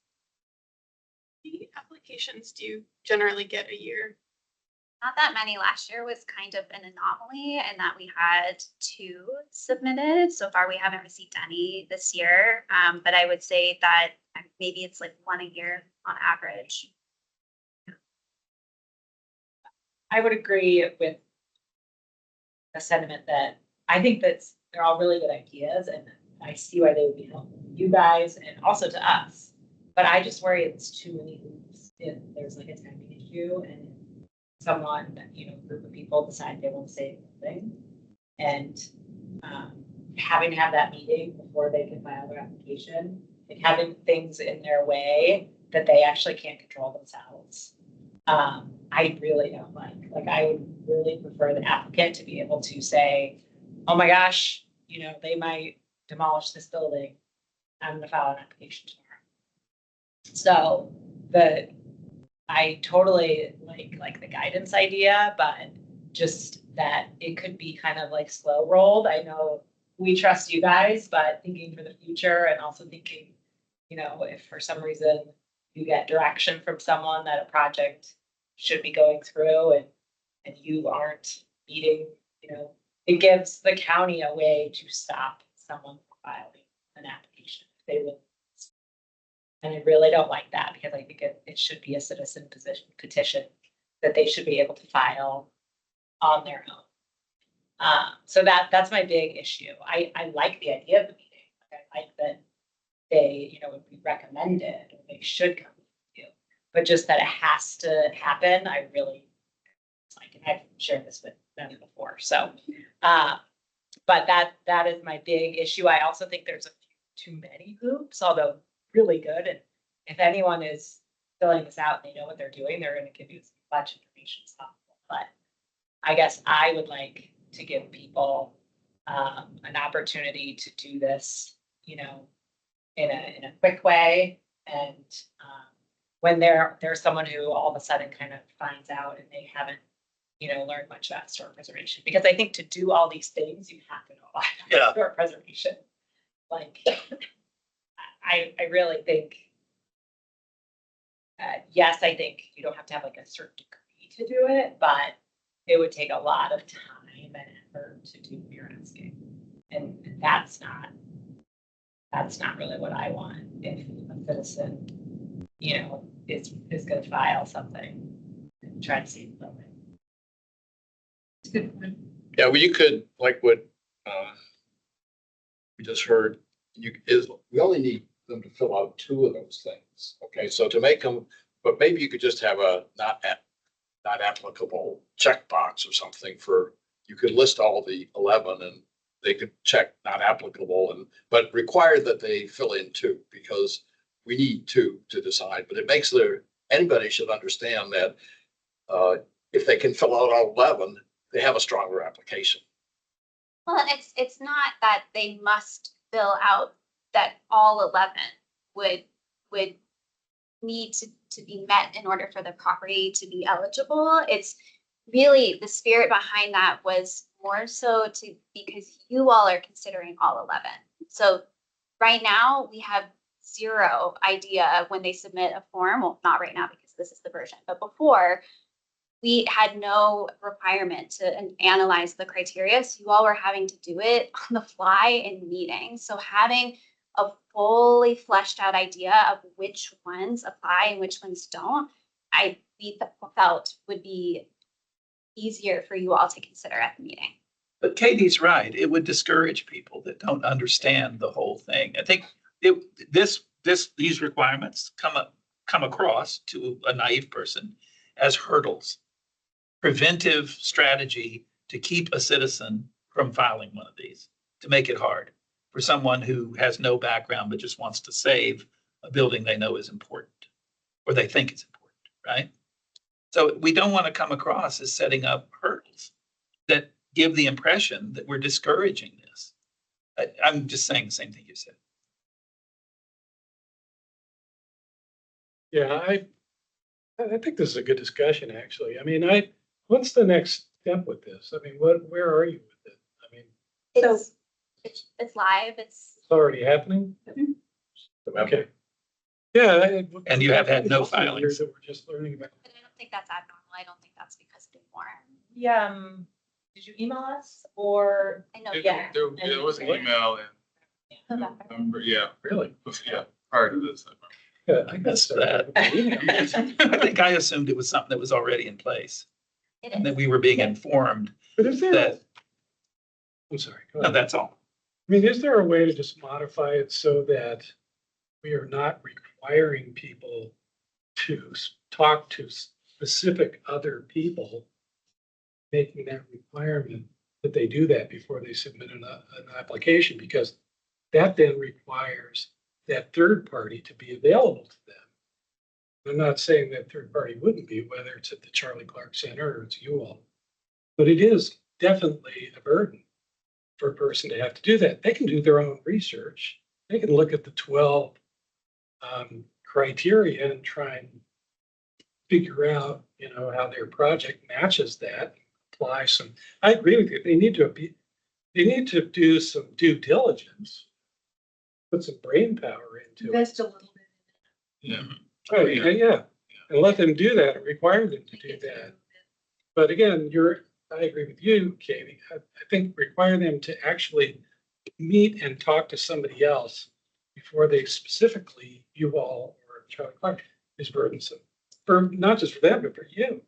How many applications do you generally get a year? Not that many. Last year was kind of an anomaly in that we had 2 submitted. So far, we haven't received any this year. But I would say that maybe it's like 1 a year on average. I would agree with the sentiment that I think they're all really good ideas, and I see why they would be helpful to you guys and also to us. But I just worry it's too many hoops if there's like a timing issue and someone, group of people decide they want to say something. And having to have that meeting before they can file their application, and having things in their way that they actually can't control themselves. I really don't like I would really prefer the applicant to be able to say, oh my gosh, they might demolish this building. I'm gonna file an application tomorrow. So I totally like the guidance idea, but just that it could be kind of like slow rolled. I know we trust you guys, but thinking for the future and also thinking, if for some reason you get direction from someone that a project should be going through and you aren't meeting, it gives the county a way to stop someone from filing an application if they would. And I really don't like that because I think it should be a citizen petition that they should be able to file on their own. So that's my big issue. I like the idea of the meeting. I like that they, would be recommended or they should come to you, but just that it has to happen. I really like, and I've shared this with them before. So, but that is my big issue. I also think there's a few too many hoops, although really good. And if anyone is filling this out and they know what they're doing, they're going to give you as much information as possible. But I guess I would like to give people an opportunity to do this, in a quick way. And when there's someone who all of a sudden kind of finds out and they haven't, learned much about historic preservation, because I think to do all these things, you have to know a lot about historic preservation. I really think, yes, I think you don't have to have like a certain degree to do it, but it would take a lot of time and effort to do what you're asking. And that's not really what I want. If a citizen, is going to file something and try to save the building. Yeah, well, you could, like what we just heard, we only need them to fill out 2 of those things. Okay, so to make them, but maybe you could just have a not applicable checkbox or something you could list all the 11 and they could check not applicable but require that they fill in 2 because we need 2 to decide. But it makes anybody should understand that if they can fill out all 11, they have a stronger application. Well, and it's not that they must fill out that all 11 would need to be met in order for the property to be eligible. It's really the spirit behind that was more so because you all are considering all 11. So right now we have 0 idea when they submit a form. Well, not right now because this is the version, but before we had no requirement to analyze the criteria. So you all were having to do it on the fly in meetings. So having a fully fleshed out idea of which ones apply and which ones don't, we felt would be easier for you all to consider at the meeting. But Katie's right. It would discourage people that don't understand the whole thing. I think these requirements come across to a naive person as hurdles. Preventive strategy to keep a citizen from filing one of these, to make it hard for someone who has no background but just wants to save a building they know is important or they think it's important, right? So we don't want to come across as setting up hurdles that give the impression that we're discouraging this. I'm just saying the same thing you said. Yeah, I think this is a good discussion, actually. I mean, what's the next step with this? I mean, where are you with it? I mean, It's live. It's It's already happening? Okay. And you have had no It's also weird filings. That we're just learning about. But I don't think that's abnormal. I don't think that's because of the form. Yeah, did you email us or? I know. Yeah. There was an email in November, yeah, Really? yeah, prior to this. Yeah, I guess That. I think I assumed it was something that was already in place It and is. that we were being informed But is there, that, I'm sorry. Go no, ahead. that's all. I mean, is there a way to just modify it so that we are not requiring people to talk to specific other people, making that requirement that they do that before they submit an application? Because that then requires that third party to be available to them. I'm not saying that third party wouldn't be, whether it's at the Charlie Clark Center or it's you all, but it is definitely a burden for a person to have to do that. They can do their own research. They can look at the 12 criteria and try and figure out, how their project matches that, apply some. I agree with you. They need to do some due diligence, put some brain power into it. Invest a little bit. Yeah. Oh, yeah. And let them do that, require them to do that. But again, I agree with you, Katie. I think require them to actually meet and talk to somebody else before they specifically, you all or Charlie Clark, is burdensome. For not just for them, but for you.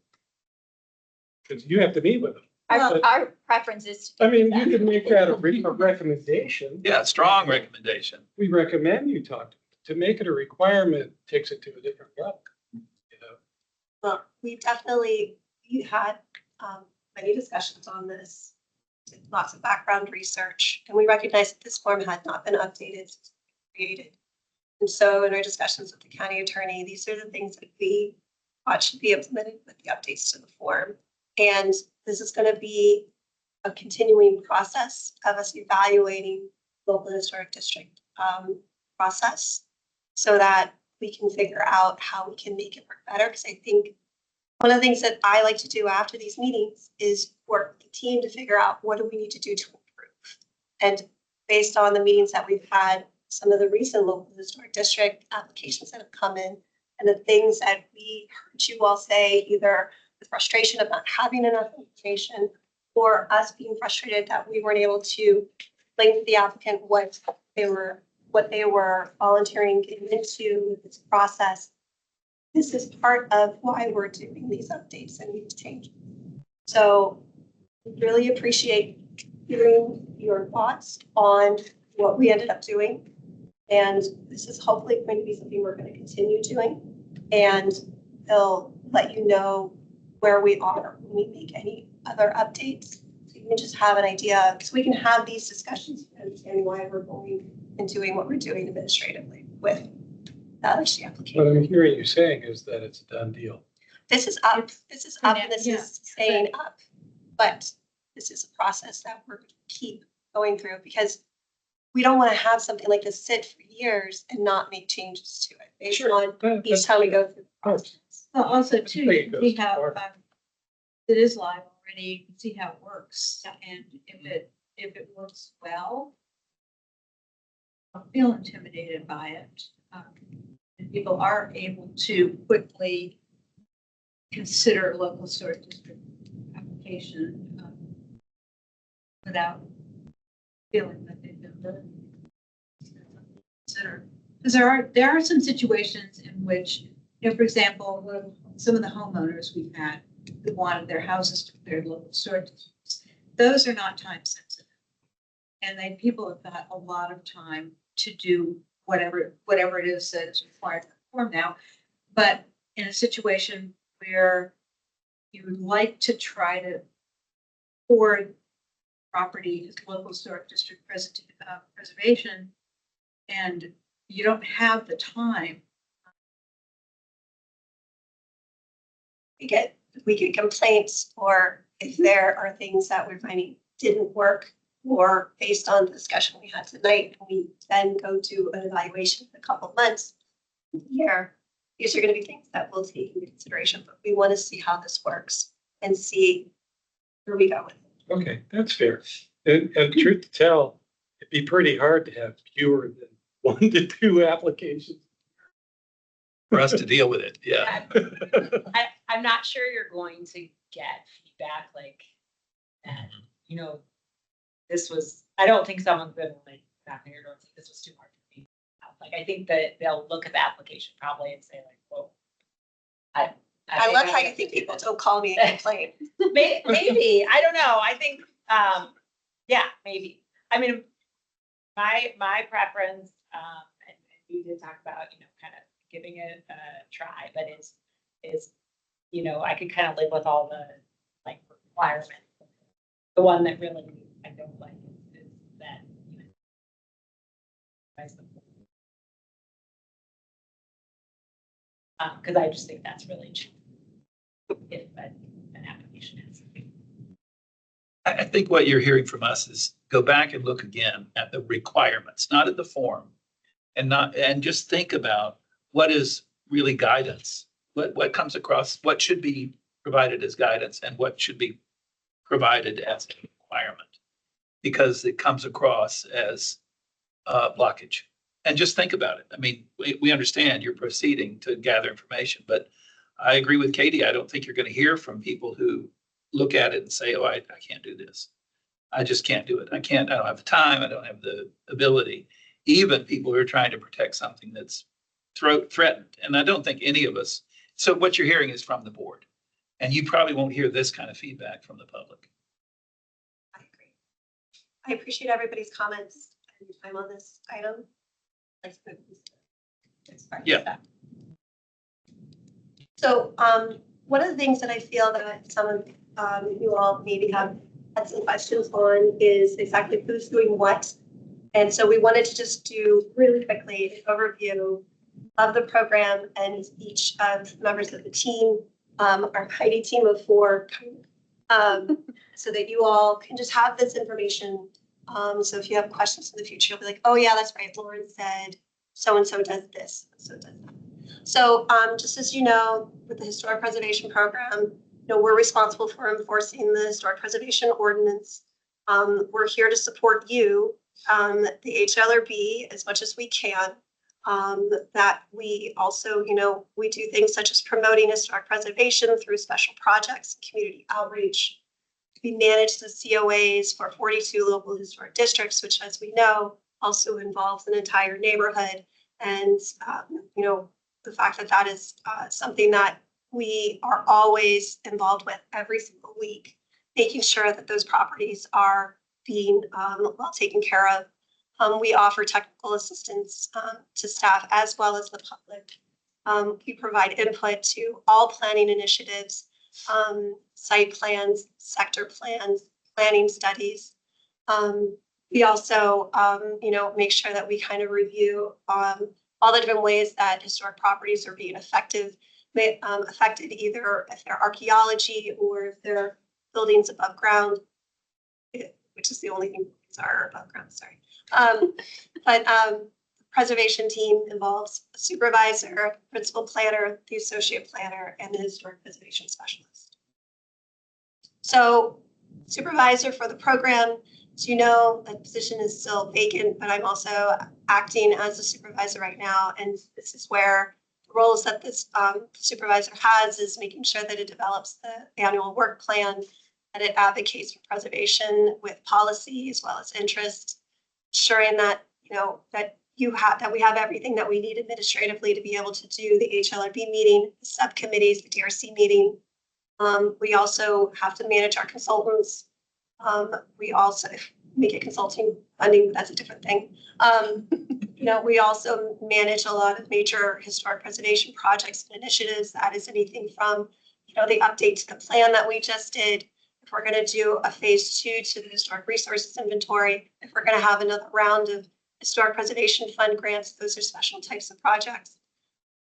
Because you have to meet with them. Our preference is. I mean, you can make that a recommendation. Yeah, strong recommendation. We recommend you talk to them. To make it a requirement takes it to a different level. Well, we definitely, you had many discussions on this, lots of background research, and we recognize that this form had not been updated, since it was created. And so in our discussions with the county attorney, these are the things that we thought should be implemented with the updates to the form. And this is going to be a continuing process of us evaluating local historic district process so that we can figure out how we can make it work better. Because I think one of the things that I like to do after these meetings is work with the team to figure out what do we need to do to improve. And based on the meetings that we've had, some of the recent local historic district applications that have come in and the things that we heard you all say, either the frustration of not having enough information or us being frustrated that we weren't able to explain to the applicant what they were volunteering getting into this process. This is part of why we're doing these updates and these changes. So we really appreciate hearing your thoughts on what we ended up doing. And this is hopefully going to be something we're going to continue doing. And they'll let you know where we are when we make any other updates. So you can just have an idea, because we can have these discussions and understand why we're going and doing what we're doing administratively with the LHD application. What I'm hearing you saying is that it's a done deal. This is up, this is up, and this is staying up. But this is a process that we're going to keep going through, because we don't want to have something like this sit for years and not make changes to it based on each time we go through the process. Well, also too, think you it can goes see how, far. it is live already, you can see how it works, and if it works well, don't feel intimidated by it. And people are able to quickly consider local historic district application without feeling that they've been burdened. Consider, because there are some situations in which, for example, some of the homeowners we've had who wanted their houses declared local historic districts, those are not time sensitive, and people have got a lot of time to do whatever it is that is required to perform now. But in a situation where you would like to try to afford property as local historic district preservation, and you don't have the time. We get complaints, or if there are things that we're finding didn't work, or based on the discussion we had tonight, we then go to an evaluation in a couple of months. Here, these are going to be things that we'll take into consideration, but we want to see how this works and see where we go with it. Okay, that's fair. And truth to tell, if be pretty hard to have fewer than 1 to 2 applications. For us to deal with it, yeah. I'm not sure you're going to get feedback like that, you know, I don't think someone's gonna like, knock on your door and say, this was too hard for me. Like, I think that they'll look at the application probably and say like, whoa. I love how you think people don't call me and complain. Maybe, I don't know. I think, yeah, maybe. I mean, my preference, and we did talk about, you know, kind of giving it a try, but is, you know, I could kind of live with all the like requirements. The one that really I don't like is that, you know, because I just think that's really cheap. If an application is. I think what you're hearing from us is go back and look again at the requirements, not at the form. And just think about what is really guidance, what comes across, what should be provided as guidance and what should be provided as a requirement. Because it comes across as blockage. And just think about it. I mean, we understand you're proceeding to gather information, but I agree with Katie. I don't think you're going to hear from people who look at it and say, oh, I can't do this. I just can't do it. I don't have the time. I don't have the ability. Even people who are trying to protect something that's threatened. And I don't think any of us. So what you're hearing is from the board. And you probably won't hear this kind of feedback from the public. I agree. I appreciate everybody's comments and your time on this item. Yeah. So one of the things that I feel that some of you all maybe have had some questions on is exactly who's doing what. And so we wanted to just do really quickly an overview of the program and each of the members of the team, our mighty team of 4, so that you all can just have this information. So if you have questions in the future, you'll be like, oh yeah, that's right. Lauren said so-and-so does this, so does that. So just as you know, with the Historic Preservation Program, you know, we're responsible for enforcing the Historic Preservation Ordinance. We're here to support you, the HLRB, as much as we can. That we also, you know, we do things such as promoting historic preservation through special projects and community outreach. We manage the COAs for 42 local historic districts, which, as we know, also involves an entire neighborhood. And, you know, the fact that that is something that we are always involved with every single week, making sure that those properties are being well taken care of. We offer technical assistance to staff as well as the public. We provide input to all planning initiatives, site plans, sector plans, planning studies. We also, you know, make sure that we kind of review all the different ways that historic properties are being affected either if they're archaeology or if they're buildings above ground, which is the only thing that are above ground, sorry. But the preservation team involves a supervisor, principal planner, the associate planner, and the historic preservation specialist. So supervisor for the program, as you know, the position is still vacant, but I'm also acting as a supervisor right now. And this is where the roles that this supervisor has is making sure that it develops the annual work plan, that it advocates for preservation with policy as well as interest, ensuring that, you know, that we have everything that we need administratively to be able to do the HLRB meeting, the subcommittees, the DRC meeting. We also have to manage our consultants. We also make it consulting funding, but that's a different thing. You know, we also manage a lot of major historic preservation projects and initiatives. That is anything from, you know, the update to the plan that we just did. If we're going to do a phase 2 to the historic resources inventory, if we're going to have another round of historic preservation fund grants, those are special types of projects.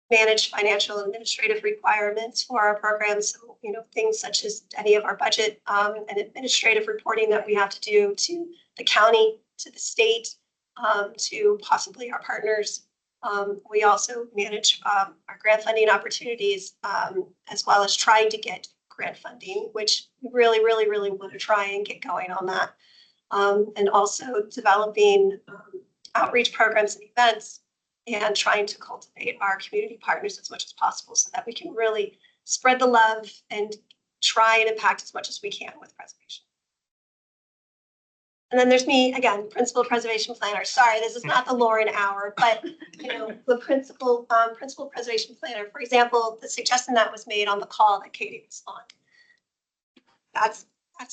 Manage financial and administrative requirements for our programs. So, you know, things such as any of our budget and administrative reporting that we have to do to the county, to the state, to possibly our partners. We also manage our grant funding opportunities, as well as trying to get grant funding, which we really want to try and get going on that. and also developing outreach programs and events and trying to cultivate our community partners as much as possible so that we can really spread the love and try and impact as much as we can with preservation. And then there's me, again, principal preservation planner. Sorry, this is not the Lauren hour, but the principal preservation planner, for example, the suggestion that was made on the call that Katie was on. That's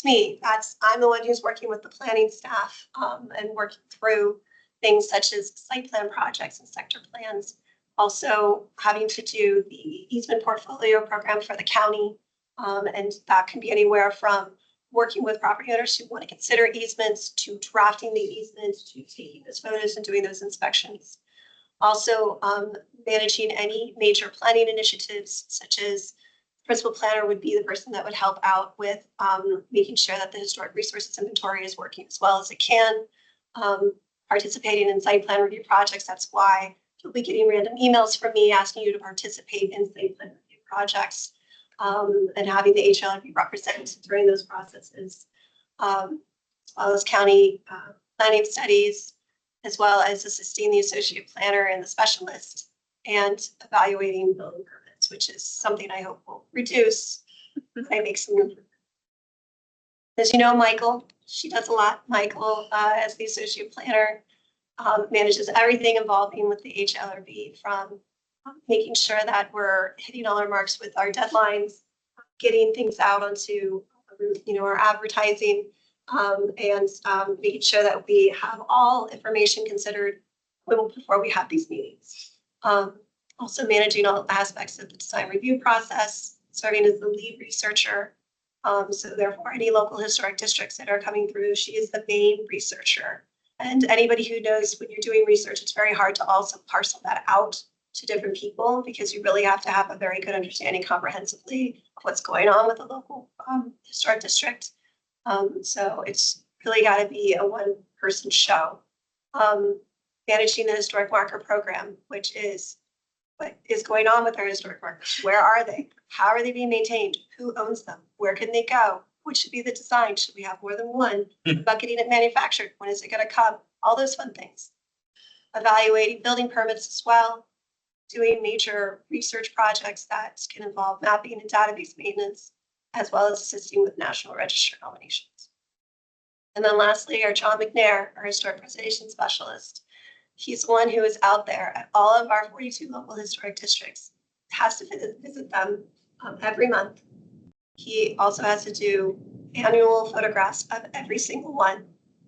me. I'm the one who's working with the planning staff and working through things such as site plan projects and sector plans. Also having to do the easement portfolio program for the county. And that can be anywhere from working with property owners who want to consider easements to drafting the easements to taking those photos and doing those inspections. Also managing any major planning initiatives, such as principal planner would be the person that would help out with making sure that the historic resources inventory is working as well as it can. Participating in site plan review projects. That's why you'll be getting random emails from me asking you to participate in site plan review projects. And having the HALRB represent during those processes, as well as county planning studies, as well as assisting the associate planner and the specialist, and evaluating building permits, which is something I hope will reduce as I make some improvements. As you know, Michael, she does a lot. Michael, as the associate planner, manages everything involving with the HALRB, from making sure that we're hitting all our marks with our deadlines, getting things out onto our advertising, and making sure that we have all information considered before we have these meetings. Also managing all aspects of the design review process, serving as the lead researcher. So therefore, any local historic districts that are coming through, she is the main researcher. And anybody who knows when you're doing research, it's very hard to also parcel that out to different people, because you really have to have a very good understanding comprehensively of what's going on with the local historic district. So it's really got to be a one-person show. Managing the historic marker program, which is what is going on with our historic markers. Where are they? How are they being maintained? Who owns them? Where can they go? What should be the design? Should we have more than one? About getting it manufactured? When is it going to come? All those fun things. Evaluating building permits as well. Doing major research projects that can involve mapping and database maintenance, as well as assisting with National Register nominations. And then lastly, our John McNair, our historic preservation specialist. He's the one who is out there at all of our 42 local historic districts, has to visit them every month. He also has to do annual photographs of every single one,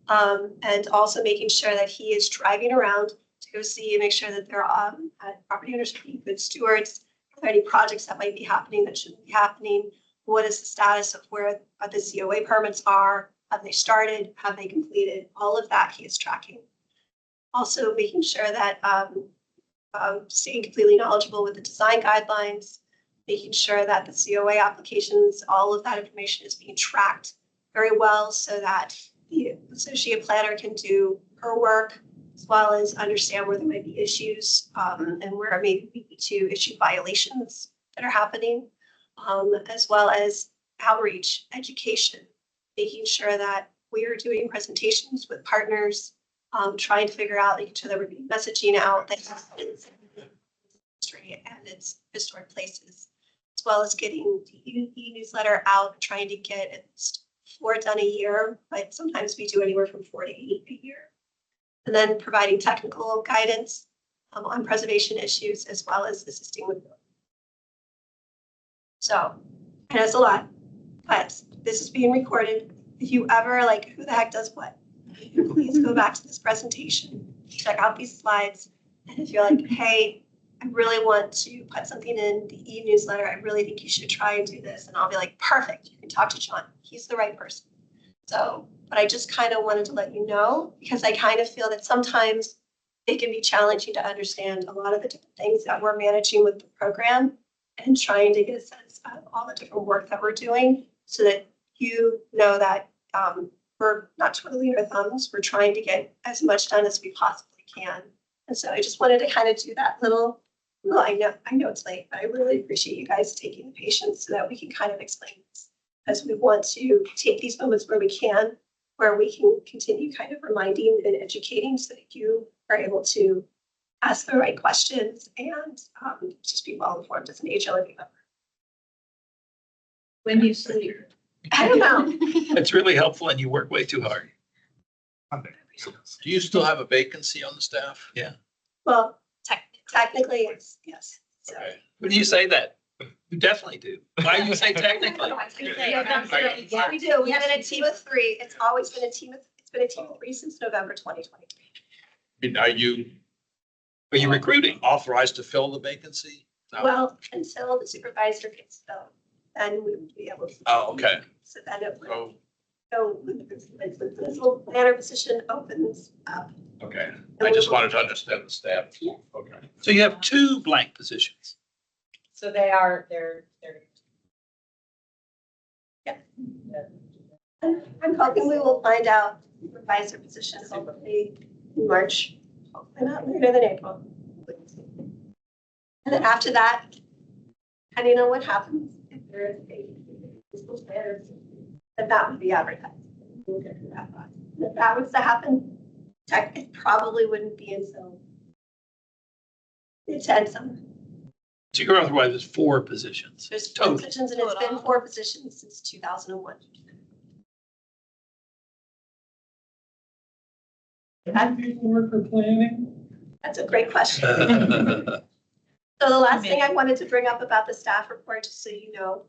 and also making sure that he is driving around to go see and make sure that they're property owners are being good stewards. Are there any projects that might be happening that shouldn't be happening? What is the status of where the COA permits are? Have they started? Have they completed? All of that he is tracking. Also making sure that staying completely knowledgeable with the design guidelines, making sure that the COA applications, all of that information is being tracked very well so that the associate planner can do her work, as well as understand where there might be issues and where maybe we need to issue violations that are happening, as well as outreach, education, making sure that we are doing presentations with partners, trying to figure out, making sure that we're getting messaging out that it's history and its historic places, as well as getting the e-newsletter out, trying to get at least 4 done a year, but sometimes we do anywhere from 4 to 8 a year. And then providing technical guidance on preservation issues, as well as assisting with them. So, I know it's a lot, but this is being recorded. If you ever who the heck does what, please go back to this presentation, check out these slides. And if you're like, hey, I really want to put something in the e-newsletter, I really think you should try and do this. And I'll be like, perfect, you can talk to John. He's the right person. So, but I just kind of wanted to let you know, because I kind of feel that sometimes it can be challenging to understand a lot of the different things that we're managing with the program and trying to get a sense of all the different work that we're doing so that you know that we're not twiddling our thumbs. We're trying to get as much done as we possibly can. And so I just wanted to kind of do that little, well, I know it's late, but I really appreciate you guys taking the patience so that we can kind of explain this, as we want to take these moments where we can, where we can continue kind of reminding and educating so that you are able to ask the right questions and just be well informed as an HLRB member. When you sleep. I don't know. It's really helpful and you work way too hard. Do you still have a vacancy on the staff? Yeah. Well, technically, yes. So. Okay. When you say that, you definitely do. Why do you say technically? Yeah, we do. We've been a team of 3. It's always been a team of, it's been a team of 3 since November 2023. I mean, are you recruiting? authorized to fill the vacancy? No. Well, until the supervisor gets filled, then we would be able to. Oh, okay. So then it would Oh, go, when the principal planner position opens up. okay. I just wanted to understand the staff. Okay. So you have 2 blank positions. So they're. Yeah. I'm hoping we will find out supervisor position hopefully in March, hopefully not later than April. And then after that, depending on what happens, if there is a fiscal standards, then that would be advertised. We'll get through that process. And if that was to happen, it probably wouldn't be until the end summer. So you're otherwise there's 4 positions. There's 4 positions and it's been 4 positions since 2001. Work for planning? That's a great question. So the last thing I wanted to bring up about the staff report, just so you know,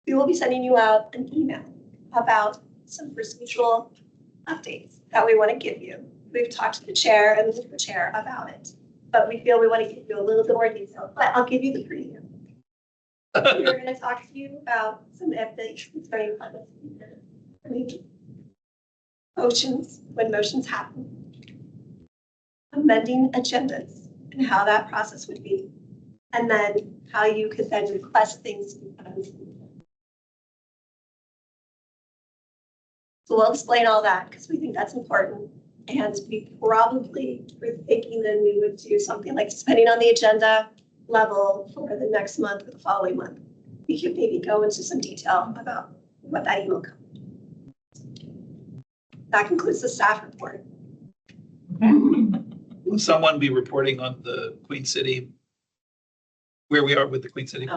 we will be sending you out an email about some procedural updates that we want to give you. We've talked to the chair and the super chair about it, but we feel we want to give you a little bit more detail, but I'll give you the preview. We're going to talk to you about some updates concerning public motions, when motions happen, amending agendas and how that process would be, and then how you could then request things to be done. So we'll explain all that because we think that's important. And we probably were thinking that we would do something like depending on the agenda level for the next month or the following month. We could maybe go into some detail about what that email comes. That concludes the staff report. Will someone be reporting on the Queen City, where we are with the Queen City?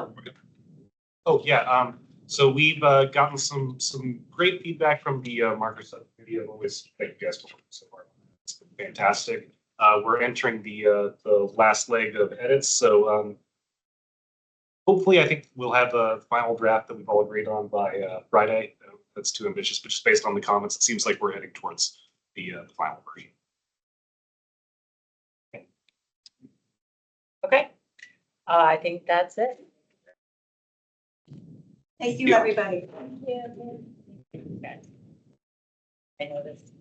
Oh, yeah. So we've gotten some great feedback from the marker subcommittee. I've always thank you guys for working so far. It's been fantastic. We're entering the last leg of edits. So hopefully, I think we'll have a final draft that we've all agreed on by Friday. That's too ambitious, but just based on the comments, it seems like we're heading towards the final version. Okay. I think that's it. Thank you, everybody. I know this.